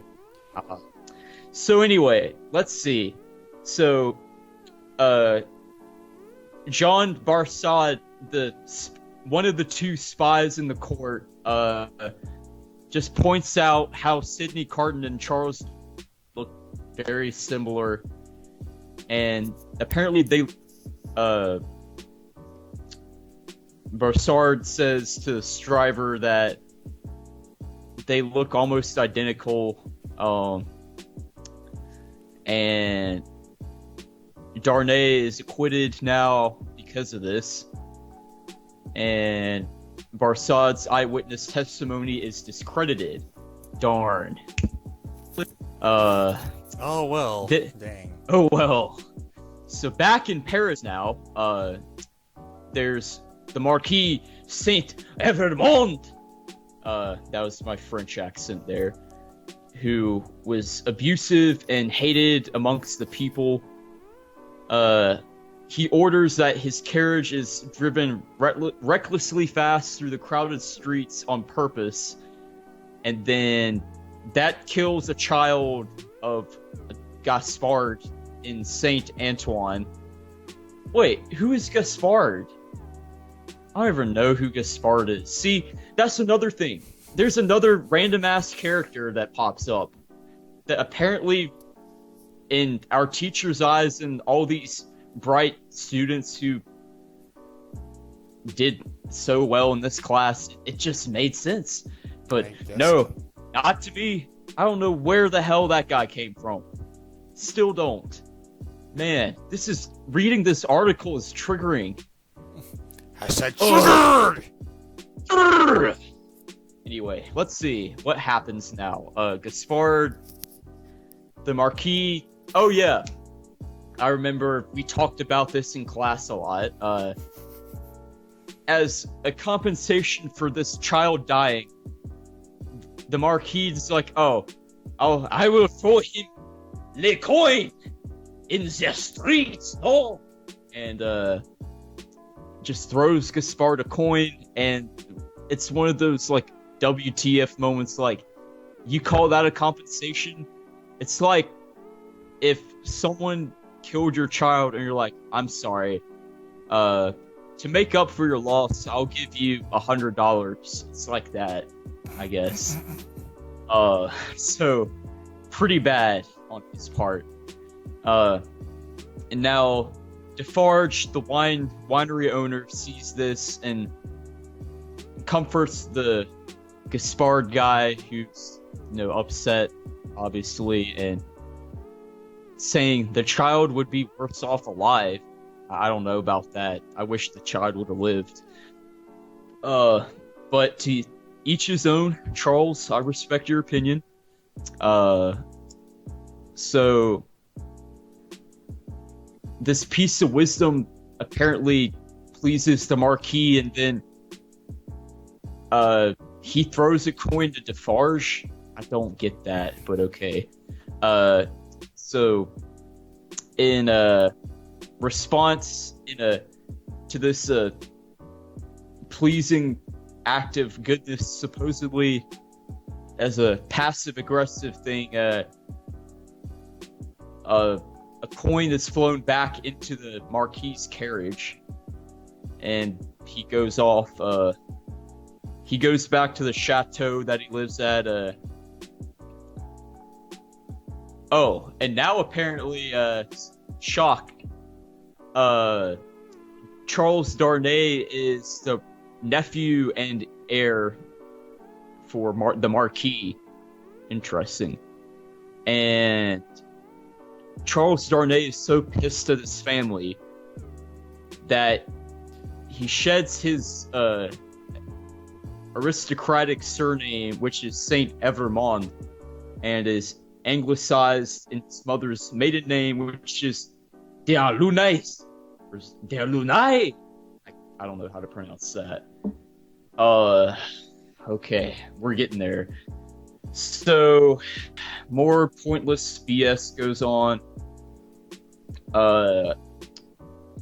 So anyway, let's see. So, John Barsad, one of the two spies in the court, just points out how Sidney Carton and Charles look very similar, and apparently Barsad says to Stryver that they look almost identical, and Darnay is acquitted now because of this, and Barsad's eyewitness testimony is discredited. Darn. oh well, Di- dang. Oh well. So back in Paris now, there's the Marquis Saint Evermond. That was my French accent there. Who was abusive and hated amongst the people. He orders that his carriage is driven recklessly fast through the crowded streets on purpose, and then that kills a child of Gaspard in Saint Antoine. Wait, who is Gaspard? I don't even know who Gaspard is. See, that's another thing. There's another random ass character that pops up that apparently, in our teacher's eyes and all these bright students who did so well in this class, it just made sense. But I guess no, so. not to me. I don't know where the hell that guy came from. Still don't. Man, reading this article is triggering. I said Oh. triggered. Anyway, let's see what happens now. Gaspard, the Marquis. Oh yeah, I remember we talked about this in class a lot. As a compensation for this child dying, the Marquis is like, I will throw him le coin in the streets. Oh, and just throws Gaspard a coin, and it's one of those like WTF moments. Like, you call that a compensation? It's like if someone killed your child and you're like, I'm sorry, to make up for your loss, I'll give you $100. It's like that, I guess. So pretty bad on his part. And now Defarge, the winery owner, sees this and comforts the Gaspard guy who's, upset, obviously, and saying the child would be worse off alive. I don't know about that. I wish the child would have lived. But to each his own. Charles, I respect your opinion. So this piece of wisdom apparently pleases the Marquis, and then he throws a coin to Defarge. I don't get that, but okay. So in response to this pleasing act of goodness, supposedly as a passive aggressive thing, a coin is flown back into the Marquis' carriage, and he goes off. He goes back to the chateau that he lives at. Oh, and now apparently, shock. Charles Darnay is the nephew and heir for the Marquis. Interesting. And Charles Darnay is so pissed at his family that he sheds his aristocratic surname, which is Saint Evermond, and is anglicized in his mother's maiden name, which is Dealunais. Or Dealunai? I don't know how to pronounce that. Okay, we're getting there. So, more pointless BS goes on.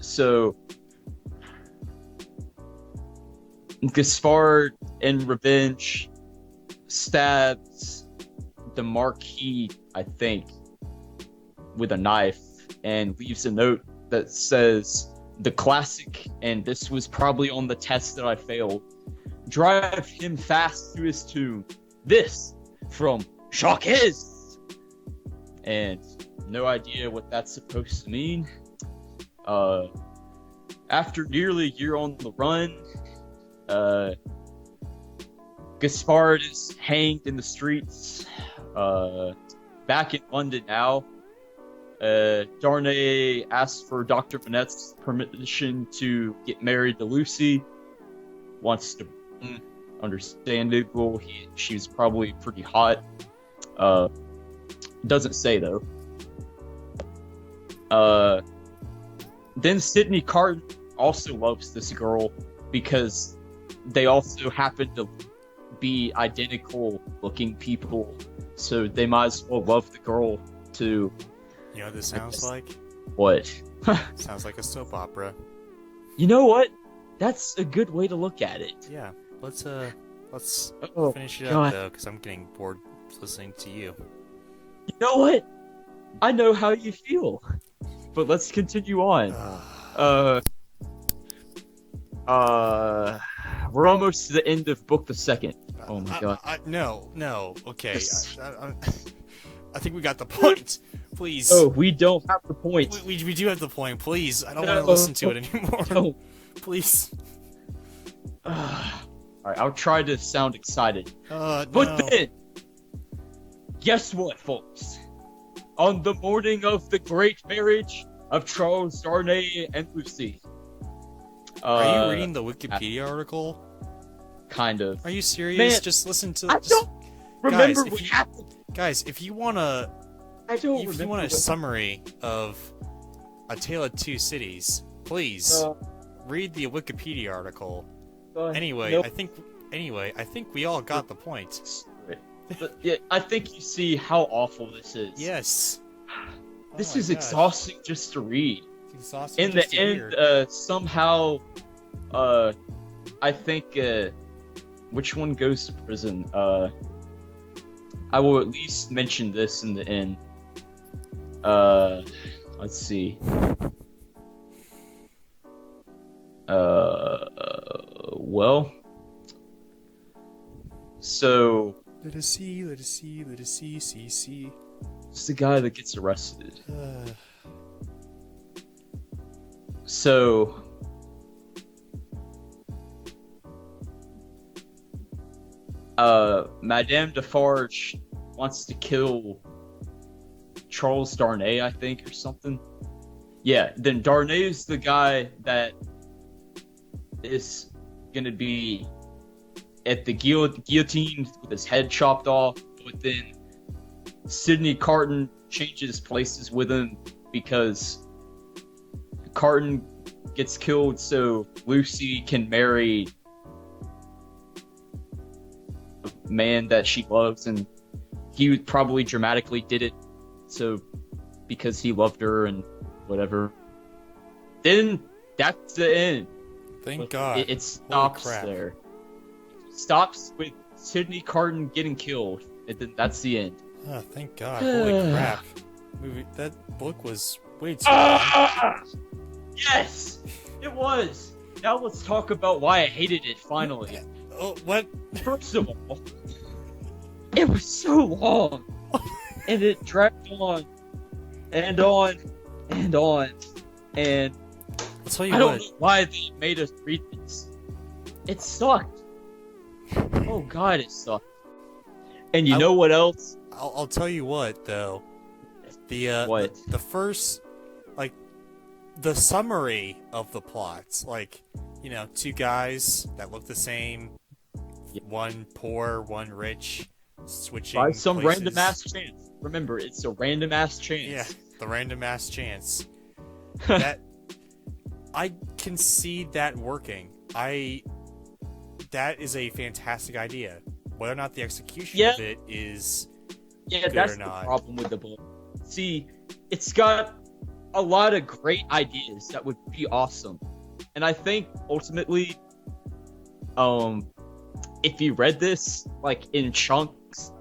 So Gaspard, in revenge, stabs the Marquis, I think, with a knife, and leaves a note that says the classic, and this was probably on the test that I failed: drive him fast to his tomb. This from Jacques. And no idea what that's supposed to mean. After nearly a year on the run, Gaspard is hanged in the streets. Back in London now. Darnay asks for Dr. Manette's permission to get married to Lucy. Wants to, understandable. She's probably pretty hot. Doesn't say though. Then Sydney Carton also loves this girl because they also happen to be identical looking people, so they might as well love the girl too. You know what this sounds like? What? Sounds like a soap opera. You know what? That's a good way to look at it. Yeah. Let's Oh, finish it God. up though, because I'm getting bored listening to you. You know what? I know how you feel. But let's continue on. We're almost to the end of book the second. Oh my god. No. Okay. I think we got the point. Please. Oh, we don't have the point. We do have the point. Please. I don't No. want to listen to it anymore. No. Please. Alright, I'll try to sound excited. No. But then, guess what, folks? On the morning of the great marriage of Charles Darnay and Lucy. Are you reading the Wikipedia article? Kind of. Are you serious? Man, just listen to. I don't remember Guys, what happened. Guys, if you want a summary of A Tale of Two Cities, please read the Wikipedia article. Anyway, nope. I think we all got the point. But, yeah, I think you see how awful this is. Yes. This Oh my is gosh. exhausting just to read. It's exhausting In the just to hear. end, somehow, I think which one goes to prison? I will at least mention this in the end. Let's see. Well, so Let us see, let us see, let us see. it's the guy that gets arrested. So, Madame Defarge wants to kill Charles Darnay, I think, or something. Yeah, then Darnay is the guy that is gonna be at the guillotine with his head chopped off, but then Sidney Carton changes places with him because Carton gets killed so Lucy can marry a man that she loves, and he probably dramatically did it so because he loved her and whatever. Then that's the end. Thank God. It stops crap. there. It stops with Sidney Carton getting killed, and then that's the end. Oh, thank God. Holy crap. That book was way too long. Yes, it was. Now let's talk about why I hated it. Finally, Oh, what? first of all, it was so long, and it dragged on, and on, and on, and I'll tell you I don't what. know why they made us read this. It sucked. Oh God, it sucked. And you know what else? I'll tell you what, though. The What? the first, like, the summary of the plots, like, you know, two guys that look the same, one poor, one rich, switching By some places. random ass chance. Remember, it's a random ass chance. Yeah, the random ass chance. That I can see that working. That is a fantastic idea. Whether or not the execution Yeah. of it is Yeah, good that's or the not. problem with the book. See, it's got a lot of great ideas that would be awesome. And I think ultimately, if you read this like in chunks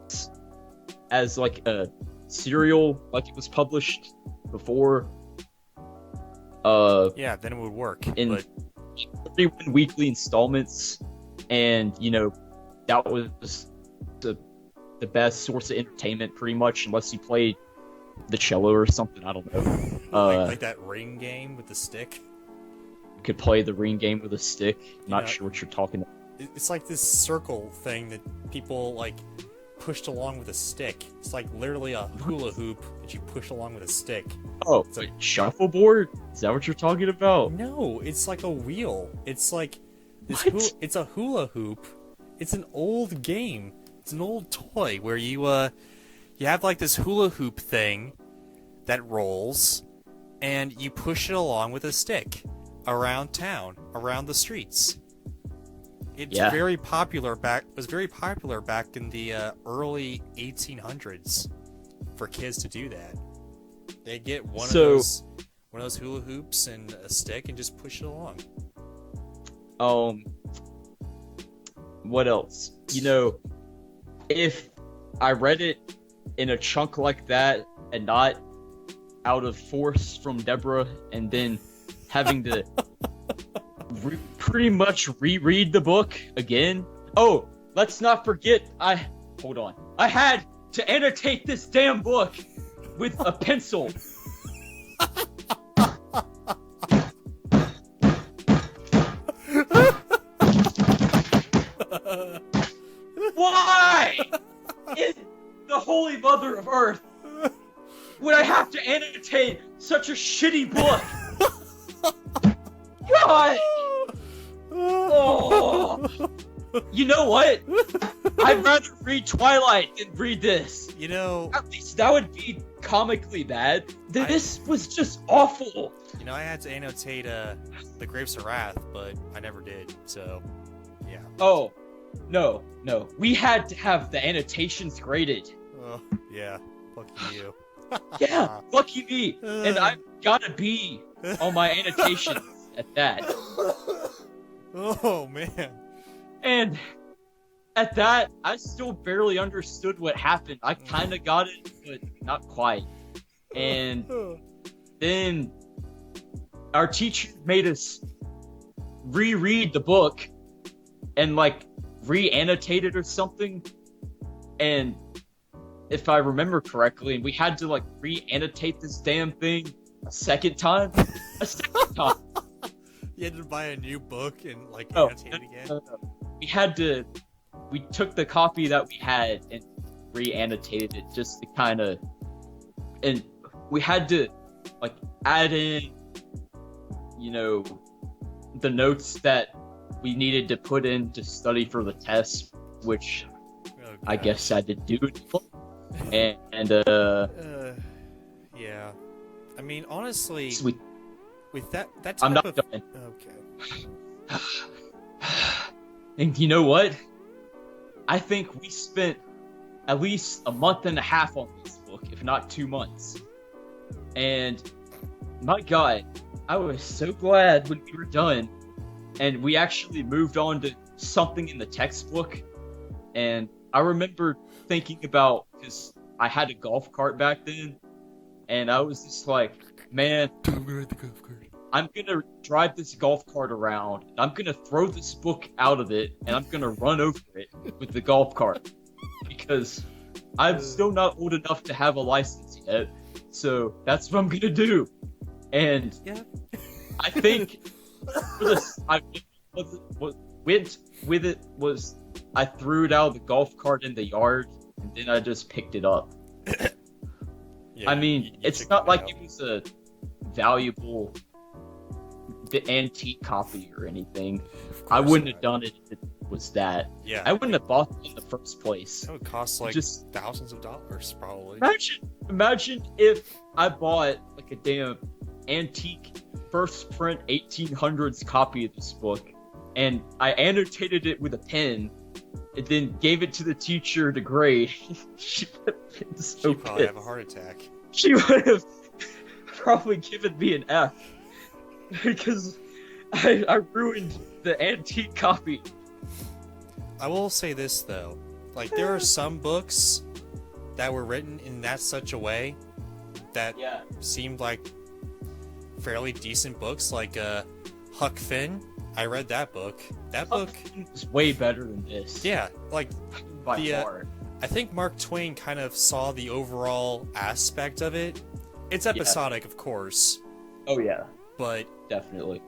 as like a serial, like it was published before, Yeah, then it would work. in But 31 weekly installments, and you know, that was the best source of entertainment pretty much, unless you played the cello or something, I don't know. like that ring game with the stick. You could play the ring game with a stick. Not Yeah. sure what you're talking about. It's like this circle thing that people like pushed along with a stick. It's like literally a hula hoop that you push along with a stick. Oh, It's a- shuffleboard? Is that what you're talking about? No, it's like a wheel. It's like this. What? It's a hula hoop. It's an old game. It's an old toy where you have like this hula hoop thing that rolls, and you push it along with a stick around town, around the streets. It's Yeah. very popular back. Was very popular back in the early 1800s for kids to do that. They get one of those hula hoops and a stick and just push it along. What else? You know, if I read it in a chunk like that and not out of force from Deborah and then having to pretty much reread the book again. Oh, let's not forget, hold on. I had to annotate this damn book with a pencil. Why? In the Holy Mother of Earth would I have to annotate such a shitty book? God! Oh. You know what? I'd rather read Twilight than read this. You know, At least that would be comically bad. This was just awful. I had to annotate the Grapes of Wrath, but I never did. So, yeah. Oh, no. We had to have the annotations graded. Oh, yeah. Lucky you. Yeah, lucky me. And I've got a B on my annotations at that. Oh man. And at that, I still barely understood what happened. I kind of got it, but not quite. And then our teacher made us reread the book and like re-annotate it or something. And if I remember correctly, and we had to like re-annotate this damn thing a second time. You had to buy a new book and like Oh, annotate it again. We took the copy that we had and re-annotated it just to kind of, and we had to like add in, you know, the notes that we needed to put in to study for the test, which Oh, I gosh. guess I did do. And Yeah. I mean, honestly, sweet. with that type I'm not of done. okay. And you know what? I think we spent at least a month and a half on this book, if not 2 months. And my God, I was so glad when we were done and we actually moved on to something in the textbook. And I remember thinking about, because I had a golf cart back then, and I was just like, man, I'm gonna drive this golf cart around, and I'm gonna throw this book out of it, and I'm gonna run over it with the golf cart. Because I'm still not old enough to have a license yet, so that's what I'm gonna do. And Yeah. I think for this, what went with it was I threw it out of the golf cart in the yard, and then I just picked it up. Yeah, I mean, you it's checked not it like out. it was a valuable antique copy or anything. Of I course wouldn't not. have done it if it was that. Yeah. I wouldn't have bought it in the first place. That would cost like Just thousands of dollars, probably. imagine if I bought like a damn antique first print 1800s copy of this book, and I annotated it with a pen, and then gave it to the teacher to grade. She would have been so She'd probably have a pissed. heart attack. She would have probably given me an F because I ruined the antique copy. I will say this though, like there are some books that were written in that such a way that Yeah. seemed like fairly decent books, like Huck Finn. I read that book. That book, It's way better than this. yeah, like by the, far. I think Mark Twain kind of saw the overall aspect of it. It's episodic, of course, Oh yeah, but definitely.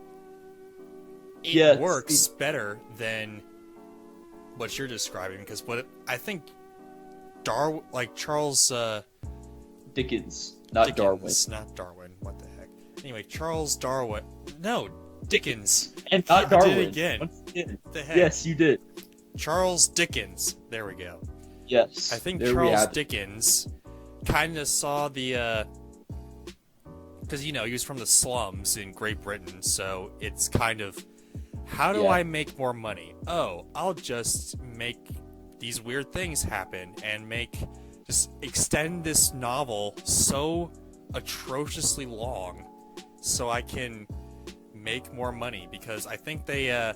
it Yes, works better than what you're describing, because what I think Charles Dickens, not Darwin. Dickens, not Darwin. What the heck? Anyway, Charles Darwin. No, Dickens. And not I Darwin. did it again. Once again. What the heck? Yes, you did. Charles Dickens. There we go. Yes. I think there we Charles have it. Dickens kind of saw the because he was from the slums in Great Britain, so it's kind of, how do Yeah. I make more money? Oh, I'll just make these weird things happen and just extend this novel so atrociously long so I can make more money, because I think they got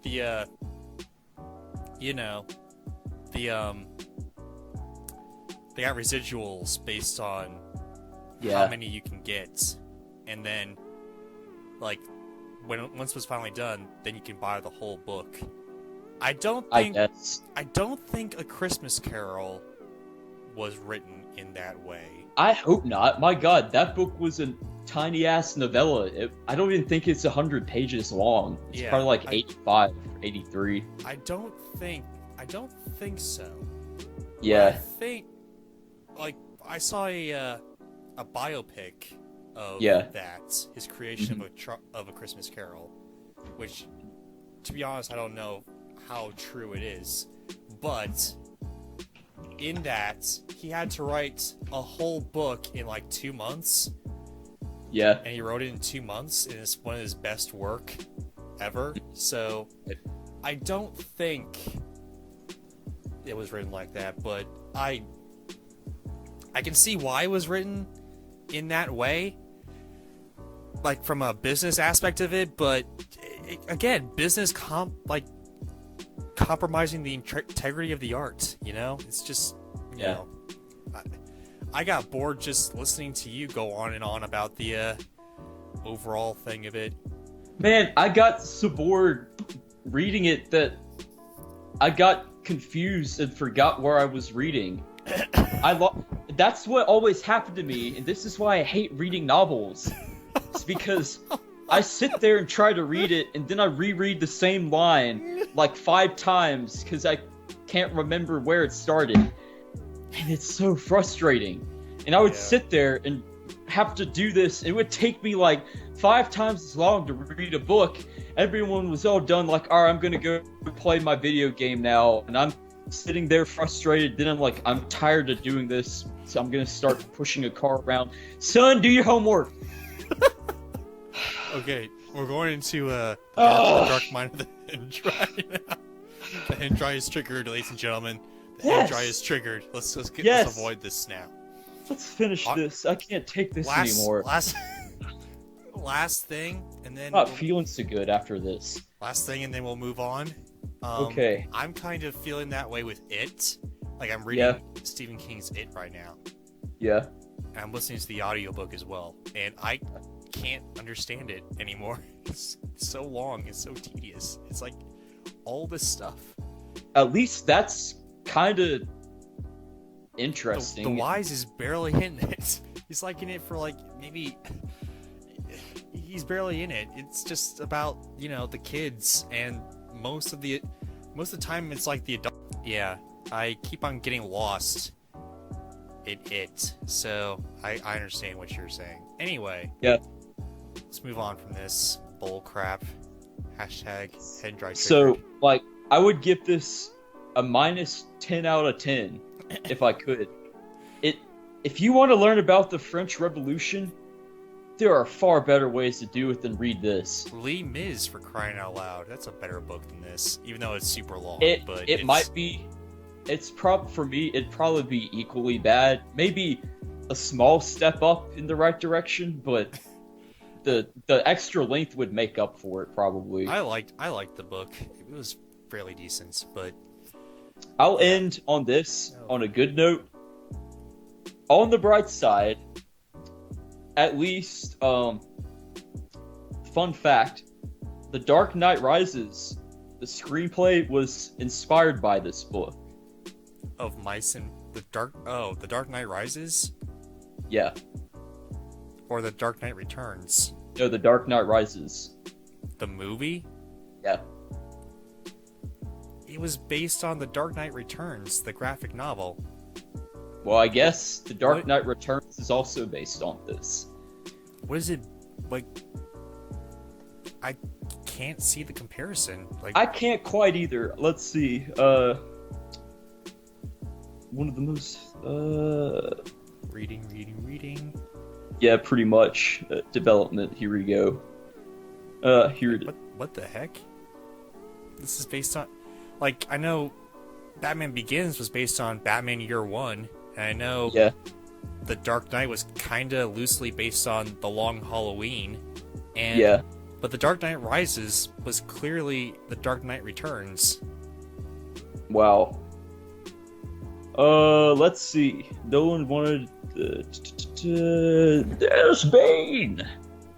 the they got residuals based on Yeah. how many you can get, and then like once it was finally done, then you can buy the whole book. I don't think guess. I don't think A Christmas Carol was written in that way. I hope not. My God, that book was a tiny ass novella. I don't even think it's 100 pages long. It's Yeah, probably like I- 85, 83. I don't think so. I Yeah. think, like, I saw a biopic of Yeah. Mm-hmm. that, his creation of a Christmas Carol, which, to be honest, I don't know how true it is, but in that, he had to write a whole book in like 2 months, Yeah. and he wrote it in 2 months, and it's one of his best work ever. So I don't think it was written like that, but I can see why it was written in that way, like from a business aspect of it. But again, compromising the integrity of the art. You know, it's just you Yeah. know, I got bored just listening to you go on and on about the overall thing of it. Man, I got so bored reading it that I got confused and forgot where I was reading. That's what always happened to me, and this is why I hate reading novels. It's because I sit there and try to read it, and then I reread the same line like 5 times because I can't remember where it started. And it's so frustrating. And I would sit there and have to do this. It would take me like 5 times as long to read a book. Everyone was all done, like, all right, I'm gonna go play my video game now. And I'm sitting there frustrated. Then I'm like, I'm tired of doing this, so I'm gonna start pushing a car around. Son, do your homework. Okay, we're going into the dark mind of the Hendry now. The Hendry is triggered, ladies and gentlemen. The Yes. Hendry is triggered. Let's Yes. avoid this now. Let's finish this. I can't take this Last anymore. last thing, and then I'm not feeling so good after this. last thing, and then we'll move on. Okay. I'm kind of feeling that way with It. Like I'm reading Stephen King's It right now, Yeah. and I'm listening to the audiobook as well, and I can't understand it anymore. It's so long. It's so tedious. It's like all this stuff. At least that's kind of The interesting. Wise is barely in it. He's like in it for like maybe. He's barely in it. It's just about the kids, and most of the time it's like the adult. Yeah, I keep on getting lost in it. So I understand what you're saying. Anyway. Yeah. Let's move on from this bull crap. Hashtag head dry. So, like, I would give this a minus 10 out of 10 if I could. If you want to learn about the French Revolution, there are far better ways to do it than read this. Lee Mis, for crying out loud. That's a better book than this, even though it's super long. It might be. For me, it'd probably be equally bad. Maybe a small step up in the right direction, but the extra length would make up for it probably. I liked the book. It was fairly decent, but I'll end on this on a good note. On the bright side, at least, fun fact, The Dark Knight Rises, the screenplay was inspired by this book. of Mice and the Dark Knight Rises, Yeah. or the Dark Knight Returns, No, The Dark Knight Rises. the movie. Yeah. It was based on the Dark Knight Returns, the graphic novel. Well, I guess The Dark What? Knight Returns is also based on this. What is it like? I can't see the comparison. Like, I can't quite either. Let's see. One of the most. reading. Yeah, pretty much. Development. Here we go. Here it is. What the heck? This is based on, like, I know Batman Begins was based on Batman Year One, and I know Yeah. The Dark Knight was kind of loosely based on The Long Halloween, and Yeah. but The Dark Knight Rises was clearly The Dark Knight Returns. Wow. Let's see. Nolan wanted. There's Bane.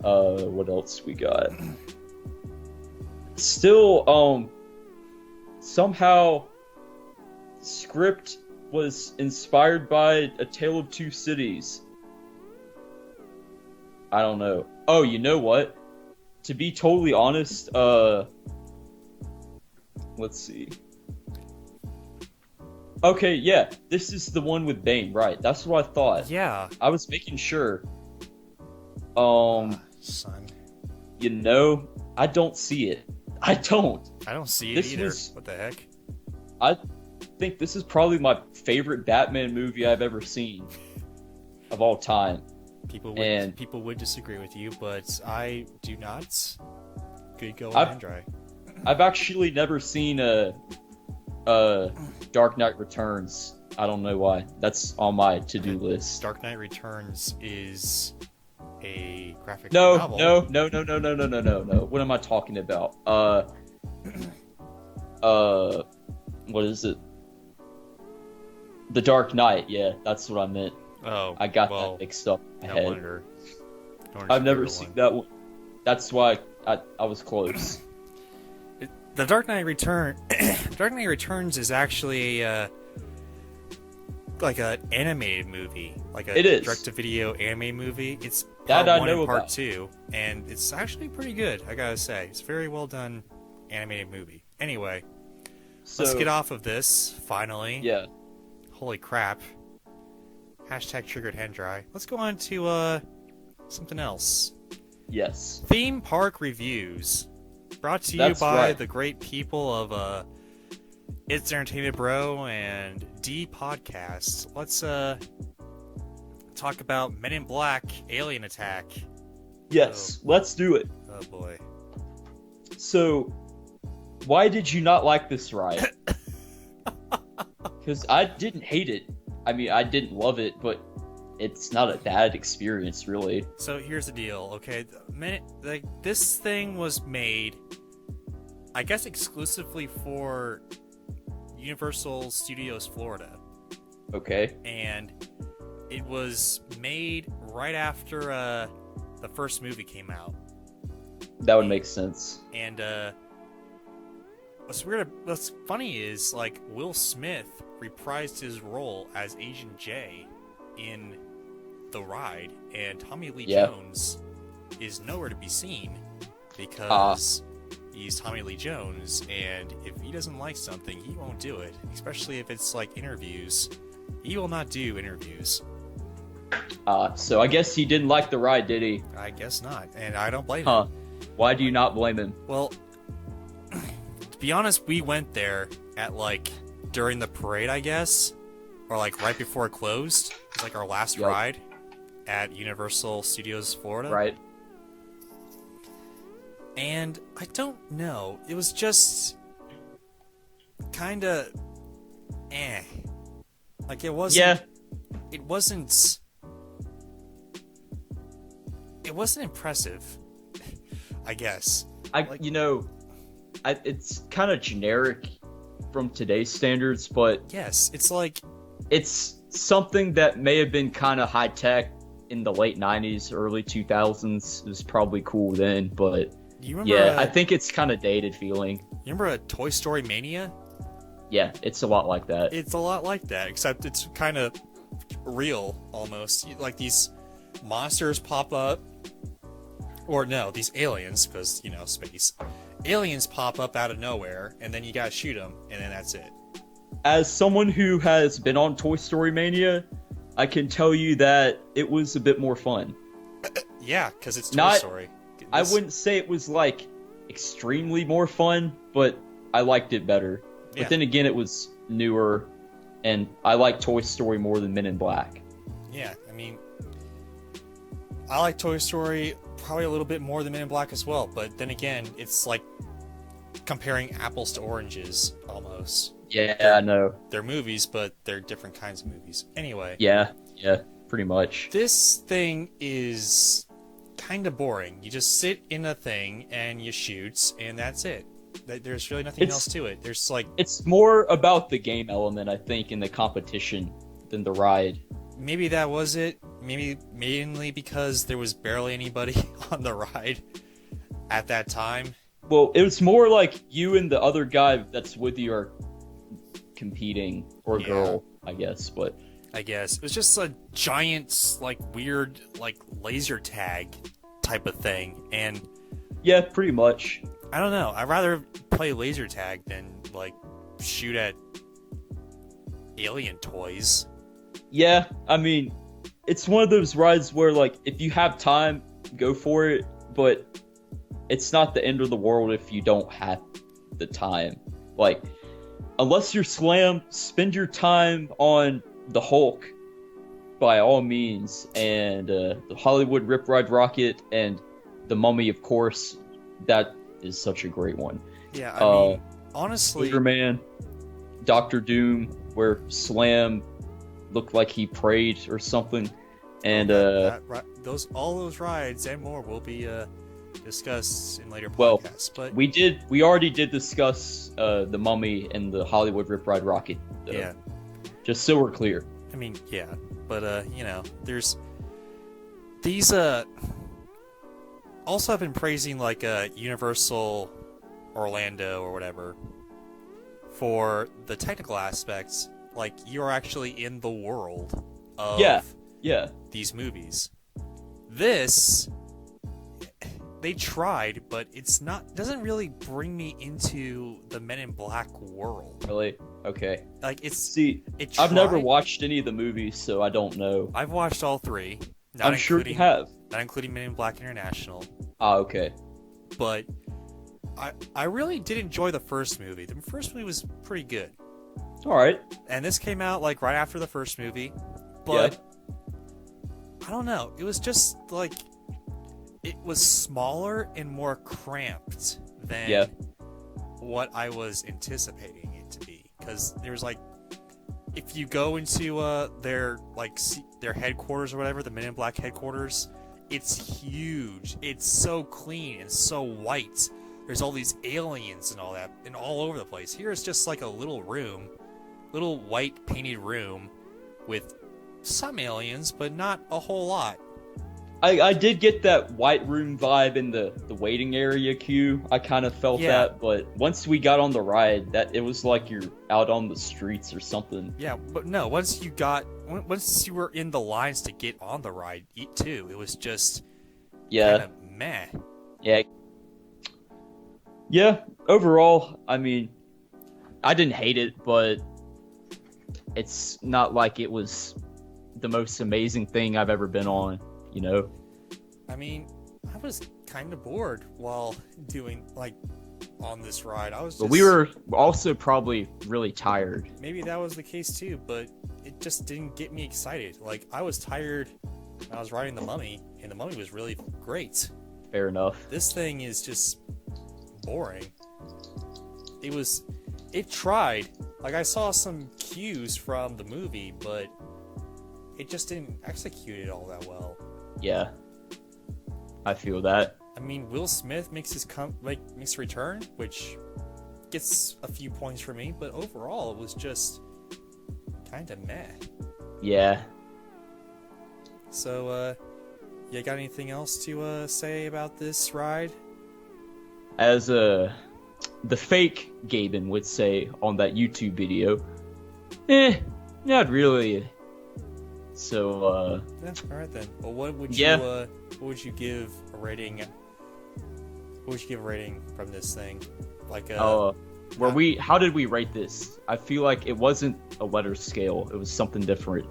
What else we got? Still, somehow, script was inspired by A Tale of Two Cities. I don't know. Oh, you know what? To be totally honest, let's see. Okay, yeah, this is the one with Bane, right? That's what I thought. Yeah, I was making sure. son, You know, I don't see it. I don't. I don't see it This either. was- What the heck? I think this is probably my favorite Batman movie I've ever seen of all time. People would disagree with you, but I do not. Good go, Andre. I've actually never seen a Dark Knight Returns. I don't know why. That's on my to-do list. Dark Knight Returns is a graphic No. novel. What am I talking about? what is it? The Dark Knight. Yeah, that's what I meant. Oh, I got well, that mixed up in my no head. wonder. No wonder I've it's never your seen one. that one. That's why I was close. The Dark Knight Dark Knight Returns is actually like an animated movie, like a It is. direct-to-video anime movie. It's That part I one know and part about. 2, and it's actually pretty good. I gotta say, it's a very well done animated movie. Anyway, let's So, get off of this finally. Yeah. Holy crap! Hashtag triggered hand dry. Let's go on to something else. Yes. Theme park reviews, brought to you That's by right. the great people of It's Entertainment Bro and D Podcast. Let's talk about Men in Black Alien Attack. Yes. Let's do it. Oh boy. So, why did you not like this ride? Because I didn't hate it. I mean, I didn't love it, but it's not a bad experience, really. So here's the deal, okay? This thing was made, I guess, exclusively for Universal Studios Florida. Okay. And it was made right after the first movie came out. That would make sense. And what's funny is, like, Will Smith reprised his role as Agent J in the ride, and Tommy Lee Yeah. Jones is nowhere to be seen because he's Tommy Lee Jones, and if he doesn't like something, he won't do it. Especially if it's like interviews, he will not do interviews. So I guess he didn't like the ride, did he? I guess not, and I don't blame Huh. him. Why do you not blame him? Well, to be honest, we went there at like during the parade, I guess, or like right before it closed. It was like our last Yep. ride at Universal Studios Florida. Right. And I don't know. It was just kind of like it wasn't. Yeah. It wasn't. It wasn't impressive. I guess. Like- It's kind of generic from today's standards, but Yes, it's like it's something that may have been kind of high tech in the late 90s, early 2000s. It was probably cool then, but you remember. yeah, I think it's kind of dated feeling. You remember a Toy Story Mania? Yeah, it's a lot like that. It's a lot like that, except it's kind of real almost. Like these monsters pop up, or no, these aliens, because space. Aliens pop up out of nowhere, and then you gotta shoot them, and then that's it. As someone who has been on Toy Story Mania, I can tell you that it was a bit more fun. Yeah, because it's Toy Not- Story. I This- wouldn't say it was like extremely more fun, but I liked it better. Yeah. But then again, it was newer, and I like Toy Story more than Men in Black. Yeah, I mean, I like Toy Story probably a little bit more than Men in Black as well. But then again, it's like comparing apples to oranges almost. Yeah, I know. They're movies, but they're different kinds of movies. Anyway, Yeah, pretty much. this thing is kind of boring. You just sit in a thing and you shoot, and that's it. There's really nothing It's- else to it. There's like It's more about the game element, I think, in the competition than the ride. maybe that was it. Maybe mainly because there was barely anybody on the ride at that time. Well, it was more like you and the other guy that's with you are competing, or Yeah. girl, I guess, but I guess it was just a giant, like weird, like laser tag type of thing, and yeah, pretty much. I don't know. I'd rather play laser tag than like shoot at alien toys. Yeah, I mean, it's one of those rides where, like, if you have time, go for it, but it's not the end of the world if you don't have the time. Like, unless you're Slam, spend your time on the Hulk, by all means, and the Hollywood Rip Ride Rocket, and the Mummy, of course. That is such a great one. Yeah, I mean, honestly, Spider-Man, Doctor Doom, where Slam looked like he prayed or something, and all those rides and more will be discuss in later Well, podcasts. But we already did discuss the Mummy and the Hollywood Rip Ride Rocket. Though. yeah, Just so we're clear. I mean, yeah, but you know, there's these also I've been praising like Universal Orlando or whatever for the technical aspects. Like you're actually in the world of Yeah. these movies. This they tried, but it's not doesn't really bring me into the Men in Black world. Really? Okay. Like it's See, it I've never tried. watched any of the movies, so I don't know. I've watched all three. Not I'm sure you including, have. Not including Men in Black International. Ah, okay. But I really did enjoy the first movie. The first movie was pretty good. All right. And this came out like right after the first movie. But I don't know. It was just like it was smaller and more cramped than what I was anticipating it to be. Because there's like if you go into their their headquarters or whatever, the Men in Black headquarters, it's huge. It's so clean and so white. There's all these aliens and all that, and all over the place. Here it's just like a little room, little white painted room with some aliens, but not a whole lot. I did get that white room vibe in the waiting area queue. I kind of felt Yeah. that, but once we got on the ride, that it was like you're out on the streets or something. Yeah, but no, once you were in the lines to get on the ride too, it was just Yeah. kind of meh. Yeah. Yeah, overall, I mean, I didn't hate it, but it's not like it was the most amazing thing I've ever been on, you know? I mean, I was kind of bored while doing on this ride. I was just, But we were also probably really tired. maybe that was the case too, but it just didn't get me excited. Like I was tired when I was riding the Mummy, and the Mummy was really great. Fair enough. This thing is just boring. It tried. Like I saw some cues from the movie, but it just didn't execute it all that well. Yeah. I feel that. I mean, Will Smith makes his makes a return, which gets a few points for me, but overall it was just kind of meh. Yeah. So, you got anything else to say about this ride? As the fake Gaben would say on that YouTube video, not really. So, Yeah, all right then. Well, what would you give a rating? What would you give a rating from this thing? Like, how did we rate this? I feel like it wasn't a letter scale. It was something different.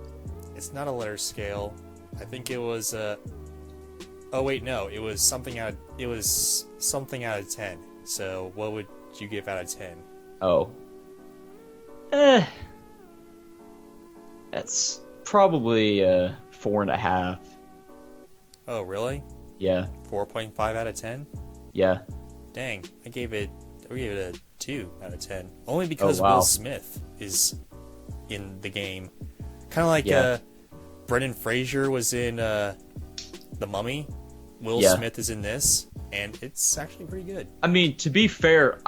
it's not a letter scale. I think it was oh wait, no, it was something out of 10. So, what would you give out of 10? Oh. That's probably 4.5. Oh, really? Yeah. 4.5 out of 10? Yeah. Dang, I gave it a 2 out of 10. Only because wow. Will Smith is in the game. Kind of like Yeah. Brendan Fraser was in The Mummy. Will Yeah. Smith is in this, and it's actually pretty good. I mean, to be fair,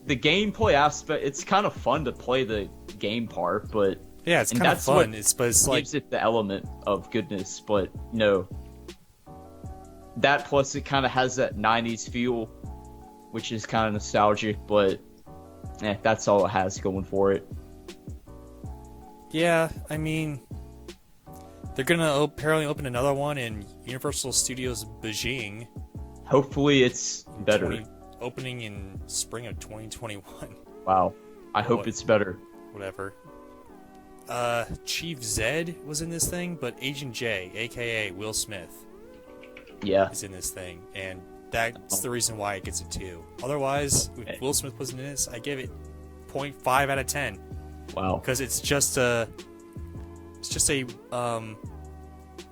the gameplay aspect, it's kind of fun to play the game part, but Yeah, it's And kind of that's fun. what It's like gives it the element of goodness, but no. That plus it kind of has that 90s feel, which is kind of nostalgic, but that's all it has going for it. yeah. I mean, they're gonna apparently open another one in Universal Studios Beijing. Hopefully it's better. Opening in spring of 2021. Wow. I hope What? it's better. Whatever. Chief Zed was in this thing, but Agent J, aka Will Smith, Yeah. is in this thing, and that's the reason why it gets a 2. Otherwise, Okay. if Will Smith wasn't in this, I give it 0.5 out of 10 Wow. because it's just a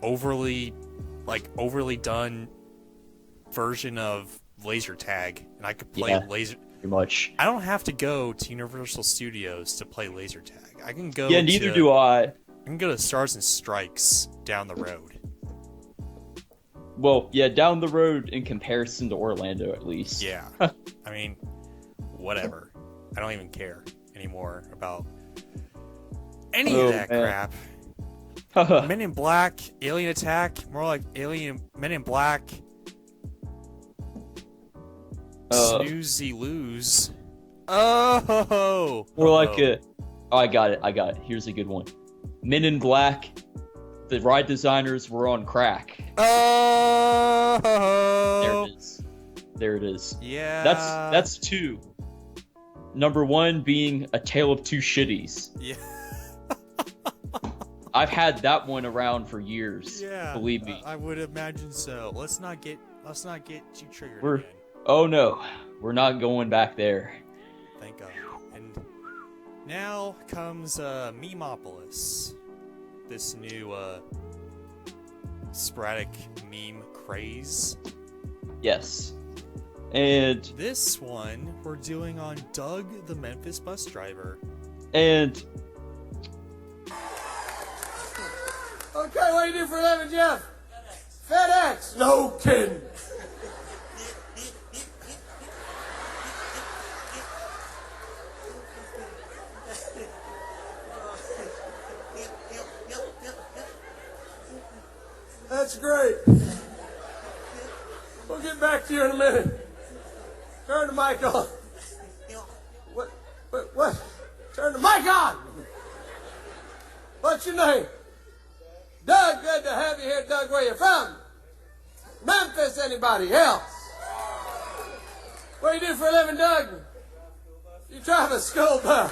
overly done version of laser tag, and I could play Yeah. laser. Pretty much. I don't have to go to Universal Studios to play laser tag. I can go. Yeah, neither do I. I can go to Stars and Strikes down the road. Well, yeah, down the road in comparison to Orlando, at least. Yeah. I mean, whatever. I don't even care anymore about any Oh, of that man. crap. Men in Black, Alien Attack, more like Men in Black, Snoozy Lose. Oh! Or like oh, I got it. Here's a good one. Men in Black, the ride designers were on crack. Oh! There it is. Yeah. That's two. Number one being A Tale of Two Shitties. Yeah. I've had that one around for years. Yeah. Believe me. I would imagine so. Let's not get too triggered We're- again. Oh no, we're not going back there. Thank God. And now comes Memeopolis. This new sporadic meme craze. Yes. And This one we're doing on Doug the Memphis bus driver. and Okay, what do you do for a living, Jeff? FedEx. No kidding. That's great. We'll get back to you in a minute. Turn the mic on. What? Turn the mic on. What's your name? Doug, good to have you here. Doug, where you from? Memphis, anybody else? What do you do for a living, Doug? You drive a school bus.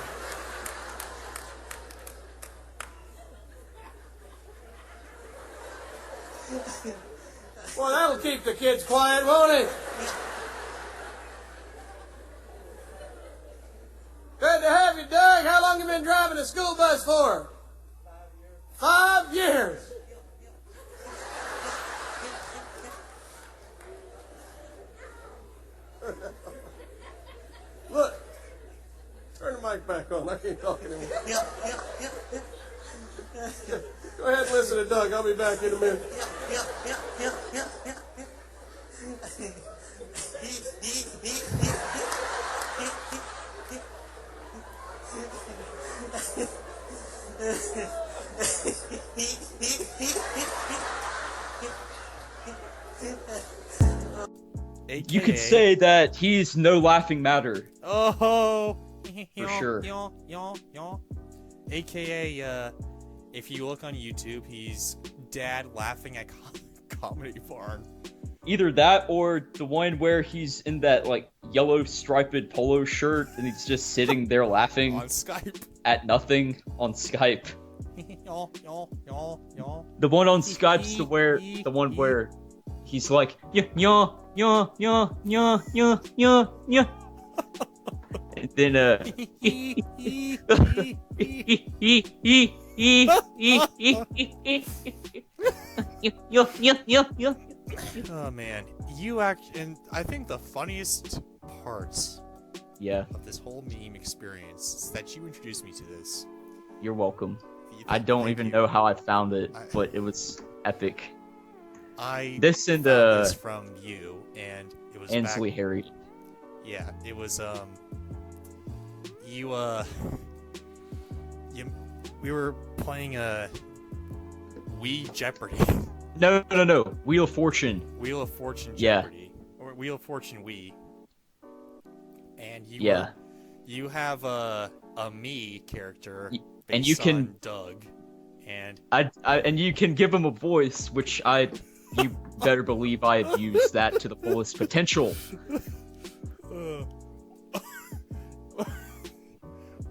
Well, that'll keep the kids quiet, won't it? Good to have you, Doug. How long you been driving a school bus for? 5 years. Look, turn the mic back on. I can't talk anymore. Go ahead and listen to Doug. I'll be back in a minute. you could say that he's no laughing matter. Oh, For sure. AKA, if you look on YouTube, he's Dad laughing at Comedy Barn. Either that or the one where he's in that like yellow striped polo shirt and he's just sitting there laughing On Skype. at nothing on Skype. The one on Skype's the one where he's like yeah. And then Oh man, and I think the funniest parts yeah, of this whole meme experience is that you introduced me to this. you're welcome. I don't Thank even you. know how I found it, but it was epic. This and found this from you, and it was Ansley back, Harry. Yeah, it was we were playing a Wii Jeopardy. No. Wheel of Fortune. Wheel of Fortune Yeah. Jeopardy. Or Wheel of Fortune Wii. And you have a me character and you based can- on Doug. And And you can give him a voice, which you better believe I have used that to the fullest potential.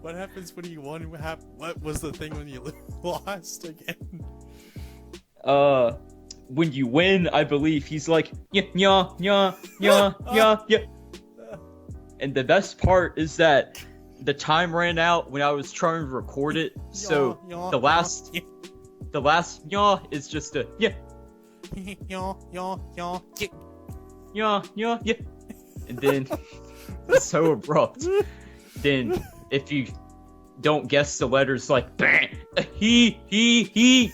what happens when you won? What was the thing when you lost again? When you win, I believe he's like yeah. And the best part is that the time ran out when I was trying to record it, so the last yaw is just a yeah. And then it's so abrupt. Then if you don't guess the letters like he.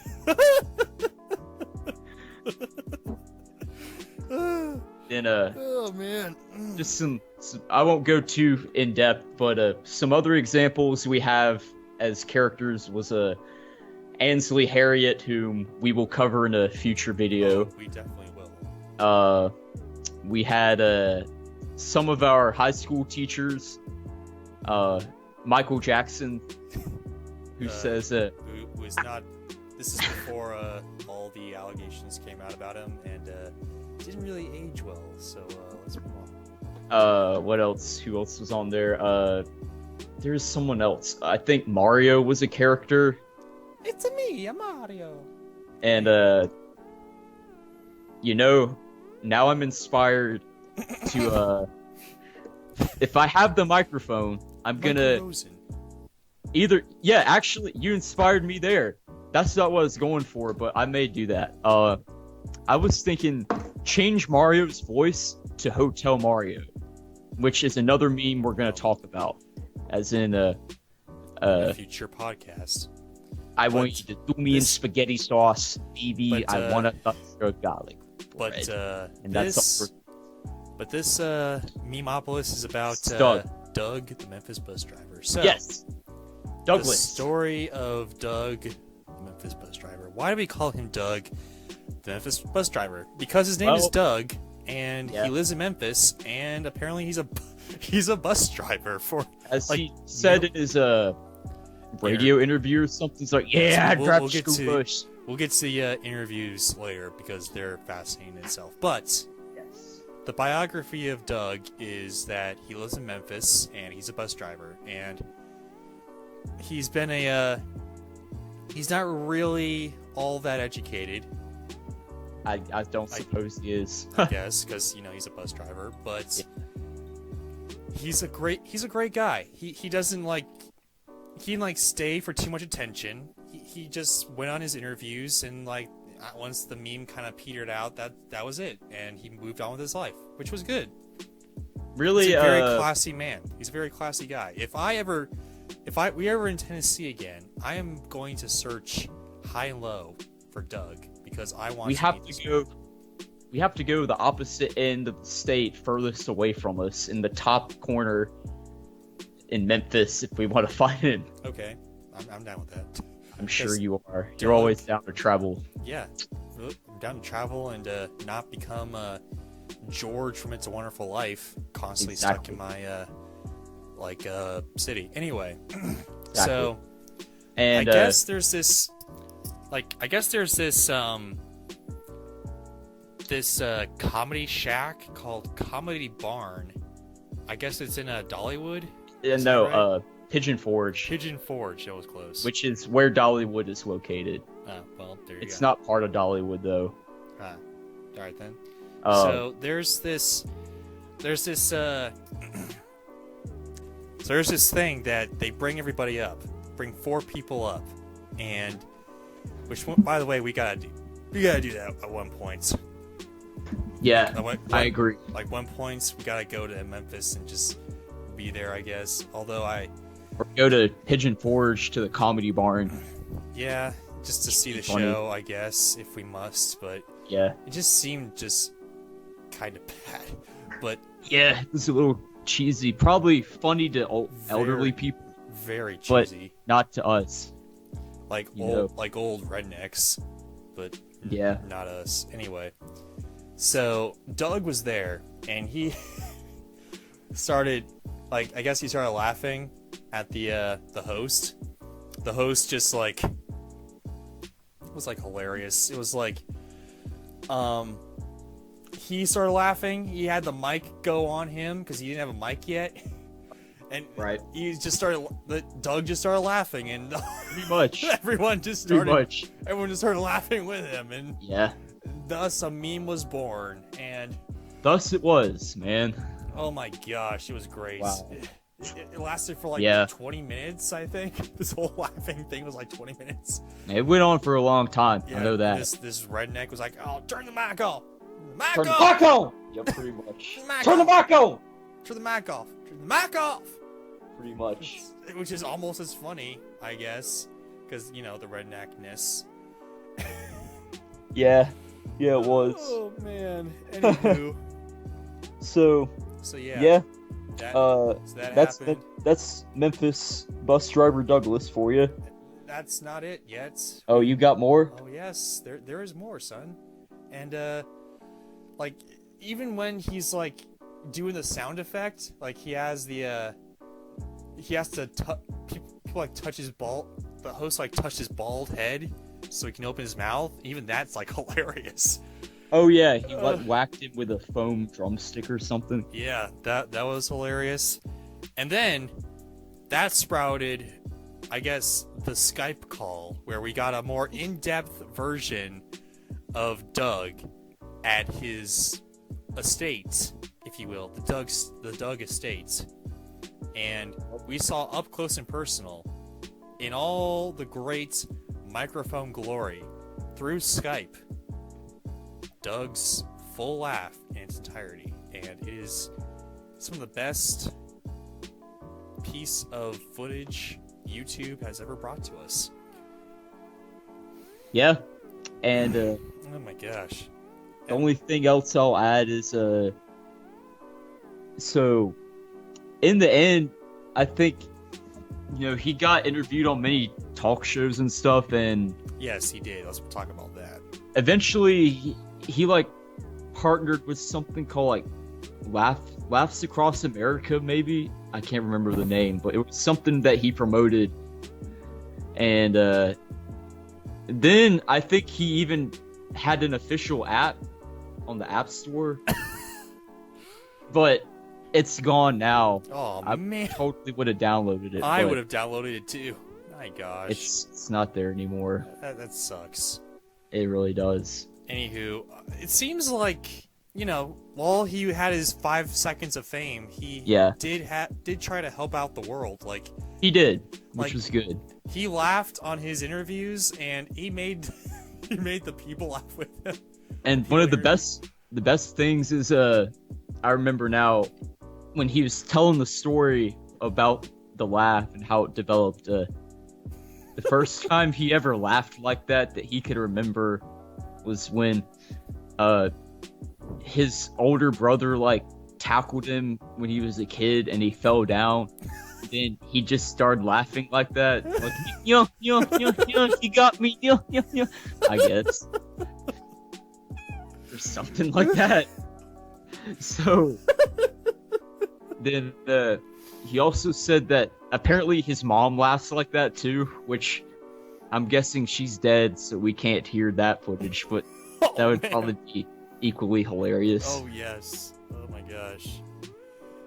then Oh man. just some I won't go too in depth, but some other examples we have as characters was Ansley Harriet, whom we will cover in a future video. We definitely will. We had some of our high school teachers, Michael Jackson, who says Who was not. This is before all the allegations came out about him, and didn't really age well. So let's move on. what else? Who else was on there? There's someone else. I think Mario was a character, It's me, I'm Mario. and now I'm inspired to if I have the microphone, I'm gonna Michael Rosen. actually you inspired me there. That's not what I was going for, but I may do that. I was thinking change Mario's voice to Hotel Mario, which is another meme we're gonna talk about. As in A future podcast. I want But you to do me in this- spaghetti sauce, BB. but, I want a garlic But bread. And this, that's all but this memopolis is about Doug. Doug, the Memphis bus driver. So Yes, the Douglas. story of Doug, the Memphis bus driver. Why do we call him Doug, the Memphis bus driver? Because his name is Well, Doug, and yeah. he lives in Memphis, and apparently he's a bus driver for. As like, he said in his radio interview or something, he's like, "Yeah, I We'll- grabbed we'll get school to- bus." We'll get to the interviews later because they're fascinating in itself. But the biography of Doug is that he lives in Memphis and he's a bus driver, and he's been he's not really all that educated, I don't suppose he is. I guess, because he's a bus driver, but he's a great guy. He doesn't he didn't stay for too much attention. He just went on his interviews, and once the meme kind of petered out, that was it, and he moved on with his life, which was good. Really, He's a very classy man. He's a very classy guy. If we ever in Tennessee again, I am going to search high and low for Doug because I want. we to have meet to this go. man. We have to go the opposite end of the state, furthest away from us, in the top corner in Memphis, if we want to find him. Okay, I'm down with that. I'm sure Because you are. You're Doug- always down to travel. Yeah, I'm down to travel and not become George from It's a Wonderful Life, constantly stuck in my city. Anyway, so And I guess there's this, this comedy shack called Comedy Barn. I guess it's in Dollywood. Is that no, right? Pigeon Forge, Pigeon Forge. That was close. which is where Dollywood is located. Well, there you It's go. not part of Dollywood though. All right then. Um, So there's this so there's this thing that they bring everybody up, bring 4 people up, and which one, by the way, we gotta do that at one point. Yeah, I agree. Like one point, we gotta go to Memphis and just be there, I guess. Although Or go to Pigeon Forge to the Comedy Barn. yeah, just to see the Funny. show, I guess, if we must. But Yeah, it just seemed just kind of bad. But yeah, it's a little cheesy. Probably funny to elderly people, very but cheesy, not to us. like you old rednecks, but Yeah. not us. Anyway, so Doug was there, and he started, I guess he started laughing at the host. The host just it was hilarious. It was he started laughing. He had the mic go on him because he didn't have a mic yet, and Right. Doug just started laughing, and Pretty much. everyone just Pretty started. much. Everyone just started laughing with him, and Yeah. thus a meme was born. And Thus it was, man. oh my gosh, it was great. Wow. It lasted for Yeah. 20 minutes, I think. This whole laughing thing was 20 minutes. It went on for a long time. I know that. This redneck was like, "Oh, turn the mic off, mic Turn the off, mic on! Yeah, pretty much. Mic Turn the off. mic on! turn the mic off, turn the mic off," Pretty much. which is almost as funny, I guess, because the redneckness. Yeah. Yeah, it was. Oh man. Anywho, So So yeah, yeah, that, so that happened. that's Memphis bus driver Douglas for you. That's not it yet. Oh, you got more? Oh yes, there is more, son. And like even when he's like doing the sound effect, like he has the he has to people like touch his the host like touch his bald head so he can open his mouth. Even that's like hilarious. Oh yeah, he whacked him with a foam drumstick or something. Yeah, that was hilarious. And then that sprouted, I guess, the Skype call where we got a more in-depth version of Doug at his estate, if you will, the Doug estate. And we saw up close and personal in all the great microphone glory through Skype Doug's full laugh in its entirety, and it is some of the best piece of footage YouTube has ever brought to us. Yeah, and Oh my gosh. the only thing else I'll add is so in the end, I think he got interviewed on many talk shows and stuff, and Yes, he did. Let's talk about that. eventually he like partnered with something called like Laughs Across America, maybe. I can't remember the name, but it was something that he promoted. And then I think he even had an official app on the App Store. But it's gone now. Oh I man, totally would have downloaded it. I but would have downloaded it too. My gosh, It's not there anymore. that sucks. It really does. Anywho, it seems like while he had his 5 seconds of fame, he did try to help out the world. Like He did, which Like- was good. he laughed on his interviews, and he made he made the people laugh with him. And one of the best things is I remember now when he was telling the story about the laugh and how it developed. The first time he ever laughed like that he could remember was when his older brother like tackled him when he was a kid and he fell down. Then he just started laughing like that, like he got me, I guess, or something like that. So then he also said that apparently his mom laughs like that too, which I'm guessing she's dead, so we can't hear that footage, but that would probably be equally hilarious. Oh yes. Oh my gosh.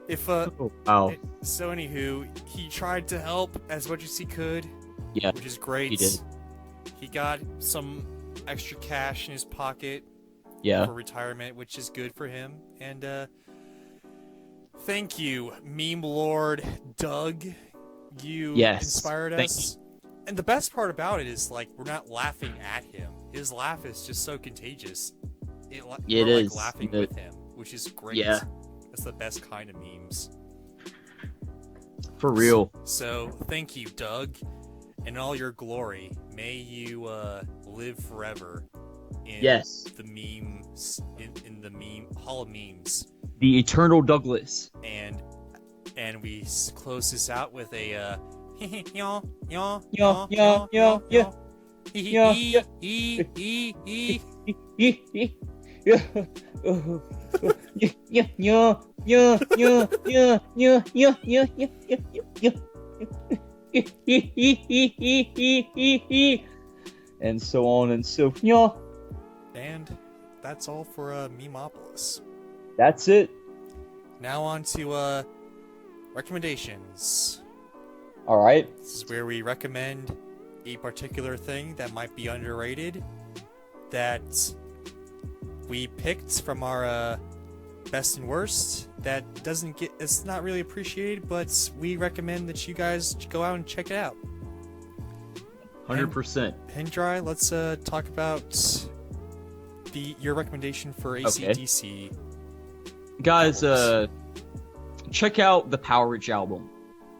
If Oh, wow. So anywho, he tried to help as much as he could. Yeah, Which is great. he did. He got some extra cash in his pocket Yeah. for retirement, which is good for him. And thank you, meme lord Doug. You Yes, inspired thank us. And the best part about it is like we're not laughing at him. His laugh is just so contagious. It we're is. like laughing with him, which is great. Yeah. That's the best kind of memes. For real. So thank you, Doug, in all your glory. May you live forever in Yes. the memes in the meme hall of memes. The Eternal Douglas. And we close this out with a yaw Yaw, yaw, yaw, yaw. Yeah, yeah. And so on and so forth. And that's all for Memopolis. That's it. Now on to recommendations. All right. This is where we recommend a particular thing that might be underrated, that we picked from our best and worst, that it's not really appreciated, but we recommend that you guys go out and check it out. 100%. Hendry, let's talk about your recommendation for AC/DC. Guys, check out the Power Ridge album.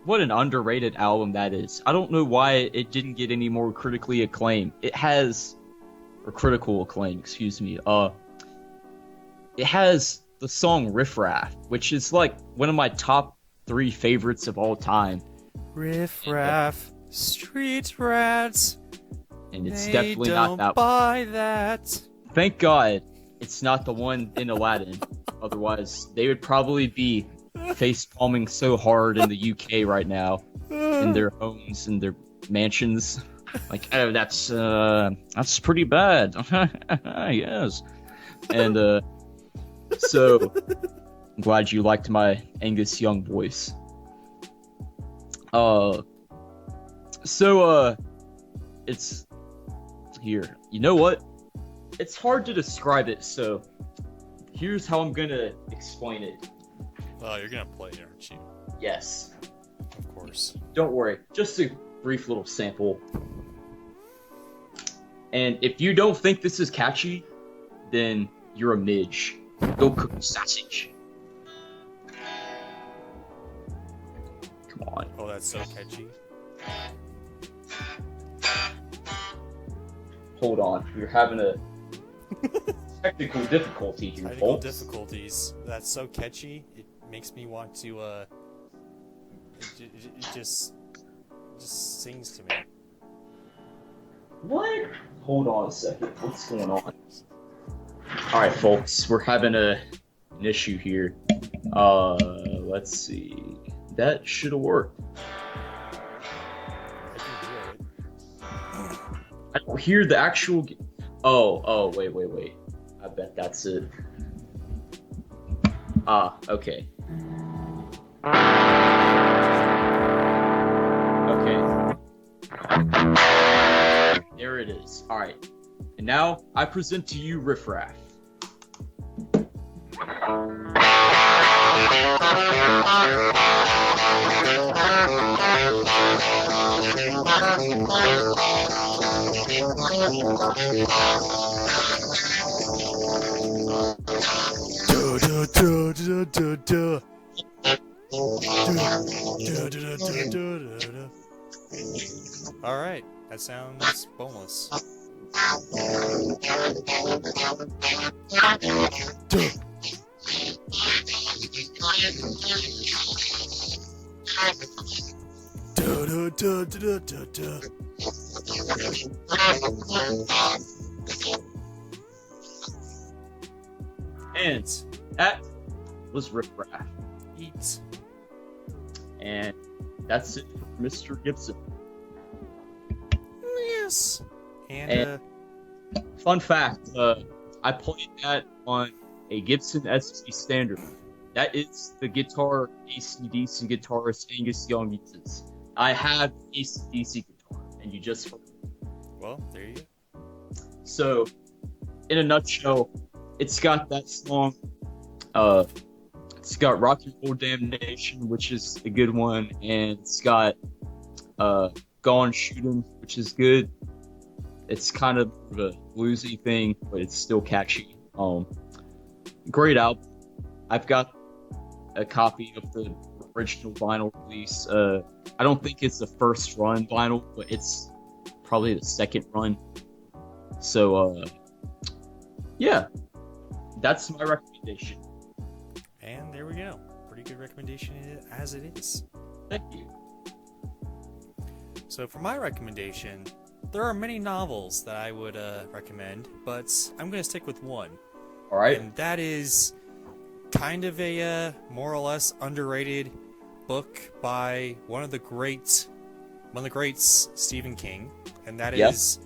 What an underrated album that is. I don't know why it didn't get any more critically acclaim. Or critical acclaim, excuse me. It has the song Riff Raff, which is like one of my top 3 favorites of all time. Riff Raff, street rats. And it's They definitely don't not that. buy that. Thank God it's not the one in Aladdin. Otherwise, they would probably be face palming so hard in the UK right now, in their homes and their mansions. Like, oh, that's pretty bad. Yes. And so I'm glad you liked my Angus Young voice. It's here. You know what? It's hard to describe it, so here's how I'm gonna explain it. Oh, you're gonna play it, aren't you? Yes. Of course. Don't worry. Just a brief little sample. And if you don't think this is catchy, then you're a midge. Go cook sausage. Come on. Oh, that's so catchy. Hold on. We're having a technical difficulty here, Technical folks. difficulties. That's so catchy. It makes me want to. It just sings to me. What? Hold on a second. What's going on? Alright, folks. We're having an issue here. Let's see. That should have worked. I can hear it. I don't hear the actual. Oh, wait. I bet that's it. Ah, okay. Okay. There it is. Alright. And now I present to you Riff Raff. All right, that sounds boneless. And that was Riff Raff. Eat. And that's it for Mr. Gibson. Yes. And And- Fun fact, I played that on a Gibson SG Standard. That is the guitar AC/DC guitarist Angus Young uses. I have AC/DC guitar, and you just heard it. well, there you go. So, in a nutshell, it's got that song. It's got Rock and Roll Damnation, which is a good one, and it's got Gone Shootin', which is good. It's kind of a bluesy thing, but it's still catchy. Great album. I've got a copy of the original vinyl release. I don't think it's the first run vinyl, but it's probably the second run. So, yeah, that's my recommendation. And there we go. Pretty good recommendation as it is. Thank you. So for my recommendation, there are many novels that I would recommend, but I'm going to stick with one. All right. And that is kind of a more or less underrated book by one of the greats, Stephen King, and that Yeah. is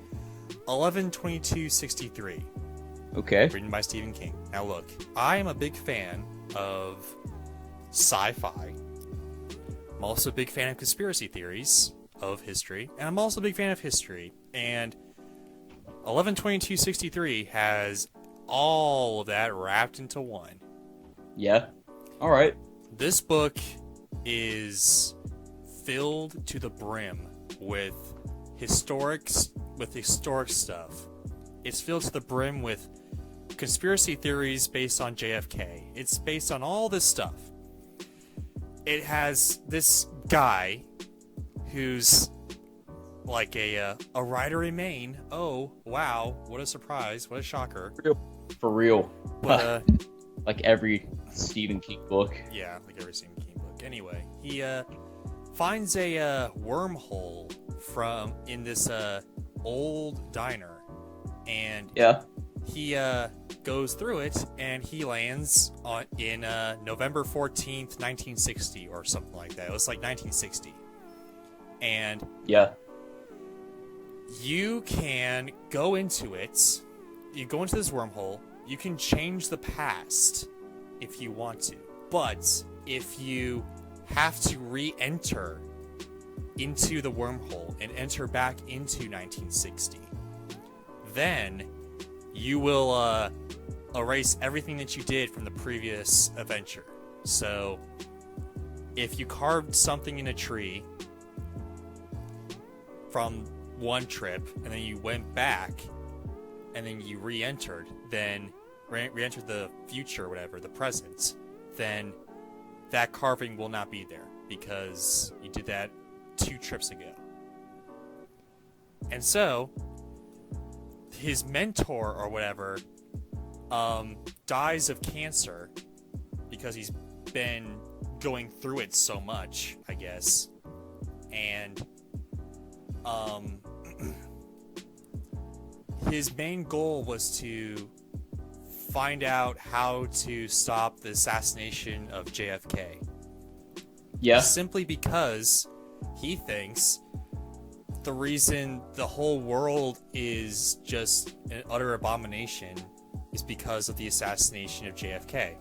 11/22/63, Okay. written by Stephen King. Now look, I am a big fan of sci-fi. I'm also a big fan of conspiracy theories of history, and I'm also a big fan of history. And 11/22/63 has all of that wrapped into one. Yeah. All right. This book is filled to the brim with historic stuff. It's filled to the brim with conspiracy theories based on JFK. It's based on all this stuff. It has this guy who's like a writer in Maine. Oh, wow, what a surprise, what a shocker. For real. But like every Stephen King book. Yeah, like every Stephen King book. Anyway, he finds a wormhole in this old diner, and Yeah. he goes through it, and he lands in November 14th, 1960, or something like that. It was like 1960, and Yeah. you can go into it. You go into this wormhole. You can change the past if you want to. But if you have to re-enter into the wormhole and enter back into 1960, then you will erase everything that you did from the previous adventure. So if you carved something in a tree from one trip, and then you went back, and then you re-entered, then re-entered the future, or whatever, the present, then that carving will not be there because you did that 2 trips ago. And so his mentor or whatever dies of cancer because he's been going through it so much, I guess. And his main goal was to find out how to stop the assassination of JFK. Yeah. Simply because he thinks the reason the whole world is just an utter abomination is because of the assassination of JFK.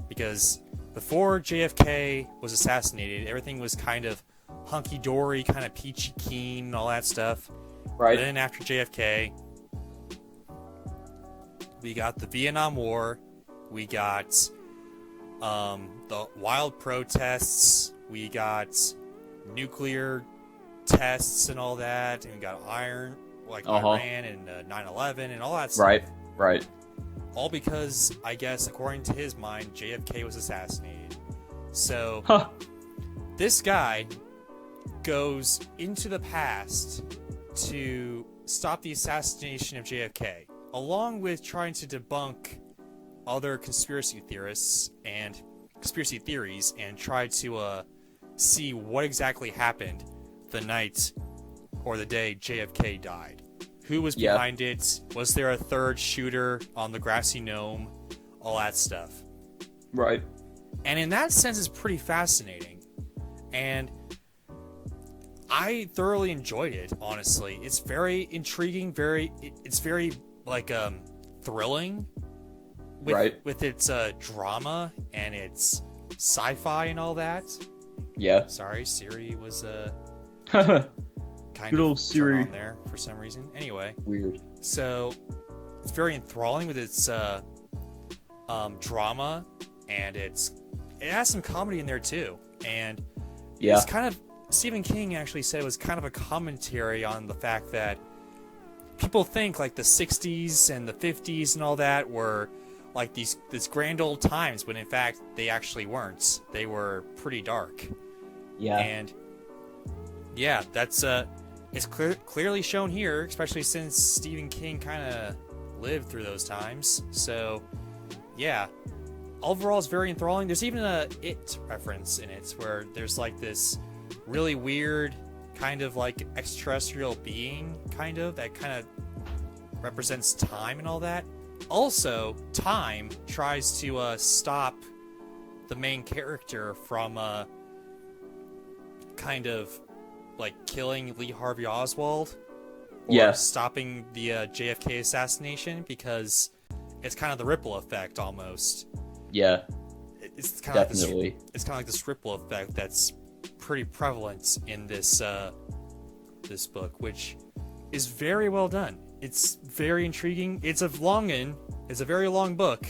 Because before JFK was assassinated, everything was kind of hunky-dory, kind of peachy keen and all that stuff. Right. Then after JFK, we got the Vietnam War, we got the wild protests, we got nuclear tests and all that, and we got Iran and 9/11 and all that stuff. Right. Right. All because, I guess, according to his mind, JFK was assassinated. So, Huh. this guy goes into the past to stop the assassination of JFK, along with trying to debunk other conspiracy theorists and conspiracy theories, and try to see what exactly happened the night or the day JFK died. Who was Yeah. behind it? Was there a third shooter on the grassy knoll? All that stuff. Right. And in that sense, it's pretty fascinating. And I thoroughly enjoyed it, honestly. It's very intriguing, it's very, like, thrilling. With its drama and its sci-fi and all that. Yeah. Sorry, Siri was Good kind old of Siri. on there for some reason. Anyway, Weird. so it's very enthralling with its drama, and it has some comedy in there too. And Yeah. it's kind of, Stephen King actually said it was kind of a commentary on the fact that people think like the 60s and the 50s and all that were like these grand old times, when in fact they actually weren't. They were pretty dark. Yeah. And yeah, that's it's clearly shown here, especially since Stephen King kind of lived through those times. So yeah, overall it's very enthralling. There's even a It reference in it, where there's like this really weird kind of like extraterrestrial being that kind of represents time and all that. Also, time tries to stop the main character from kind of like killing Lee Harvey Oswald, or Yeah. stopping the JFK assassination, because it's kind of the ripple effect almost. Yeah. It's kind of Definitely. like it's kind of like this ripple effect that's pretty prevalent in this this book, which is very well done. It's very intriguing. It's a very long book,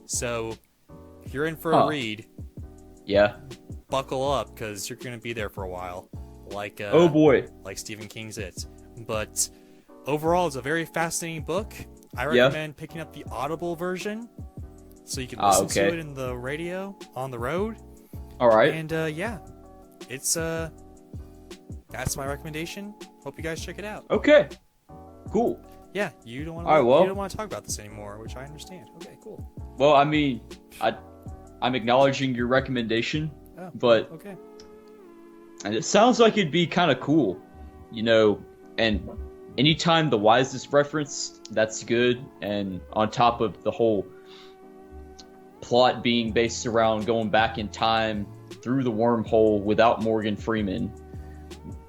so if you're in for a read, Yeah. buckle up, because you're gonna be there for a while. Like Oh boy. like Stephen King's It. But overall, it's a very fascinating book. I Yeah. recommend picking up the Audible version, so you can listen to okay. it in the radio on the road. All right. And yeah, it's that's my recommendation. Hope you guys check it out. Okay. Cool. Yeah, you don't want All right, well. you don't want to talk about this anymore, which I understand. Okay, cool. Well, I mean, I'm acknowledging your recommendation, Oh, but okay. and it sounds like it'd be kind of cool, you know. And anytime the Wise is referenced, that's good. And on top of the whole plot being based around going back in time through the wormhole without Morgan Freeman,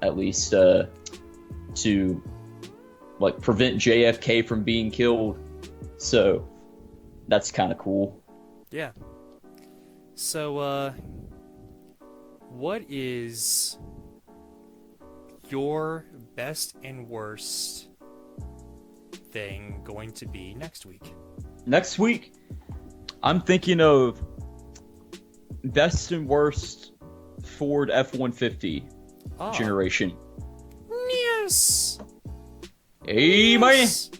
at least to like prevent JFK from being killed. So that's kind of cool. Yeah. So, what is your best and worst thing going to be next week? Next week, I'm thinking of best and worst Ford F-150 Ah, generation. yes. Hey, man! Yes.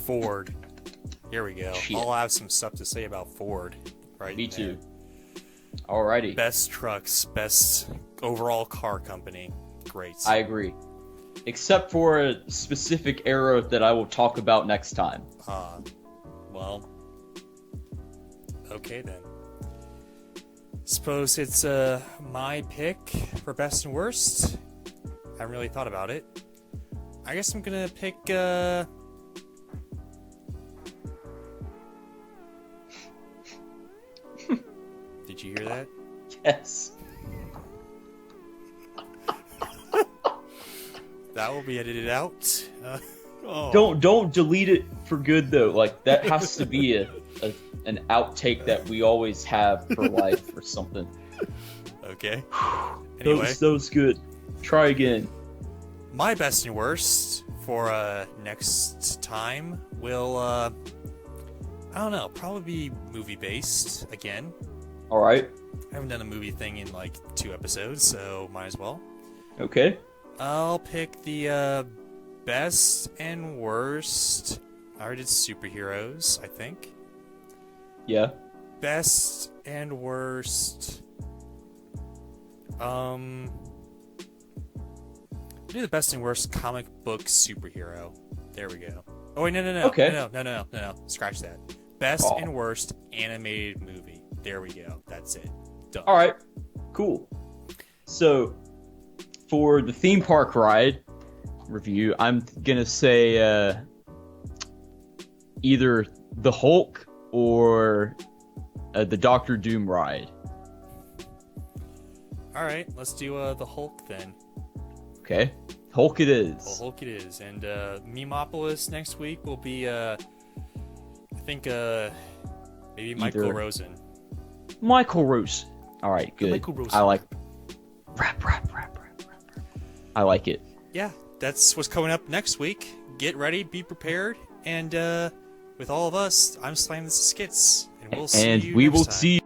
Ford. Here we go. Shit. I'll have some stuff to say about Ford. Right. Me in too. there. Alrighty. Best trucks, best overall car company. Great. I agree. Except for a specific era that I will talk about next time. Well, okay then. Suppose it's my pick for best and worst. I haven't really thought about it. I guess I'm gonna pick Did you hear that? Yes. That will be edited out. Oh. Don't delete it for good though. Like that has to be an outtake that we always have for life or something. Okay. That Anyway, was good. Try again. my best and worst for next time will I don't know, probably be movie based again. All right. I haven't done a movie thing in like 2 episodes, so might as well. Okay. I'll pick the best and worst. I already did superheroes, I think. Yeah. Best and worst. Do the best and worst comic book superhero. There we go. Oh wait, no. Okay. No. Scratch that. Best Oh. and worst animated movie. There we go. That's it. Done. All right. Cool. So, for the theme park ride review, I'm gonna say either the Hulk or the Doctor Doom ride. All right. Let's do the Hulk then. Okay. Hulk it is. Well, Hulk it is, and Memopolis next week will be I think maybe Michael Either- Rosen. Michael Rose. All right. Good. Michael Rosen. I like. Rap. I like it. Yeah, that's what's coming up next week. Get ready, be prepared, and with all of us, I'm Slam This is Skits, and we'll see And you we next will time. see